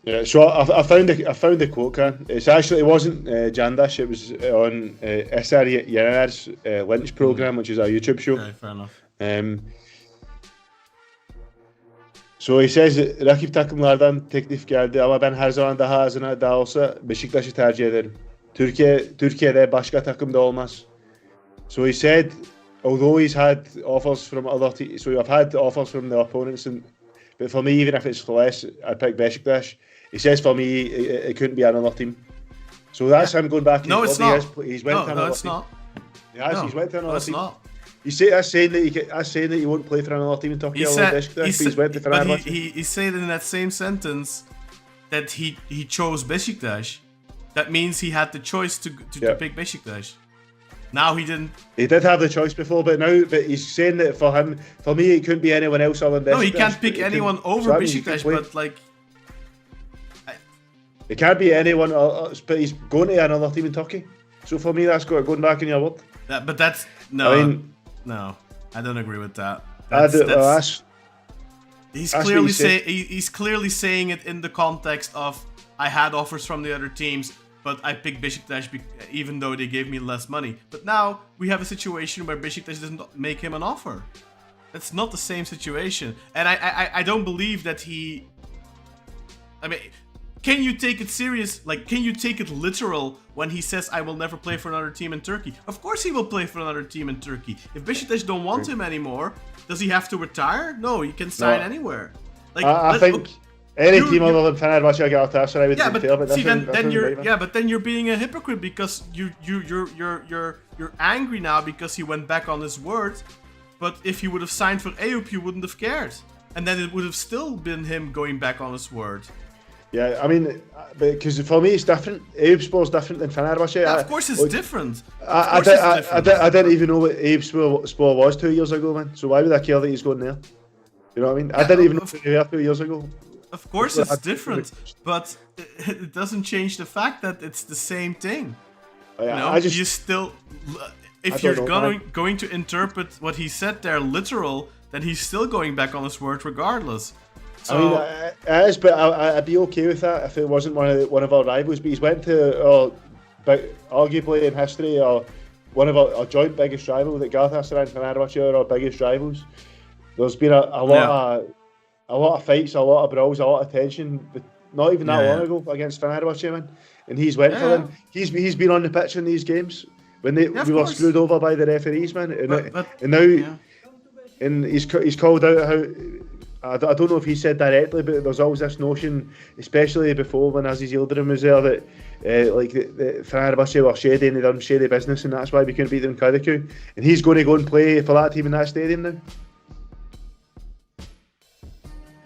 Yeah, so I found the quote, Kaan. It wasn't Candaş, it was on Eser Yener's Lynch program, which is a YouTube show. Okay, fair enough. So he says rakip takımlardan teklif geldi ama ben her zaman daha azına daha olsa Beşiktaş'ı tercih ederim. Türkiye'de başka takımda olmaz. So he said, although he's had offers from other teams, so I've had offers from the opponents, but for me, even if it's less, I'd pick Beşiktaş. He says for me, it couldn't be another team. So that's him going back. No, it's not. He's went to another it's team. not. He's went to another team. Not. That's saying that he won't play for another team in Turkey. He's went to Fenerbahçe. He said in that same sentence that he chose Beşiktaş. That means he had the choice to pick Beşiktaş. Now he didn't. He did have the choice before, but he's saying that for me, it couldn't be anyone else other than Beşiktaş. No, he can't pick anyone over Beşiktaş, but like. It can't be anyone else, but he's going to another team in Turkey. So for me, that's going back in your word. But that's no. I mean, no, I don't agree with that. He's clearly saying it in the context of I had offers from the other teams, but I picked Beşiktaş even though they gave me less money. But now we have a situation where Beşiktaş doesn't make him an offer. That's not the same situation, and I don't believe that he. I mean. Can you take it serious? Like, can you take it literal when he says, I will never play for another team in Turkey? Of course he will play for another team in Turkey. If Beşiktaş don't want him anymore, does he have to retire? No, he can sign anywhere. Like, I think any team other than Fenerbahçe or Galatasaray would be fair, but see, then you're being a hypocrite because you're angry now because he went back on his word. But if he would have signed for Eyüp, you wouldn't have cared. And then it would have still been him going back on his word. Yeah, I mean, because for me it's different. Eyüpspor's different than Fenerbahçe. Yeah, of course it's different. I didn't even know what Eyüpspor was 2 years ago, man. So why would I care that he's going there? You know what I mean? I didn't even know who they were 2 years ago. Of course it's different, but it doesn't change the fact that it's the same thing. Yeah, you know, you still... if you're going to interpret what he said there literal, then he's still going back on his word regardless. So, I mean, it is, but I'd be okay with that if it wasn't one of our rivals. But he's went to, arguably in history, one of our joint biggest rival, that Galatasaray and Fenerbahçe are our biggest rivals. There's been a lot of fights, a lot of brawls, a lot of tension. But not even that long ago against Fenerbahçe, man. And he's went for them. He's been on the pitch in these games when we were screwed over by the referees, man. And now and he's called out how. I don't know if he said directly, but there's always this notion, especially before when Aziz Yildirim was there, that the Fenerbahçe were shady and they done shady business, and that's why we couldn't beat them in Kadıköy. And he's going to go and play for that team in that stadium now.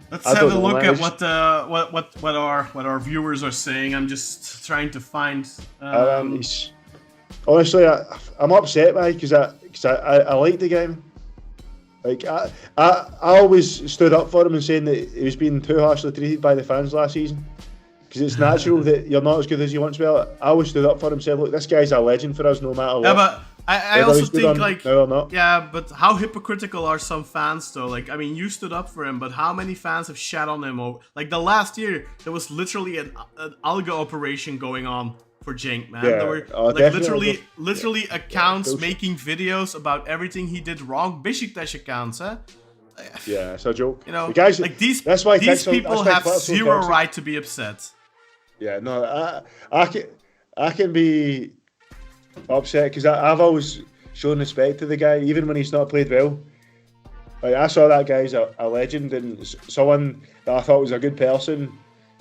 Let's have a look at what our viewers are saying. I'm just trying to find. Honestly, I'm upset by because I like the game. Like I always stood up for him and saying that he was being too harshly treated by the fans last season. Because it's natural that you're not as good as you once were. I always stood up for him and said, look, this guy's a legend for us no matter what. Yeah, but I also think, like, now or not. Yeah, but how hypocritical are some fans though? Like, I mean, you stood up for him, but how many fans have shat on him? Like the last year, there was literally an alga operation going on for Cenk, man. Yeah. There were literally accounts making videos about everything he did wrong. Beşiktaş accounts, huh? Yeah, it's a joke. You know, the guys, like these people have zero right to be upset. Yeah, no, I can be upset because I've always shown respect to the guy, even when he's not played well. Like, I saw that guy as a legend and someone that I thought was a good person,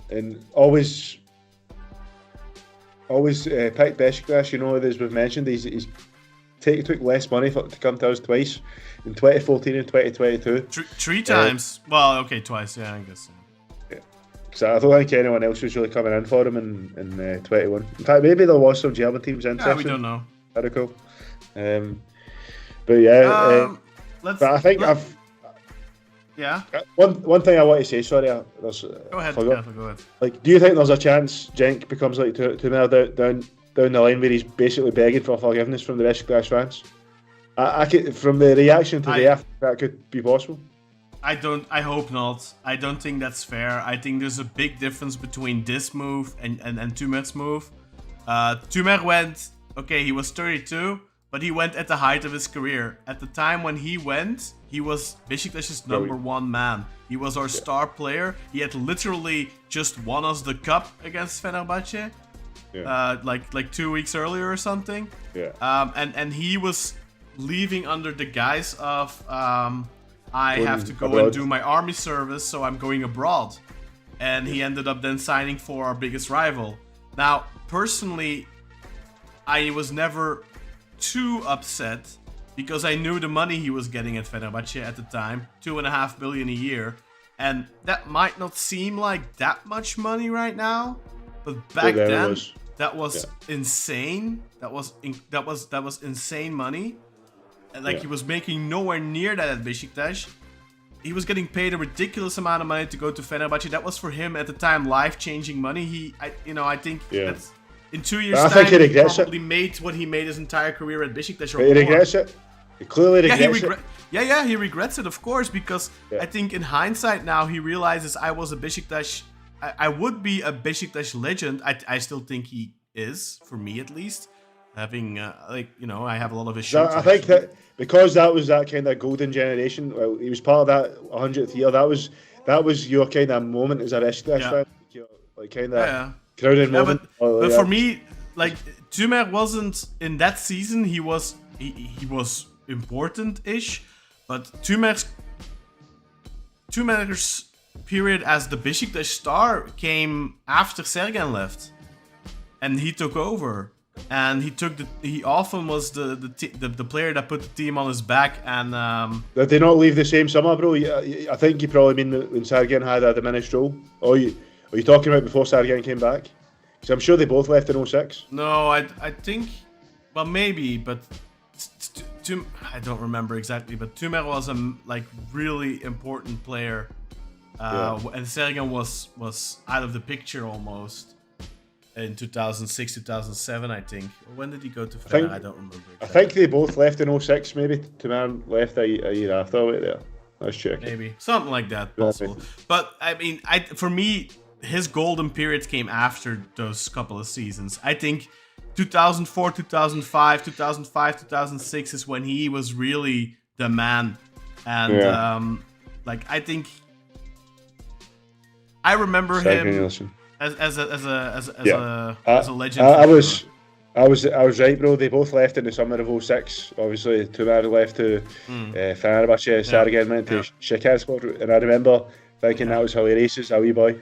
and always picked Beşiktaş. You know, as we've mentioned, he took less money to come to us twice, in 2014 and 2022. Three times. Well, okay, twice. Yeah, I guess. Because I don't think anyone else was really coming in for him in 21. In fact, maybe there was some German teams interested. Yeah, we don't know. Very cool. But yeah, but I think I've. Yeah. One thing I want to say. Sorry, go ahead. Go ahead. Like, do you think there's a chance Cenk becomes like Tumer down the line where he's basically begging for forgiveness from the Beşiktaş fans? I could, from the reaction to that could be possible. I hope not. I don't think that's fair. I think there's a big difference between this move and Tumer's move. Tumer went, okay, he was 32, but he went at the height of his career. At the time when he went, he was Beşiktaş's number one man. He was our star player. He had literally just won us the cup against Fenerbahçe, like 2 weeks earlier or something. Yeah. And he was leaving under the guise of I have to go abroad and do my army service, so I'm going abroad. And he ended up then signing for our biggest rival. Now, personally, I was never too upset because I knew the money he was getting at Fenerbahçe at the time, 2.5 billion a year. And that might not seem like that much money right now, but back then that was insane. That was insane money. Like, he was making nowhere near that at Beşiktaş. He was getting paid a ridiculous amount of money to go to Fenerbahçe. That was for him at the time life-changing money. I think that's in 2 years' time he probably made what he made his entire career at Beşiktaş. He regrets it. He clearly regrets it. Yeah, he regrets it, of course, because I think in hindsight now he realizes I was a Beşiktaş. I would be a Beşiktaş legend. I still think he is, for me at least. Having I have a lot of issues. I think that because that was that kind of golden generation. Well, he was part of that 100th year. That was your kind of moment as a Beşiktaş fan, like kind of crowded moment. But for me, like, Tumer wasn't in that season. He was important-ish, but Tumer's period as the Beşiktaş star came after Sergen left, and he took over. And he often was the player that put the team on his back. And did they not leave the same summer, bro? I think you probably mean when Sergen had a diminished role. Are you talking about before Sergen came back? Because I'm sure they both left in 06. No, I think, well, maybe, but I don't remember exactly. But Tumer was a really important player, and Sergen was out of the picture almost. in 2006, 2007, I think. When did he go to Fener? I don't remember. Exactly. I think they both left in 06, maybe. Tumer left a year after, right there. Let's check. Maybe. Something like that, possible. But, I mean, for me, his golden period came after those couple of seasons. I think 2004, 2005, 2006 is when he was really the man. And, I think... I remember him as a legend. I was right, bro. They both left in the summer of 06. Obviously, Tumer left to Fenerbahçe. Sergen went to Şekerspor, and I remember thinking that was hilarious as a wee boy.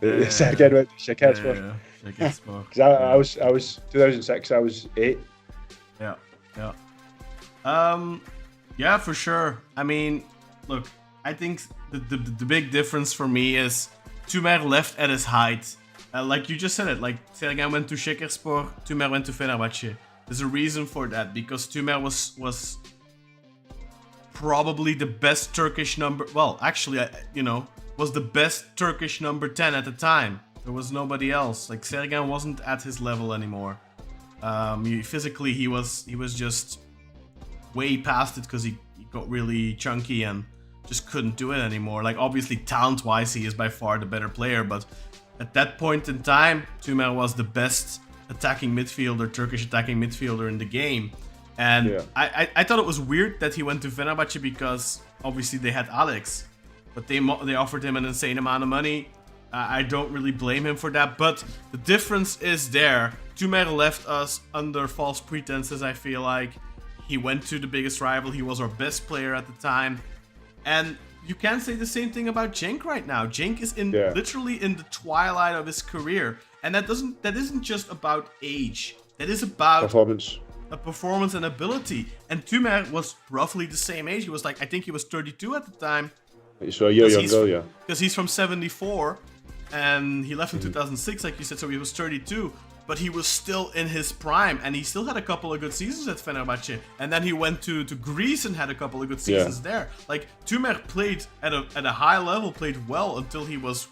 Sergen went to Şekerspor. Because I was 2006. I was 8. Yeah, for sure. I mean, look, I think the big difference for me is Tumer left at his height. Like you just said it, like Sergen went to Şekerspor, Tumer went to Fenerbahçe. There's a reason for that, because Tumer was probably the best Turkish number. Well, actually, was the best Turkish number 10 at the time. There was nobody else. Like Sergen wasn't at his level anymore. Physically, he was just way past it because he got really chunky and just couldn't do it anymore. Like, obviously, talent-wise, he is by far the better player, but at that point in time, Tumer was the best Turkish attacking midfielder in the game. And I thought it was weird that he went to Fenerbahçe because obviously they had Alex, but they offered him an insane amount of money. I don't really blame him for that, but the difference is there. Tumer left us under false pretenses, I feel like. He went to the biggest rival. He was our best player at the time. And you can't say the same thing about Cenk right now. Cenk is literally in the twilight of his career. And that isn't just about age. That is about performance and ability. And Tumer was roughly the same age. He was I think he was 32 at the time. So a year younger, yeah. Because he's from 74. And he left in 2006, like you said, so he was 32. But he was still in his prime, and he still had a couple of good seasons at Fenerbahçe. And then he went to Greece and had a couple of good seasons there. Like, Tumer played at a high level, played well until he was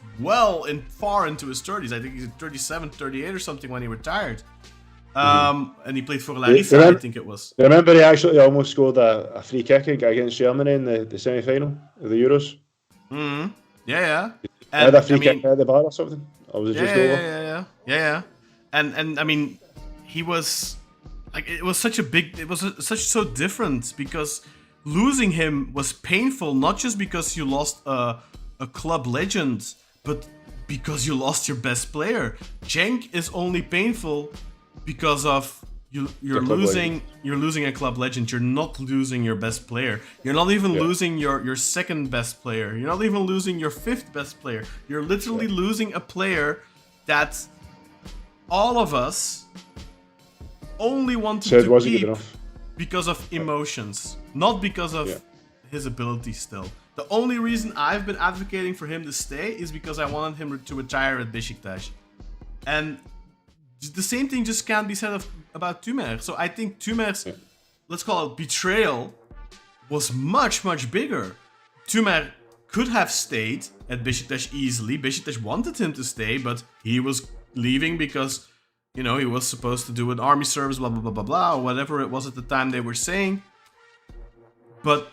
far into his 30s. I think he's 37, 38 or something when he retired. And he played for Larissa, I think it was. Remember he actually almost scored a free kick against Germany in the semi-final of the Euros? Mm-hmm. Yeah. And had a free kick at the bar or something? Or was it just over? Yeah. And I mean, he was it was so different because losing him was painful, not just because you lost a club legend, but because you lost your best player. Cenk is only painful because of you're losing a club legend. You're not losing your best player. You're not even losing your second best player. You're not even losing your fifth best player. You're literally losing a player that all of us only wanted to keep because of emotions, not because of his ability still. The only reason I've been advocating for him to stay is because I wanted him to retire at Beşiktaş. And the same thing just can't be said about Tumer. So I think Tumer's, let's call it betrayal, was much, much bigger. Tumer could have stayed at Beşiktaş easily. Beşiktaş wanted him to stay, but he was leaving because, he was supposed to do an army service, blah, blah, blah, blah, blah, or whatever it was at the time they were saying.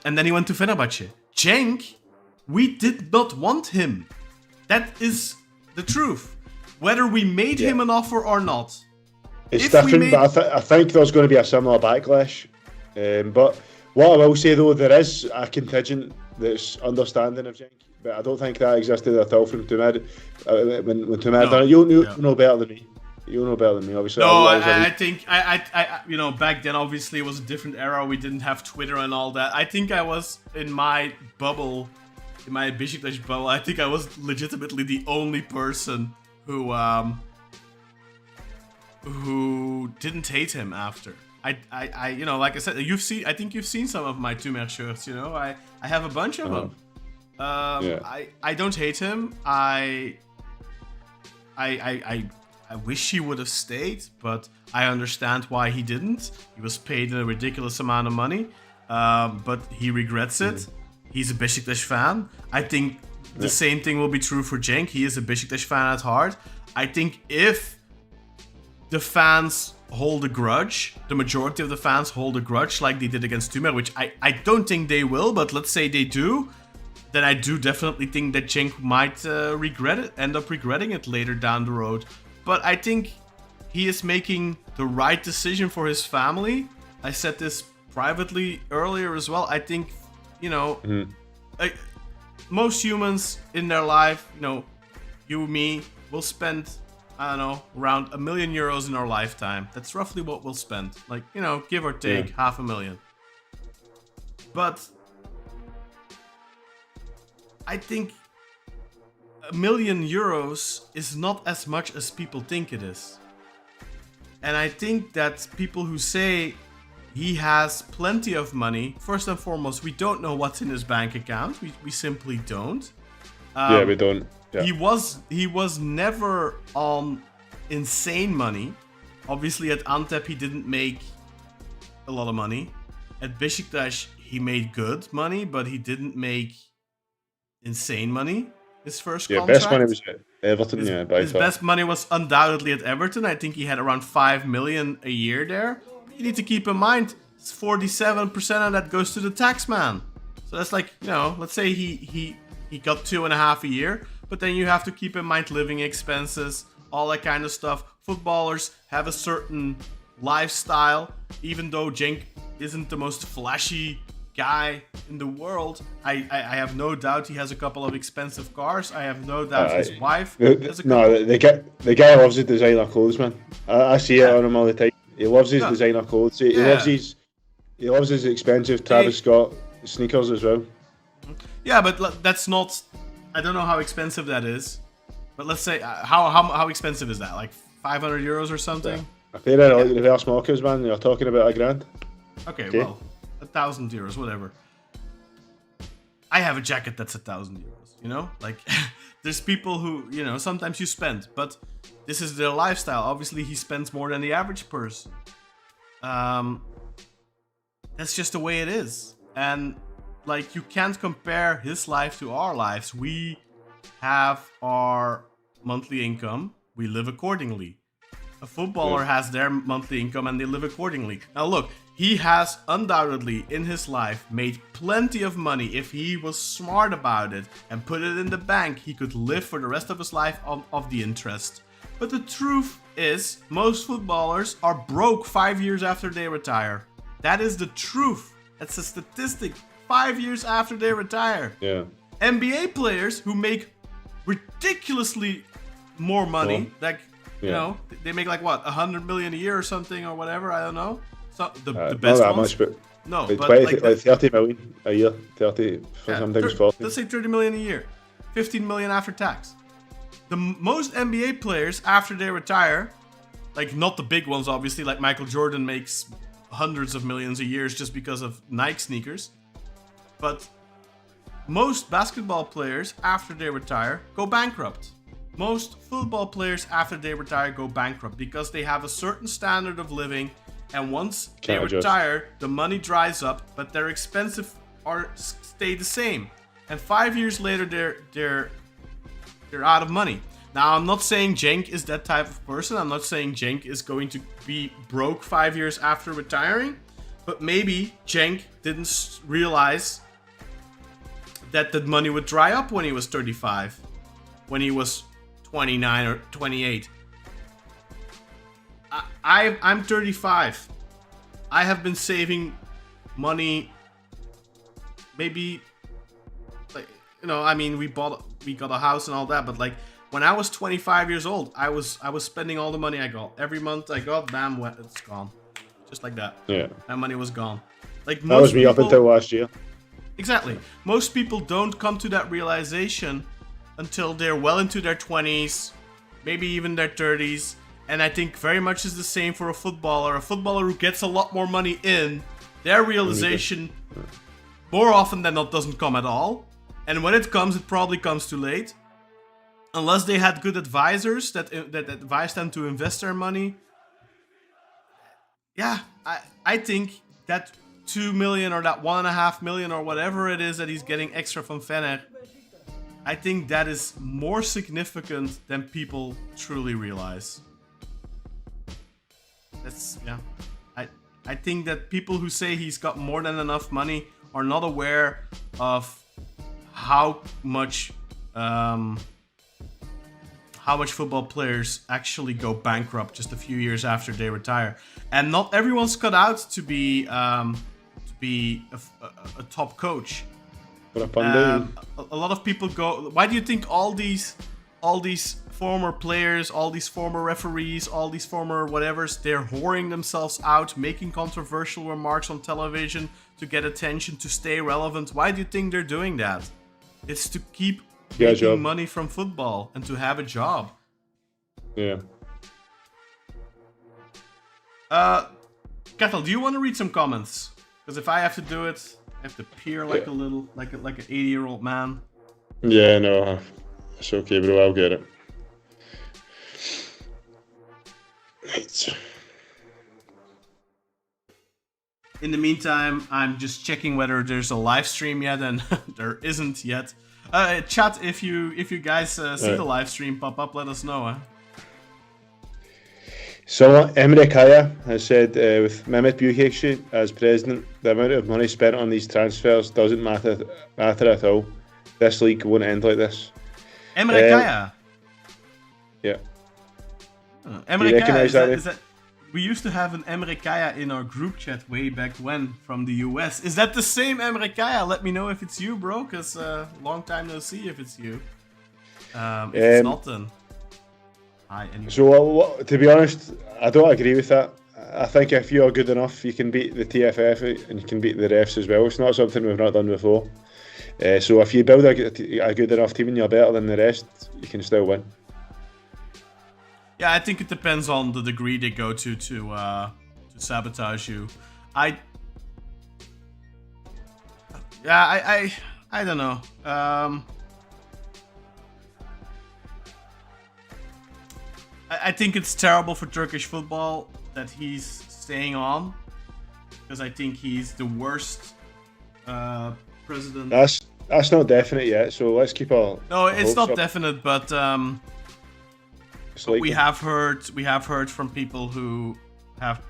And then he went to Fenerbahçe. Cenk, we did not want him. That is the truth. Whether we made him an offer or not. It's different, but I think there's going to be a similar backlash. But what I will say, though, there is a contingent that's understanding of Cenk. But I don't think that existed at all from Tumer. When Tumer done it, you know better than me. You know better than me, obviously. No, I think I back then obviously it was a different era. We didn't have Twitter and all that. I think I was in my bubble, in my Beşiktaş bubble. I think I was legitimately the only person who didn't hate him after. I like I said, I think you've seen some of my Tumer shirts. I have a bunch of them. I don't hate him. I wish he would have stayed, but I understand why he didn't. He was paid a ridiculous amount of money, but he regrets it. He's a Beşiktaş fan. I think the same thing will be true for Cenk. He is a Beşiktaş fan at heart. I think if the fans hold a grudge. The majority of the fans hold a grudge like they did against Tumer, which I don't think they will, but let's say they do. Then I do definitely think that Cenk might end up regretting it later down the road. But I think he is making the right decision for his family. I said this privately earlier as well. I think, most humans in their life, you, me, will spend, I don't know, around €1 million in our lifetime. That's roughly what we'll spend. Like, give or take $500,000. But I think €1 million is not as much as people think it is. And I think that people who say he has plenty of money, first and foremost, we don't know what's in his bank account. We simply don't. We don't. Yeah. He was never on insane money. Obviously, at Antep, he didn't make a lot of money. At Beşiktaş, he made good money, but he didn't make insane money. His first contract. Best money was at Everton. His best money was undoubtedly at Everton. I think he had around $5 million a year there. You need to keep in mind, 47% of that goes to the tax man. So that's like, let's say he got 2.5 a year, but then you have to keep in mind living expenses, all that kind of stuff. Footballers have a certain lifestyle. Even though Cenk isn't the most flashy guy in the world, I have no doubt he has a couple of expensive cars. I have no doubt his wife has a couple. No, the guy loves his designer clothes, man. I see it on him all the time. He loves his designer clothes. He loves his expensive Travis Scott sneakers as well. Yeah, but that's not. I don't know how expensive that is. But let's say how expensive is that? Like €500 or something? A pair of reverse markers, man. You're talking about $1,000. Okay, well, €1,000, whatever. I have a jacket that's €1,000. Like there's people who sometimes you spend, but this is their lifestyle. Obviously, he spends more than the average person. That's just the way it is. And, like, you can't compare his life to our lives. We have our monthly income. We live accordingly. A footballer has their monthly income and they live accordingly. Now, look, he has undoubtedly in his life made plenty of money. If he was smart about it and put it in the bank, he could live for the rest of his life of the interest. But the truth is, most footballers are broke 5 years after they retire. That is the truth. That's a statistic. 5 years after they retire. Yeah. NBA players who make ridiculously more money, they make like what, 100 million a year or something or whatever. I don't know. So the best not that ones. Much, but no, like but 20, like 30 million a year. 30, sometimes 40. Let's say 30 million a year. 15 million after tax. The most NBA players after they retire, like not the big ones obviously, like Michael Jordan makes hundreds of millions a year just because of Nike sneakers. But most basketball players after they retire go bankrupt. Most football players after they retire go bankrupt because they have a certain standard of living, and once they retire, the money dries up, but their expenses stay the same. And 5 years later, they're out of money. Now, I'm not saying Cenk is that type of person. I'm not saying Cenk is going to be broke 5 years after retiring. But maybe Cenk didn't realize that the money would dry up when he was 35. When he was 29 or 28. I'm 35. I have been saving money. Maybe, like, we got a house and all that, but like when I was 25 years old, I was spending all the money I got. Every month I got, bam, it's gone. Just like that. Yeah. That money was gone. Like that was me up until last year. Exactly. Most people don't come to that realization until they're well into their 20s, maybe even their 30s. And I think very much is the same for a footballer. A footballer who gets a lot more money in, their realization more often than not doesn't come at all. And when it comes, it probably comes too late. Unless they had good advisors that advised them to invest their money. Yeah, I think that 2 million or that 1.5 million or whatever it is that he's getting extra from Fener, I think that is more significant than people truly realize. it's yeah. I think that people who say he's got more than enough money are not aware of how much football players actually go bankrupt just a few years after they retire, and not everyone's cut out to be a top coach. A lot of people go. Why do you think all these former players, all these former referees, all these former whatevers, they're whoring themselves out, making controversial remarks on television to get attention, to stay relevant? Why do you think they're doing that? It's to keep making money from football and to have a job. Yeah. Kartal, do you want to read some comments? Because if I have to do it, I have to peer like an 80-year-old man. Yeah, no, it's okay, bro. I'll get it. Right. In the meantime, I'm just checking whether there's a live stream yet, and there isn't yet. Chat, if you guys see the live stream pop up, let us know. So Emre Kaya has said, with Mehmet Büyükekşi as president, the amount of money spent on these transfers doesn't matter at all. This league won't end like this. Emre Kaya? Yeah. Emre Kaya, is that... We used to have an Emre Kaya in our group chat way back when from the US. Is that the same Emre Kaya? Let me know if it's you, bro, because long time no see if it's you. If it's not, then... Hi, anyway. So, to be honest, I don't agree with that. I think if you're good enough, you can beat the TFF and you can beat the refs as well. It's not something we've not done before. So if you build a good enough team and you're better than the rest, you can still win. Yeah, I think it depends on the degree they go to sabotage you. I don't know. I think it's terrible for Turkish football that he's staying on, because I think he's the worst president. That's not definite yet, so let's keep our... No, it's not definite, but we have heard from people who have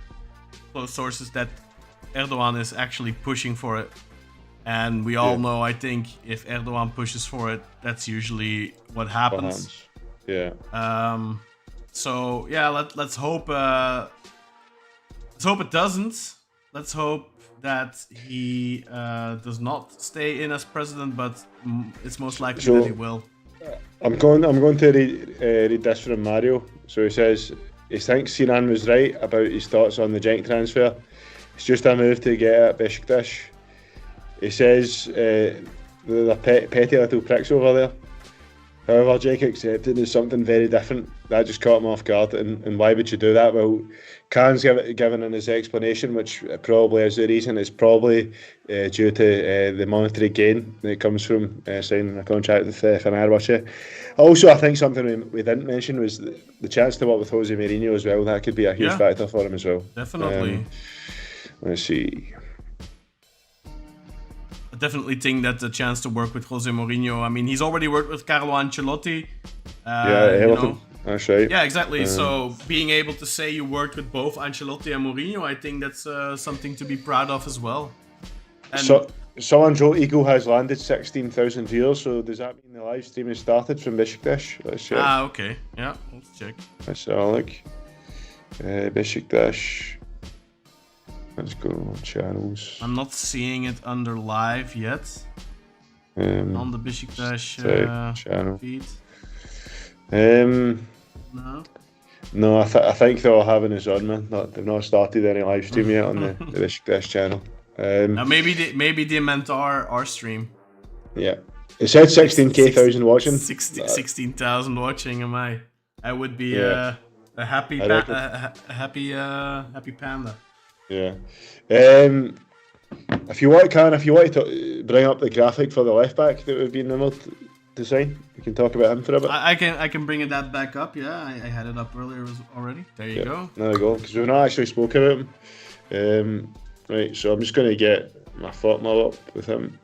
close sources that Erdogan is actually pushing for it, and we all know, I think, if Erdogan pushes for it, that's usually what happens. Yeah. So yeah, let's hope. Let's hope it doesn't. Let's hope that he does not stay in as president, but it's most likely that he will. I'm going to read this from Mario. So he says he thinks Sinan was right about his thoughts on the Cenk transfer. It's just a move to get at Beşiktaş. He says the petty little pricks over there. However, Cenk accepted is something very different. That just caught him off guard. And why would you do that? Well, Kaan's given in his explanation, which probably is the reason. It's probably due to the monetary gain that comes from signing a contract with Fenerbahçe. Also, I think something we didn't mention was the chance to work with Jose Mourinho as well. That could be a huge factor for him as well. Definitely. Let's see. I definitely think that the chance to work with Jose Mourinho. I mean, he's already worked with Carlo Ancelotti. Everton. That's right. Yeah, exactly. So being able to say you worked with both Ancelotti and Mourinho, I think that's something to be proud of as well. And Someone Joe Eagle has landed 16,000 viewers. So does that mean the live stream has started from Beşiktaş? Let's check. Okay. Yeah, let's check. Let's have a look. Beşiktaş. Let's go channels. I'm not seeing it under live yet. On the Beşiktaş channel feed. No, I think they're all having us on, man. They've not started any live stream yet on the Beşiktaş channel. Now maybe they meant our stream. Yeah, it said 16,000 watching. 16,000 watching. I would be a happy panda. Yeah. If you want to bring up the graphic for the left back that we've been able to design, we can talk about him for a bit. I can bring that back up. Yeah, I had it up earlier already. There you go. There you go. Because we've not actually spoke about him. Right. So I'm just going to get my Fatma up with him.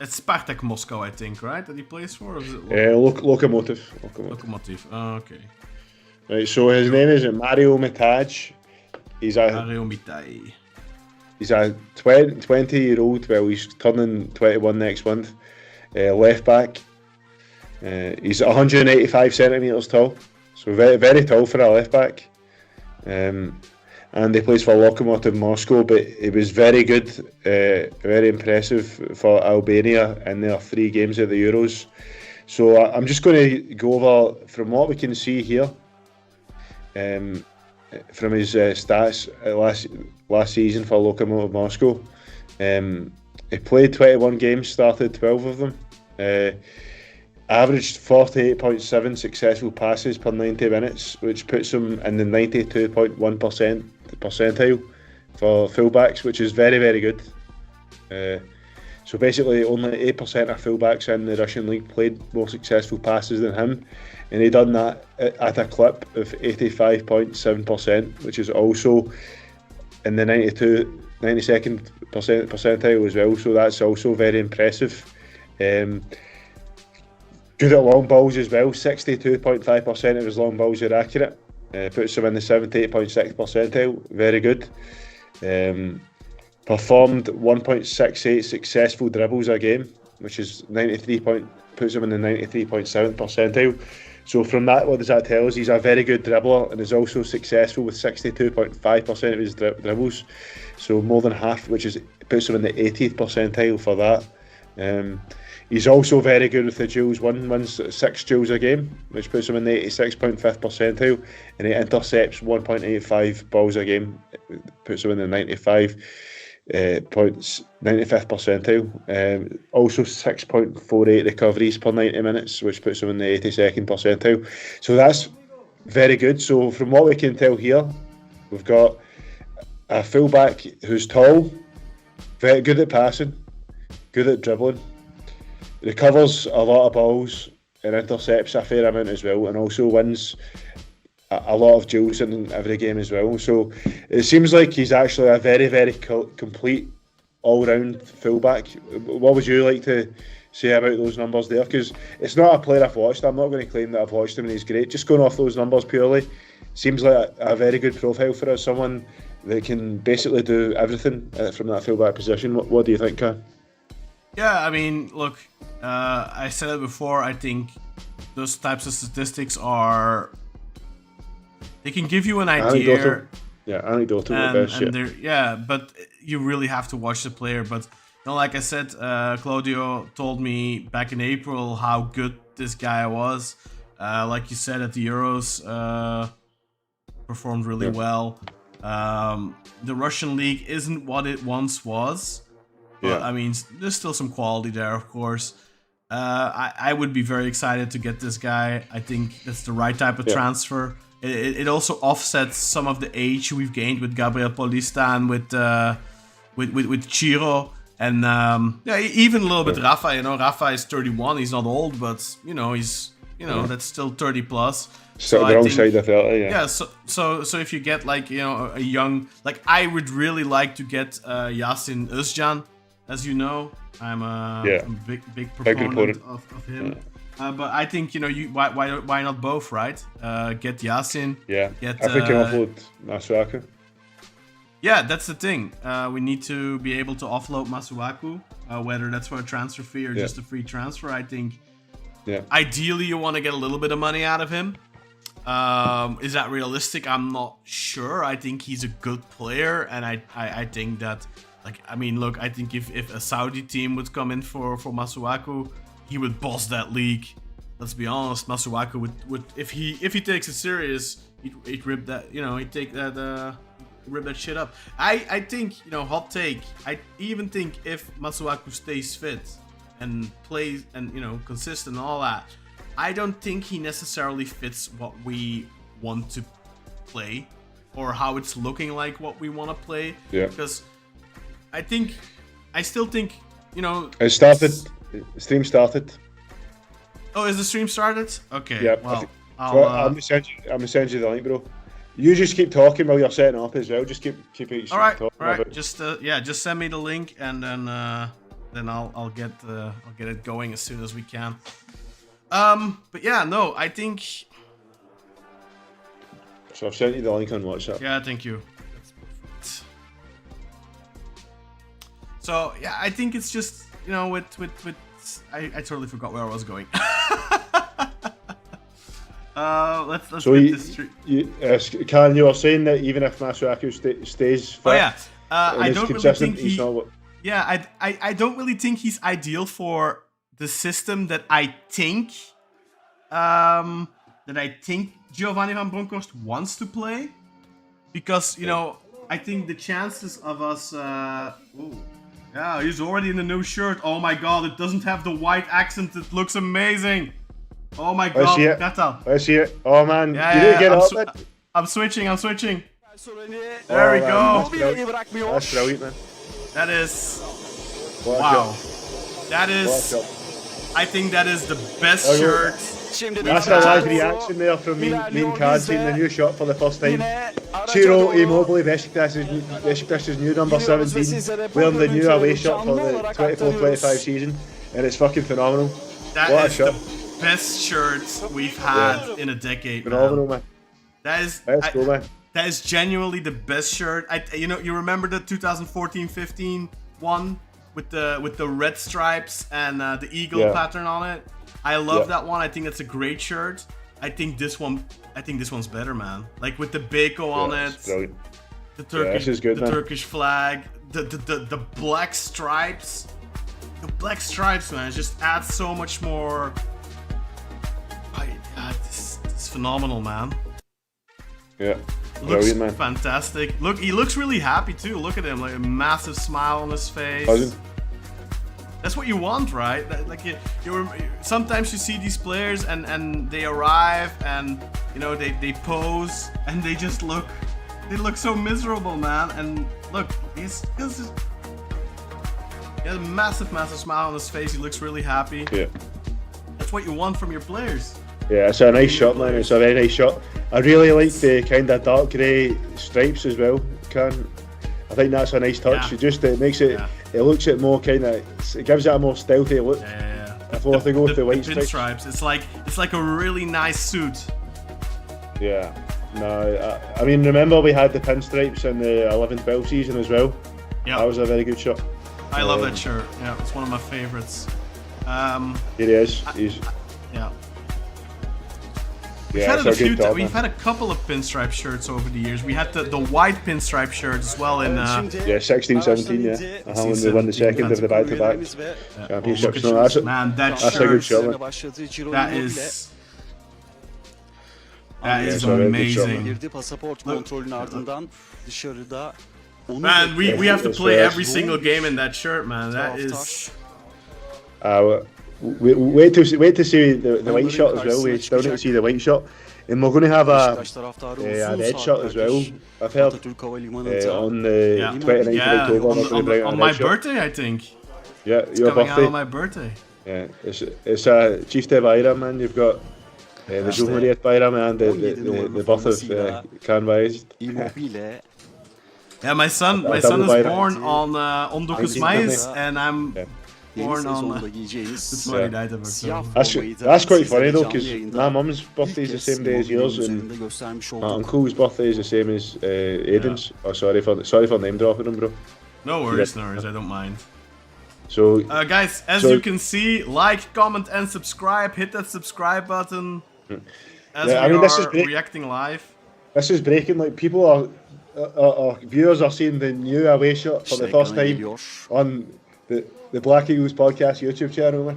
It's Spartak Moscow, I think, right? That he plays for, or is it Lokomotiv. Lokomotiv. Oh, okay. Right, so his name is Mario Mitaj. He's a Mario Mitaj. He's a 20-year-old. Well, he's turning 21 next month. Left back. He's 185 centimeters tall, so very very tall for a left back. And he plays for Lokomotiv Moscow, but he was very good, very impressive for Albania in their 3 games of the Euros. So I'm just going to go over from what we can see here, from his stats last season for Lokomotiv Moscow. He played 21 games, started 12 of them. Averaged 48.7 successful passes per 90 minutes, which puts him in the 92.1% percentile for fullbacks, which is very, very good. So basically, only 8% of fullbacks in the Russian league played more successful passes than him, and he done that at a clip of 85.7%, which is also in the 92nd percentile as well. So that's also very impressive. Good at long balls as well. 62.5% of his long balls are accurate. Puts him in the 78.6 percentile. Very good. Performed 1.68 successful dribbles a game, which is puts him in the 93.7 percentile. So from that, what does that tell us? He's a very good dribbler and is also successful with 62.5% of his dribbles. So more than half, which puts him in the 80th percentile for that. He's also very good with the duels. Wins 6 duels a game, which puts him in the 86.5th percentile, and he intercepts 1.85 balls a game, puts him in the 95th percentile. Also 6.48 recoveries per 90 minutes, which puts him in the 82nd percentile. So that's very good. So from what we can tell here, we've got a fullback who's tall, very good at passing, good at dribbling, recovers a lot of balls and intercepts a fair amount as well, and also wins a lot of duels in every game as well. So it seems like he's actually a very, very complete all-round fullback. What would you like to say about those numbers there? Because it's not a player I've watched. I'm not going to claim that I've watched him and he's great. Just going off those numbers purely, seems like a very good profile for us. Someone that can basically do everything from that fullback position. What do you think, Kaan? Yeah, I mean, look, I said it before, I think those types of statistics they can give you an idea. Anecdotal at best, but you really have to watch the player. But like I said, Claudio told me back in April how good this guy was. Like you said, at the Euros, performed really well. The Russian league isn't what it once was. But, I mean, there's still some quality there, of course. I would be very excited to get this guy. I think that's the right type of transfer. It also offsets some of the age we've gained with Gabriel Paulista and with Ciro, and even a little bit Rafa. Rafa is 31. He's not old, but he's that's still 30 plus. So the wrong side of 30, yeah. So if you get a young, I would really like to get Yasin Özcan. As you know, I'm a big proponent of him. Yeah. But I think why not both, right? Get Yasin. Yeah. If we can offload Masuaku. Yeah, that's the thing. We need to be able to offload Masuaku, whether that's for a transfer fee or just a free transfer. I think. Yeah. Ideally, you want to get a little bit of money out of him. Is that realistic? I'm not sure. I think he's a good player, and I think that. I think if a Saudi team would come in for Masuaku, he would boss that league. Let's be honest, Masuaku would if he takes it serious, he'd rip that, he'd take that rip that shit up. I think, hot take, I even think if Masuaku stays fit and plays and consistent and all that, I don't think he necessarily fits what we want to play or how it's looking like what we want to play. Yeah. Because I still think, It started. Stream started. Oh, is the stream started? Okay. Yeah. Well, I'm gonna send you the link, bro. You just keep talking while you're setting up as well. Just keep it. All right. Just send me the link, and then I'll get it going as soon as we can. But yeah, no, I think So I've sent you the link on WhatsApp. Yeah, thank you. That's perfect. So yeah, I think it's just, you know, with I totally forgot where I was going. Let's So get this straight. Kaan, you were saying that even if Masuaku stays fit, Oh yeah, and I is don't really consistent, think he's not. Yeah, I don't really think he's ideal for the system that I think Giovanni van Bronckhorst wants to play, because you know I think the chances of us. Yeah, he's already in the new shirt. Oh my god, it doesn't have the white accent. It looks amazing. Oh my god, Kartal. Let's see it. Oh man, Yeah, you need to get I'm, up. I'm switching. There There we man, go. That's brilliant, man. That is. What a Wow. job. That What a is. job. I think that is the best Oh, shirt. That's a live reaction there from me and Kaan seeing the new shot for the first time. Ciro Immobile, Beşiktaş's new number 17, wearing the new away shot for the 24-25 season, and it's fucking phenomenal. That What a is shot. the best shirt we've had in a decade. Phenomenal, Man. man. That is. Let's go, man. That is genuinely the best shirt. You remember the 2014-15 one with the red stripes and the eagle pattern on it? I love that one. I think that's a great shirt. I think this one's better, man. Like with the Beko on it, Brilliant. the Turkish, this is good, the man. Turkish flag, the black stripes. The black stripes, man, it just adds so much more. It's phenomenal, man. Yeah. Looks Brilliant, man. fantastic. Look, he looks really happy too. Look at him, like a massive smile on his face. Cousin. That's what you want, right? Like sometimes you see these players and they arrive and you know they pose and they just look so miserable, man. And look, he has a massive smile on his face. He looks really happy. Yeah. That's what you want from your players. Yeah, it's a nice shot, man. It's a very nice shot. I really like the kind of dark grey stripes as well. I think that's a nice touch. Yeah. It makes it. Yeah. It looks it more kind of. It gives it a more stealthy look. Yeah. If I go with the white pinstripes, it's like a really nice suit. Yeah. No, I mean, remember we had the pinstripes in the 11-12 season as well. Yeah. That was a very good shot. I love that shirt. Yeah, it's one of my favorites. Here he is. He's. Yeah. Yeah, it's a good top, we've had a couple of pinstripe shirts over the years. We had the white pinstripe shirt as well in. Yeah, 16-17. Yeah. When we won the second of the back-to-back championships. No, that's a good shot. Man. That is. That is it's a very good shot, amazing. man. Girdi pasaport kontrolünün ardından dışarıda onu Man, we have to It's play fresh. every single game in that shirt, man. That is. Wait to see the white shot as well. We still need to see the white shot, and we're going to have a red shot as well. I've heard on the 29th of October. On my birthday, I think. Yeah, It's your coming out birthday. on my birthday. Yeah, it's a Çifte Bayram, man. You've got the Cumhuriyet Bayram and the birth of Kaan Bayazit. Immobile. Yeah, my son is born on 19 Mayıs, and I'm Yeni born on. sezonda giyeceğiniz It's 29th of siyah October. formayı da That's quite funny sizlere though, canlı because yayında my mum's birthday is the same day as yours, and üzerinde göstermiş my olduk. uncle's birthday is the same as Aiden's. Oh, sorry for name dropping him, bro. No worries, I don't mind. So Guys, as you can see, like, comment, and subscribe. Hit that subscribe button. As this is are great. reacting live. This is breaking. Like people our viewers are seeing the new away shot for the İşte first ekrana time geliyor. on the Black Eagles podcast YouTube channel, man.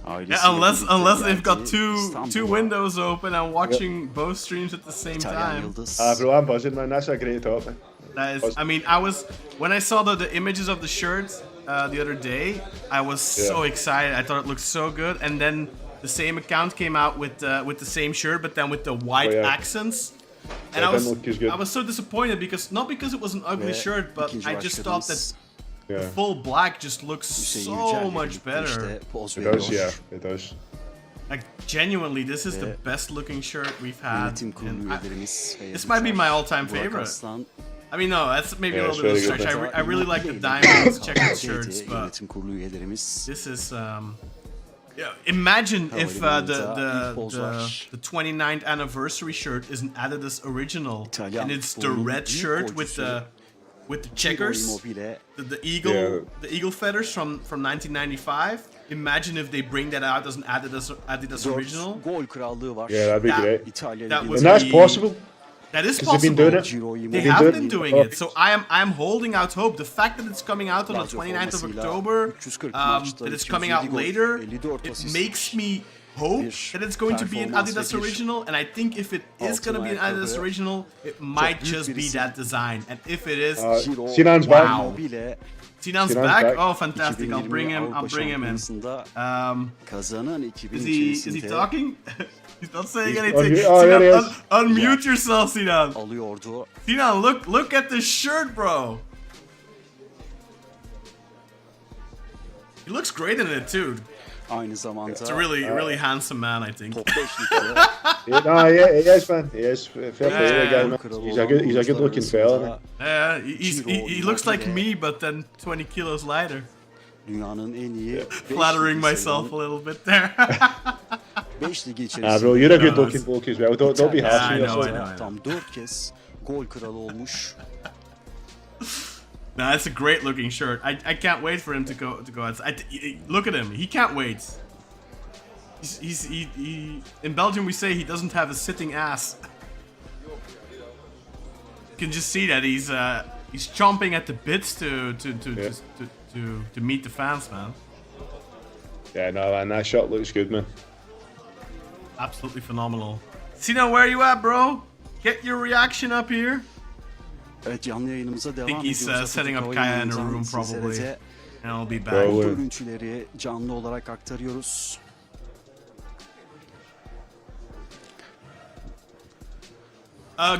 Ailesiyle Yeah, unless birlikte they've got geldi. two İstanbul'a. windows open and watching both streams at the same İtalyan time. yıldız. Bro, I'm buzzing, man. That's a great top, man. That is, I mean, when I saw the images of the shirt the other day, I was so excited. I thought it looked so good, and then the same account came out with the same shirt, but then with the white accents. And That didn't look as good. I was so disappointed because not because it was an ugly shirt, but İkinci I just thought that başkanımız the full black just looks Hüseyin so Yücel'le much birlikte better. işte poz It veriyor. does, yeah, it does. Like genuinely, this is the best looking shirt we've had. Yönetim kurulu and üyelerimiz ve this might be my all-time Burak favorite. Aslan, I mean, no, that's maybe Yeah, a it's little bit of a very stretch. good. I really like the diamonds checkered shirts, but yönetim kurulu üyelerimiz this is Yeah, imagine if Havalimanında ilk poz var. the 29th anniversary shirt is an Adidas original, İtalyan and it's the futbolunun red büyük shirt golcüsü with the Ciro checkers, Immobile. the eagle, Yeah. the eagle feathers from 1995. Imagine if they bring that out as an Adidas 4 original. gol krallığı var. Yeah, that'd be That- great. İtalya that Ligi'nde. would And that's be- possible. That is Because they've been doing possible. it. Ciro They Immobile. have doing been it. doing it, so I'm holding out hope. The fact that it's coming out on the LAZIO 29th of formasıyla October, 340 that it's coming out 207 later, gol, 54 it asist. makes me hope Bir that it's going to be an performans Adidas ve bir original. And I think if it is altın going to be an Adidas ayakkabı. original, it might büyük just bir be isim. that design. And if it is, Ciro Sinan's back. Immobile Sinan's Sinan's back. back. Oh, fantastic! 2020 I'll bring him in. Şampiyonası'nda kazanan ekibin Is he içerisinde talking? He's not saying He's- anything. oh, there he Sinan, is. unmute yourself, Sinan. alıyordu. Sinan, look at this shirt, bro. He looks great in it too. Aynı It's zamanda a really handsome man, I think. top 5 ligde Yeah, he is, man. He is. Fair play to the guy, man. kralı He's a olan good looking oyuncular fella. arasında Yeah, he looks like me, but then 20 kilos lighter. Dünyanın en iyi 5 Flattering myself a little bit there. 5 ligi Ah, içerisinde bro, you're a good No, looking bloke as well. Don't be harsh on I know, I yourself. know. tam 4 kez gol kralı olmuş. Nah, it's a great looking shirt. I can't wait for him to go outside. Look at him. He can't wait. He in Belgium we say he doesn't have a sitting ass. You can just see that he's chomping at the bits to meet the fans, man. Yeah, no, man, that shot looks good, man. Absolutely phenomenal. Sinan, where are you at, bro? Get your reaction up here. Evet, canlı yayınımıza devam think he's, ediyoruz. setting up Hava Kaya in a yayınından room sizlere probably. de And I'll be back. Bro, görüntüleri canlı olarak aktarıyoruz.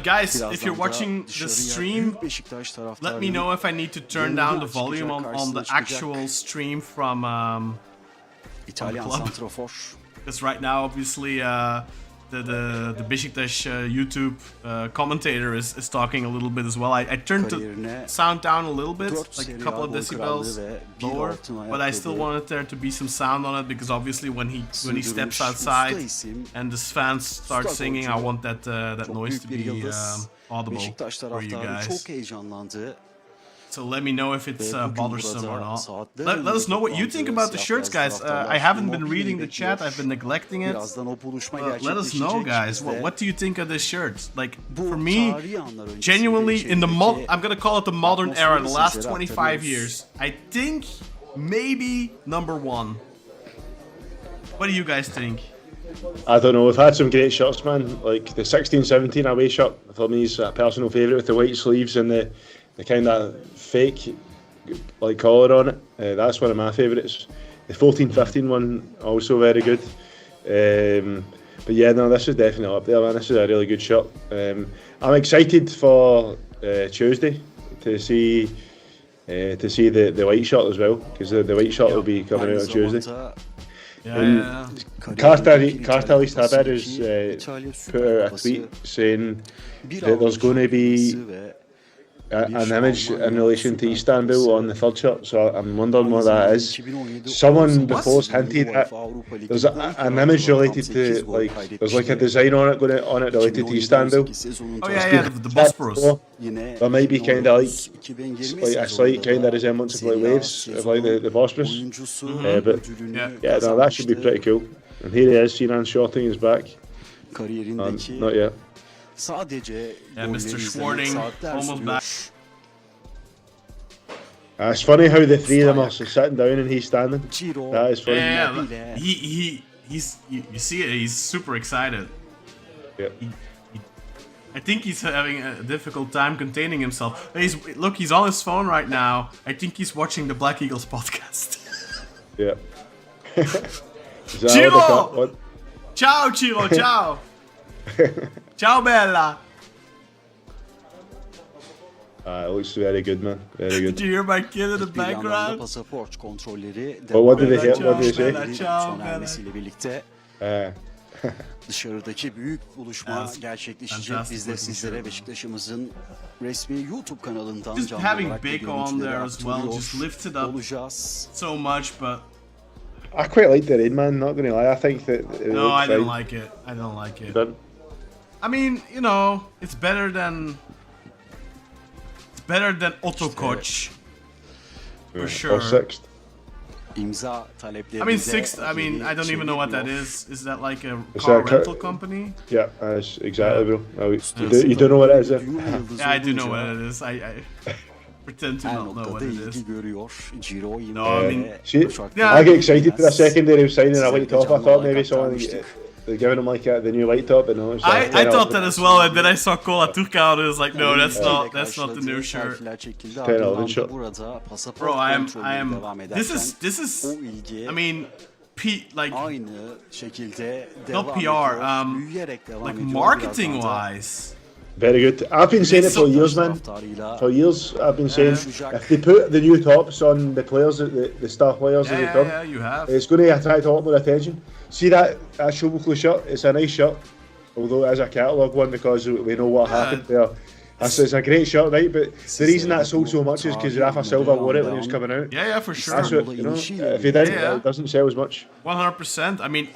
Guys, if Birazdan you're da watching the dışarıya stream, büyük Beşiktaş let me taraftarının know if I need to turn down the volume on the actual stream from İtalyan club. santrafor. because right now obviously the Beşiktaş YouTube commentator is talking a little bit as well. I turned the Kariyerine sound down a little bit, 4 like a Serie A couple of gol decibels krallığı ve bir lower, altın but I still ayakkabı. wanted there to be some sound on it because obviously when he steps Sürdürmüş outside usta isim, and the fans start usta singing, I golcü. want that çok noise to büyük bir be yıldız. audible Beşiktaş for you taraftarı guys. çok heyecanlandı. So let me know if it's Ve bugün bothersome or burada not. saatler Let us önce know what you think about the toplantıya shirts, guys. taraftarlar I haven't been Immobile'yi reading the chat. bekliyor. I've been neglecting it. Birazdan o buluşma Let us know, gerçekleşecek. guys. Biz de What do you think of this shirt? Like bu for me, tarihi anlar öncesinde genuinely in the içerideki I'm gonna call it the modern era, the last atmosferi 25 aktarıyoruz. years. I think maybe number one. What do you guys think? I don't know. We've had some great shirts, man. Like the 16-17 away shirt for me is a personal favourite with the white sleeves and the kind of fake like collar on it. That's one of my favourites. The 14-15 one also very good. But yeah, no, this is definitely up there, man. This is a really good shirt. I'm excited for Tuesday to see the white shirt as well because the white shirt will be coming Aynı out on Tuesday. zamanda Yeah. Kartal Ogur has put out a tweet saying that there's going to be an image in relation to Istanbul on the third shirt, so I'm wondering what that is. Someone before's hinted at there's an image related to there's like a design on it related to Istanbul. Oh yeah, the Bosporus. There might be kind of like a slight kind of resemblance of like waves of like the Bosporus. But yeah, no, that should be pretty cool. And here he is, Sinan Schwarting is back. kariyerindeki Not yet. sadece Yeah, Mr. golleri izlemek Schwarting, saatler almost sürüyor. back. It's funny how the three of them are sitting down and he's standing. Ciro That is funny. Yeah, Immobile. he's you see it. He's super excited. Yeah. I think he's having a difficult time containing himself. He's on his phone right now. I think he's watching the Black Eagles podcast. Yeah. Is that Ciro! all the cut? Ciao, Ciro. Ciao. Ciao, Bella. It looks very good, man. Very Did good. you hear my kid in the Bir yandan da background? pasaport kontrolleri But what did they devam say? What did they ediyor. say? Sona ermesiyle birlikte Uh, dışarıdaki büyük buluşma Yes. gerçekleşecek. Fantastic Biz de looking sizlere shirt. Beşiktaş'ımızın resmi YouTube kanalından Just canlı having olarak Beko da on görüntüleri there as well aktarıyor just lifts it up olacağız. so much, but I quite like the rain, man. Not gonna lie, I think that. No, I didn't like it. I don't like it. I mean, you know, it's better than Otto Koch. For sure. Or sixth. İmza talepleri. I mean, sixth. I mean, I don't even know what that is. Is that like a car rental company? Yeah, that's exactly, bro. You don't know what it is, eh? Yeah, I do know what it is. I pretend to not know what it is. Ciro No, I mean, I get excited for a secondary signing a white top. I thought maybe someone they're giving him like the new white top, but no. It's I thought that as well, and then I saw Kola Turka and it was like, no, that's not the new shirt. Bro, I am. This is. I mean, like not PR. Like marketing wise. Very good. I've been saying it for years, man. For years, I've been saying if they put the new tops on the players, the star players in the club, yeah, you have. It's going to attract a lot more attention. See that Shobuklu shirt? It's a nice shirt, although it is a catalogue one because we know what happened there. It's a great shirt, right? But the reason that sold so much is because Rafa Silva wore it when he was coming out. Yeah, for sure. That's what, you know, if he didn't, it doesn't sell as much. 100%. I mean,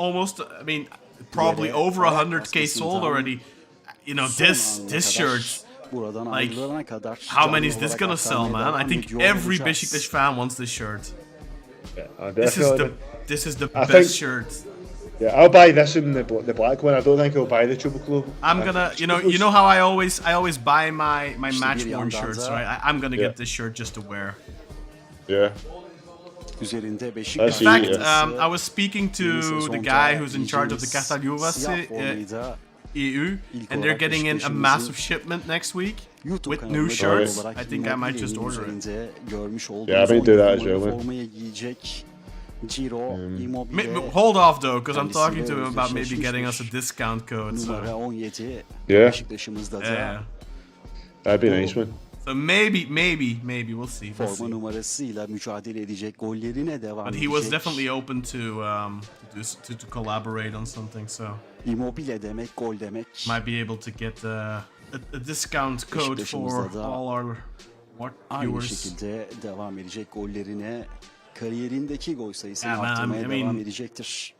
probably over 100k sold already. You know, this shirt, like, how many is this gonna sell, man? I think every Beşiktaş fan wants this shirt. Yeah, this is the best shirt. Yeah, I'll buy this in the black one. I don't think I'll buy the Triple Club. I'm gonna, you know how I always buy my match worn shirts, right? I'm gonna get this shirt just to wear. Yeah. In fact, I was speaking to the guy who's in charge of the Kartal Ogur EU, and they're getting in a massive shipment next week with new shirts. I think I might just order it. Yeah, I might do that as well, man. Hold off though, because I'm talking to him about maybe getting us a discount code. So. Yeah. That'd be nice, man. So maybe we'll see. But he was definitely open to collaborate on something, so Immobile demek, gol demek. Might be able to get a discount code for all our Aynı viewers. şekilde devam edecek gollerine, kariyerindeki gol sayısını arttırmaya devam edecektir.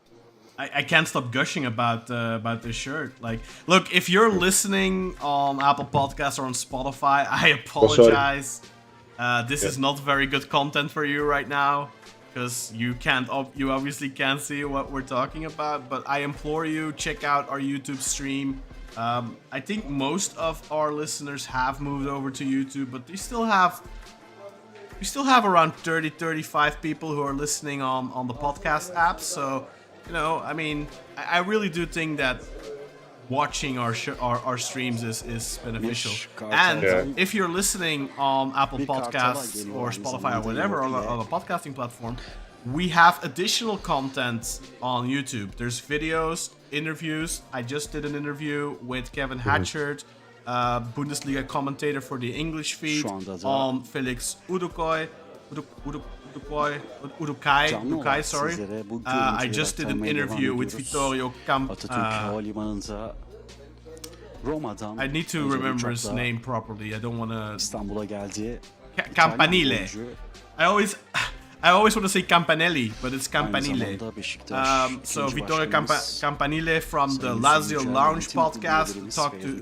I can't stop gushing about this shirt. Like, look, if you're listening on Apple Podcasts or on Spotify, I apologize. This is not very good content for you right now because you obviously can't see what we're talking about. But I implore you, check out our YouTube stream. I think most of our listeners have moved over to YouTube, but we still have around 30-35 people who are listening on the podcast apps. So, you know, I mean, I really do think that watching our streams is beneficial. And if you're listening on Apple Podcasts or Spotify or whatever on a podcasting platform, we have additional content on YouTube. There's videos, interviews. I just did an interview with Kevin Hatchard, Bundesliga commentator for the English feed, on Felix Uduokhai. Uduokhai, sorry. I just did an interview with Vittorio I need to remember his name properly. I don't want to... Campanile. I always want to say Campanelli, but it's Campanile. So Vittorio Campanile from the LAZIO Lounge podcast.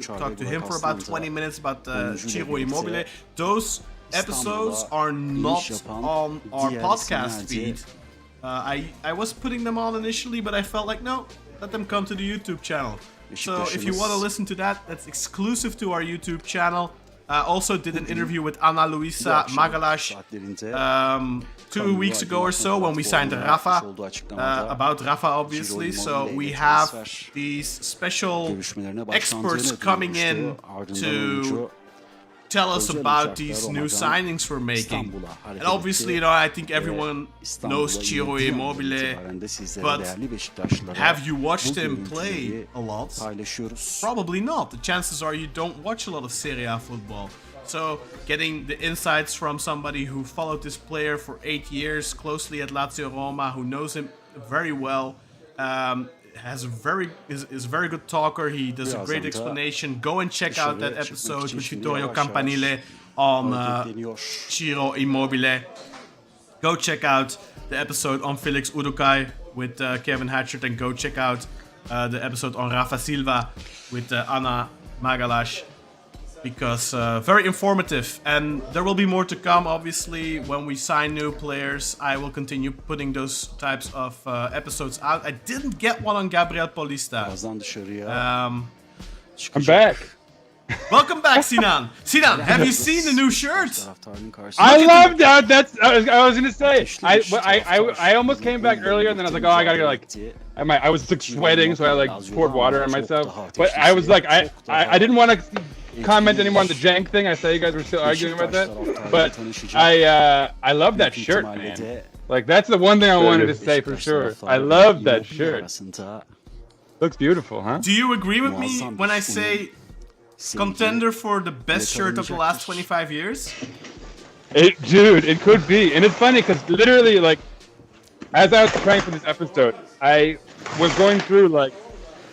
Talked to him for about 20 minutes about Ciro Immobile. Those episodes are not on our podcast feed. I was putting them on initially, but I felt like, no, let them come to the YouTube channel. So if you want to listen to that, that's exclusive to our YouTube channel. Also did an interview with Ana Luisa Magalash 2 weeks ago or so when we signed Rafa, about Rafa obviously. So we have these special experts coming in to tell us about these new signings we're making. And obviously, you know, I think everyone knows Ciro Immobile, but have you watched him play a lot? Probably not. The chances are you don't watch a lot of Serie A football. So getting the insights from somebody who followed this player for 8 years closely at LAZIO Roma, who knows him very well, is a very good talker. He does a great explanation. Go and check out that episode with Vittorio Campanile on Ciro Immobile. Go check out the episode on Felix Uduokhai with Kevin Hatchett, and go check out the episode on Rafa Silva with Anna Magalash, because very informative. And there will be more to come, obviously. When we sign new players, I will continue putting those types of episodes out. I didn't get one on Gabriel Paulista. Birazdan dışarıya I'm çıkacak. back. Welcome back, Sinan. Sinan, have you seen the new shirt? Taraftarın karşısında. I love that. I was gonna say. I almost came back earlier, and then I was like, oh, I gotta go. Like, I was like sweating, so I like poured water on myself. But I was like, I didn't want to comment anymore on the Cenk thing. I saw you guys were still arguing about that. But I love that shirt, man. Like, that's the one thing I wanted to say for sure. I love that shirt. Looks beautiful, huh? Do you agree with me when I say contender for the best shirt of the last 25 years? Dude, it could be. And it's funny because literally, like, as I was preparing for this episode, I was going through like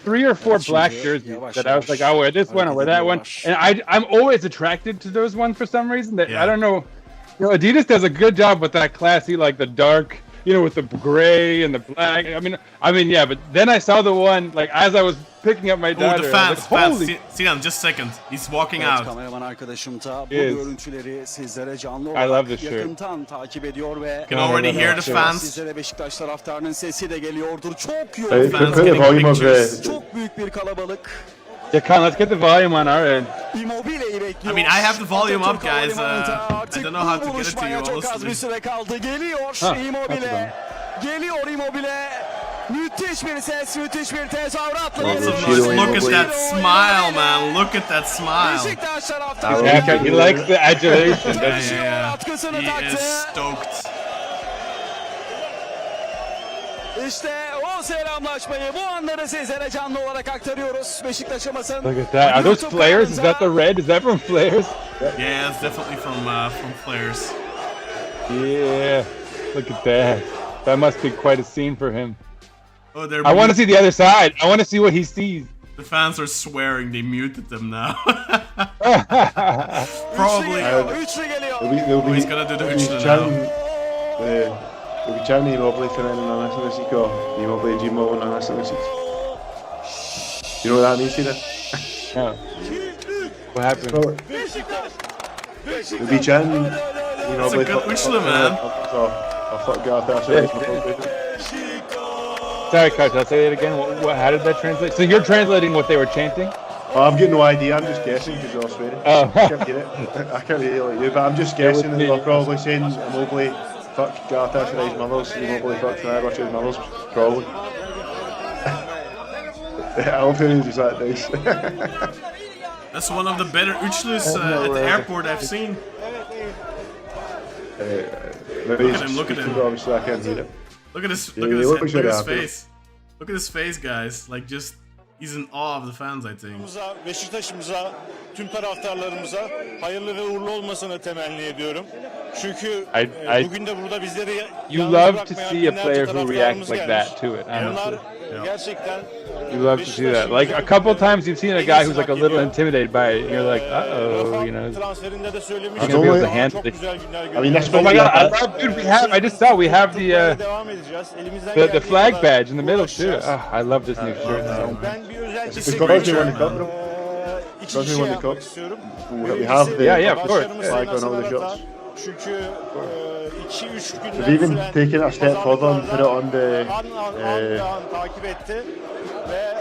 3 or 4 black jerseys that I was like, I'll wear this one, I'll wear that one. And I'm always attracted to those ones for some reason. That I don't know. You know, Adidas does a good job with that classy, like the dark, you know, with the gray and the black. I mean, yeah. But then I saw the one, like, as I was picking up my daughter. Oh, the fans, like, holy. Sinan, just a second. He's walking out. Kameraman arkadaşım da bu Yes. görüntüleri sizlere canlı I olarak love this shirt. yakından takip ediyor ve You can already hear the fans. sizlere Beşiktaş taraftarının sesi de geliyordur. Çok Put yoğun, Fans the getting volume of pictures. çok büyük bir kalabalık. Yeah, Kaan, let's get the volume on our end. Immobile'yi bekliyor. I mean, I have the volume up, Atatürk guys. Havalimanı'nda I artık don't know how to bu get it to you, buluşmaya çok az bir honestly. süre kaldı. Geliyor Immobile. Geliyor Immobile. Müthiş bir ses, müthiş bir tezahüratla Look at that smile, man. Look at that smile. Beşiktaş taraftarı. Yeah, he likes the adulation. Yeah. Atkısını He taktı. is stoked. İşte o selamlaşmayı, bu anları sizlere canlı olarak aktarıyoruz. Beşiktaş'ımızın. Look at that. Are those flares? Is that the red? Is that from flares? Yeah, it's definitely from flares. Yeah. Look at that. That must be quite a scene for him. Oh, they're I want to see the other side. I want to see what he sees. The fans are swearing. They muted them now. Probably. Üçlü geliyor. Oh, he's gonna do the üçlü now. They'll be chanting Immobile for anyone on this list. Go Immobile, Gmo on this list. You know what that means, Tina? No. What happened? They'll be chanting Immobile. good üçlü, man. I fuck God, that's it. Sorry, Kartal, say that again. How did that translate? So you're translating what they were chanting? Oh, I've got no idea. I'm just guessing because they're all swearing. Oh. I can't get it. I can't read it like you, but I'm just guessing that they're probably saying Immobile, fuck Galatasaray mothers, Immobile, fuck Fenerbahçe's mothers, probably. I love how he's just that nice. That's one of the better üçlüs at the airport I've seen. Look at him. Obviously, I can't hear it. Look at his face. Look at his face, guys. Like, just he's in awe of the fans, I think. Beşiktaş'ımıza, tüm taraftarlarımıza hayırlı ve uğurlu olmasını temenni ediyorum. Çünkü bugün de burada bizleri You love to see a player who reacts like that to it, honestly. Gerçekten You love to see that. Like, a couple times you've seen a guy who's like a little intimidated by it, and you're like, uh-oh, you know. transferinde de He's söylemiştim. gonna be able to handle Çok it. güzel günler I mean, that's Oh my god, I love, dude, I just saw, we have devam edeceğiz. Elimizden the geldiği flag kadar badge in the middle too. uğraşacağız. Oh, I love this new shirt so much. Ben bir özel It's teşekkür got to ediyorum. win the cup, bro. İki Doesn't şey win the yapmak cup. istiyorum. We have the Yeah, of course. flag on all the shots. Çünkü 2-3 günden They've even süren taken it a step further and put it on the. an takip etti ve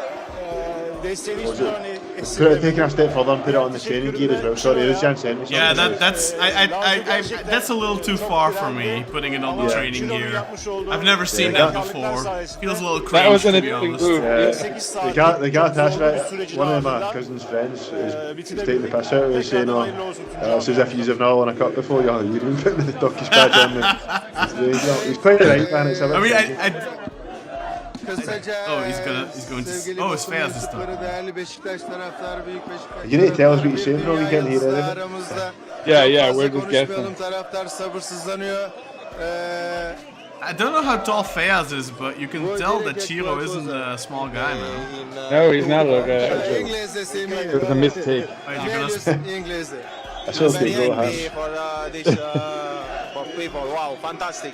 desteğini istiyor. Taking a step further and put it on the training gear as well. Sorry, there's a chance to Yeah, that's a little too far for me, putting it on the training gear. I've never seen that before. Feels a little That cringe, was an to be interesting honest. move. The Galatasaray, one of my cousin's friends is taking the piss out of it, saying, "Oh, it's as if you've not won a cup before. You've been putting the Turkish badge on." He's quite right, man. It's a bit. I mean, Kısaca, Oh, he's going to. sevgili Oh, it's basın fast this mensupları, time. değerli Beşiktaş taraftarı, büyük Beşiktaş You need to tell us what you're taraftarı, saying, bro. We can't hear dünya anything. aramızda. Yeah, Çok yeah, fazla we're just konuşmayalım, guessing. taraftar sabırsızlanıyor. I don't know how tall Feaz is, but you can tell that Ciro isn't a small guy, man. No, he's not like that. İngilizce Semih. It was a mistake. Wait, Ne you're diyorsun gonna. İngilizce? I saw the goal hand. for people. Wow, fantastic.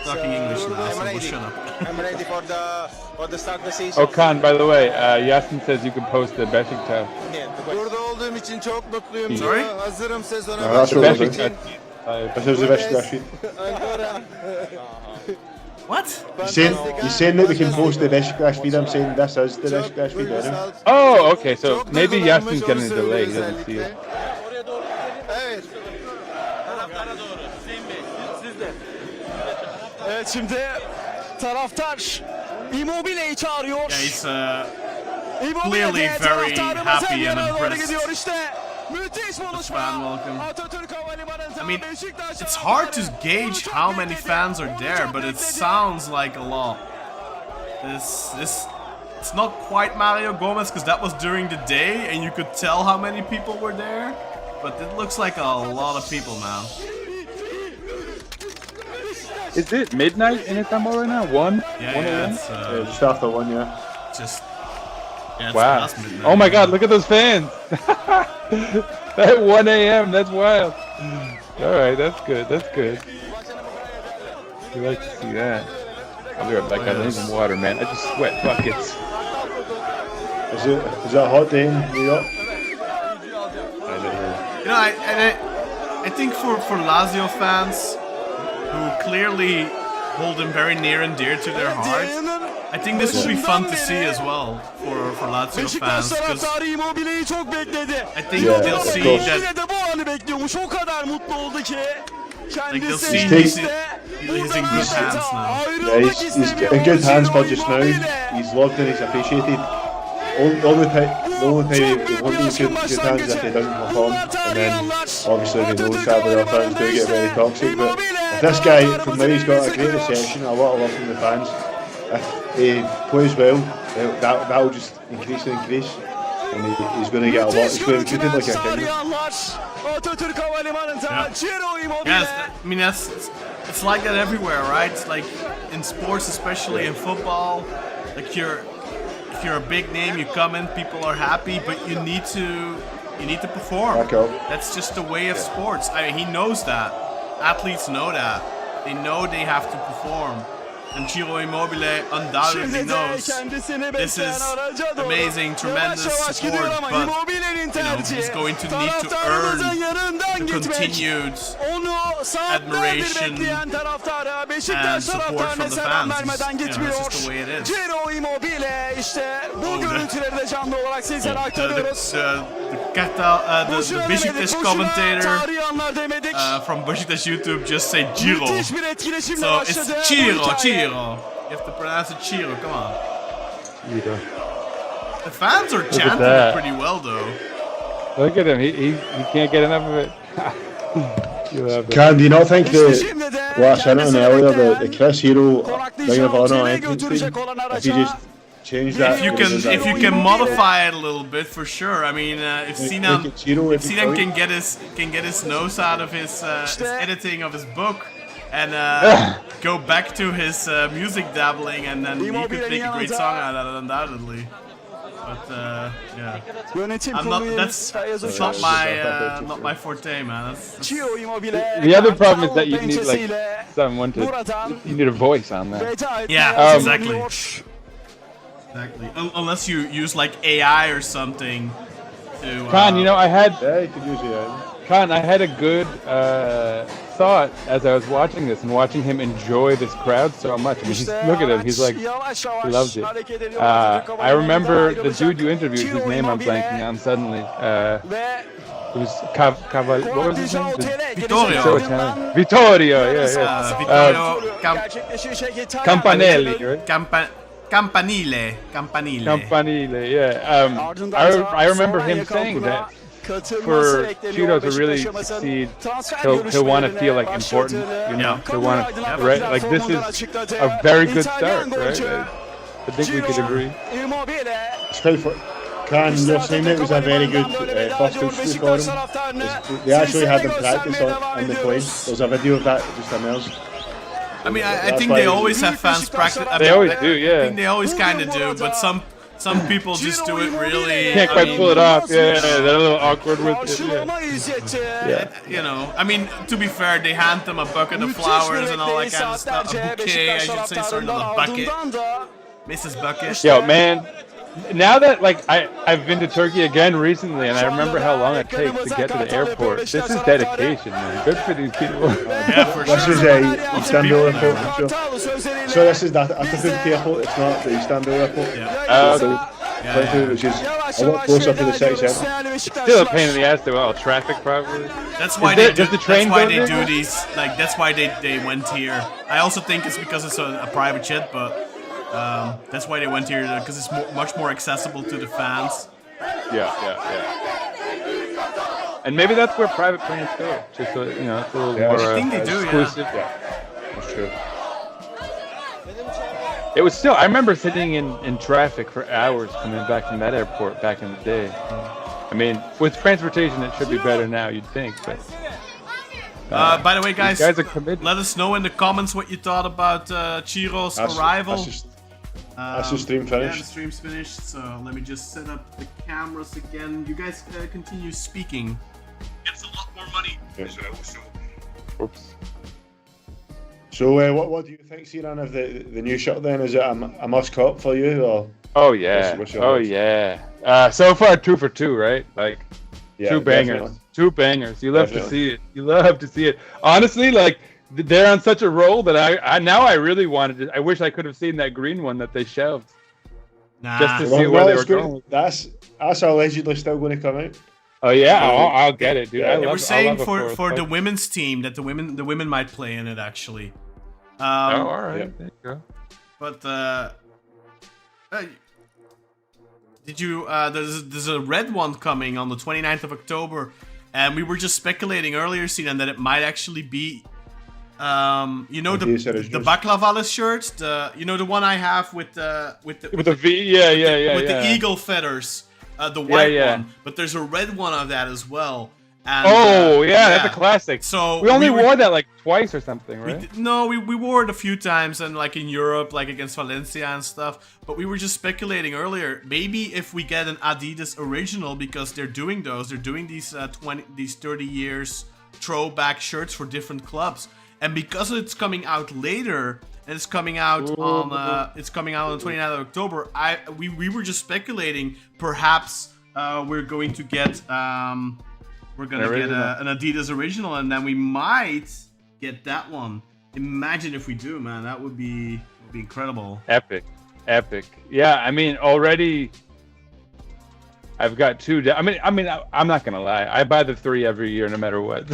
Talking English now, I'm so we'll ready. shut up. I'm ready for the start of the season. Oh, Kaan, by the way, Yasin says you can post the Beşiktaş. Burada olduğum için çok mutluyum. Sorry? Hazırım sezona. No, that's what it was. Beşiktaş. This is the Beşiktaş feed. What? He's saying that we can post the Beşiktaş feed. I'm saying this is the Beşiktaş feed. Isn't it? Oh, okay, so maybe Yasin's getting a delay. He doesn't see it. Evet. Evet, şimdi taraftar Immobile'yi çağırıyor. Yeah, he's Immobile clearly de very taraftarımızın happy and yanına doğru impressed. gidiyor işte. Müthiş buluşma. fan welcome. Atatürk Havalimanı'nda I mean, Beşiktaş it's hard to taraftarı gauge onu çok how many bekledi. fans are Onu there, çok but it bekledi. sounds like a lot. It's not quite Mario Gomez because that was during the day and you could tell how many people were there, but it looks like a lot of people now. Is it midnight in Istanbul right now? 1? Yeah, 1 yeah, a.m.? it's Just after one, yeah. just it's Wow. past midnight. Oh my god, look at those fans! At 1 a.m., that's wild. Alright, that's good, that's good. We like to see that. I'll be right back, guys. I need some water, man. I just sweat buckets. Is it a hot day in New York? You know, I think for Lazio fans who clearly hold him very near and dear to their hearts, I think this will be fun to see as well for Lazio Beşiktaş fans because taraftarı Immobile'yi çok bekledi. I think Yeah, they'll of see course. that Immobile de bu anı bekliyormuş. O kadar mutlu oldu ki. they'll Kendisi see he's in good hands now. Yeah, ayrılmak he's istemiyor. in good hands for Ciro just now. Immobile. He's loved and he's appreciated. The only time he won't be in good hands is if he doesn't perform, and then obviously we know sadly our fans do get very toxic. But if this guy from now he's got a great reception, a lot of love from the fans. If he plays well, that'll just increase, and he's going to get a lot. He's going to be treated like a king. Atatürk Havalimanı'nda Ciro Immobile. Yes, I mean it's like that everywhere, right? It's like in sports, especially in football. Like if you're a big name, you come in, people are happy, but you need to perform. Back up. That's just the way of sports. I mean, he knows that. Athletes know that. They know they have to perform. And Ciro Immobile undoubtedly Şimdi de knows kendisini this bekleyen is araca doğru amazing, tremendous yavaş yavaş gidiyor support, ama but Immobile'nin you know, tercihi he's going to need to taraftarımızın earn yanından the gitmek. continued Onu saatlerdir admiration bekleyen taraftarı and Beşiktaş support taraftarına from the selam fans. vermeden You know, gitmiyor. it's just the way it is. Ciro Immobile işte bu Oh, görüntüleri de canlı olarak sizlere aktarıyoruz. The Beşiktaş commentator tarihi anlar demedik. from Beşiktaş YouTube just say Ciro. Müthiş bir etkileşimle So başladı. it's bu Ciro, hikaye. Ciro. You have to pronounce it Ciro, come on. The fans are chanting that. it pretty well though. Look at him, he can't get enough of it. You love it. Can do you not think İşte şimdi de what I said on kendisini earlier, bekleyen, the Chris Hero Ring of konaklayacağı Honor otele entrance götürecek thing, olan if araca you just change that, If you can modify it a little bit for sure. I mean, if Sinan make it Ciro if every Sinan time. can get his nose out of his editing of his book and go back to his music dabbling, and then he could make a great song out of it undoubtedly. But yeah, Yönetim I'm kurulu not. üyemiz Feyyaz That's Uçar. not my forte, man. That's Ciro Immobile The other problem is that you need pençesiyle someone to, buradan you need a voice on that. veda etmeye Yeah, hazırlanıyor. exactly. Unless you use like AI or something to. Kaan, you know, Yeah, you could use it. Kaan, I had a good thought as I was watching this and watching him enjoy this crowd so much. I mean, look at him. He's like, yavaş yavaş he loves it. hareket ediyor. I remember the dude you interviewed, whose name I'm blanking on suddenly. Ve It was what was his name? Vittorio. So Italian. Vittorio, yeah. Vittorio gerçekleşecek Campanelli, right? Campanile. Campanile, yeah. I remember him saying that for Ciro to really succeed, he'll want to feel like important, you know. He'll want to, right? Like this is a very good start, right? I think we could agree. It's quite for. Can you're saying it was a very good first two for him? They actually had them practice on the plane. There's a video of that just emerged. I mean, I think they always have fans practice. I They mean, always do, I yeah. think they always kind of do, but some people just do it really. Can't quite pull it off. Yeah, they're a little awkward with it. Karşı Yeah. Roma izleyecek. You know, I mean, to be fair, they hand them a bucket of flowers and all that kind of stuff. A bouquet, I should say, sort of a bucket. Mrs. Bucket. Yo, man. Now that I've been to Turkey again recently, and I remember how long it takes to get to the airport. This is dedication, man. Good for these people. Yeah, for This sure. is Istanbul airport. So this is the Atatürk airport. It's not the Istanbul airport. Which is a lot closer to the city centre. Still a pain in the ass though. Well, traffic probably. That's why Does the train that's why go they there? do these. Like that's why they went here. I also think it's because it's a private jet, but that's why they went here because it's much more accessible to the fans. Yeah. And maybe that's where private planes go. Just so, you know, it's a little more I think they do, exclusive. Yeah, that's true. It was still. I remember sitting in traffic for hours coming back from that airport back in the day. I mean, with transportation, it should be better now. You'd think, but. By the way, guys, Guys are committed. let us know in the comments what you thought about Ciro's arrival. That's the stream Yeah, the finished. stream's finished, so let me just set up the cameras again. You guys continue speaking. It's a lot more money. Oops. So what do you think, Sinan, of the new shirt then? Is it a must cop for you or? Oh yeah. What's your Oh thoughts? yeah. So far 2 for 2, right? Like Yeah, two bangers. definitely. 2 bangers. You love to Definitely. see it. You love to see it. Honestly, like they're on such a roll that I really wanted to. I wish I could have seen that green one that they shelved. Nah. Just to see Well, where they it's were good. going. That's allegedly still going to come out. Oh yeah, I'll get it, dude. Yeah, I They love, were saying I love a for the fight. women's team that the women might play in it actually. Oh, all right. Yeah. There you go. But did you? There's a red one coming on the 29th of October, and we were just speculating earlier, Sinan, that it might actually be, you know, Yes, it is the just- baklavalis shirt, the one I have with the With the V, yeah. with the eagle feathers, the white yeah. one. But there's a red one of that as well. And, Oh yeah, that's a classic. So we only were- wore that like twice or something, We right? we wore it a few times and like in Europe, like against Valencia and stuff. But we were just speculating earlier. Maybe if we get an Adidas original, because they're doing these 30 years throwback shirts for different clubs, and because it's coming out later and it's coming out on the 29th of October. We were just speculating. Perhaps we're going to get an Adidas original, and then we might get that one. Imagine if we do, man. That would be incredible. Epic. Yeah, I mean, already I've got 2. I'm not gonna lie. I buy the 3 every year, no matter what.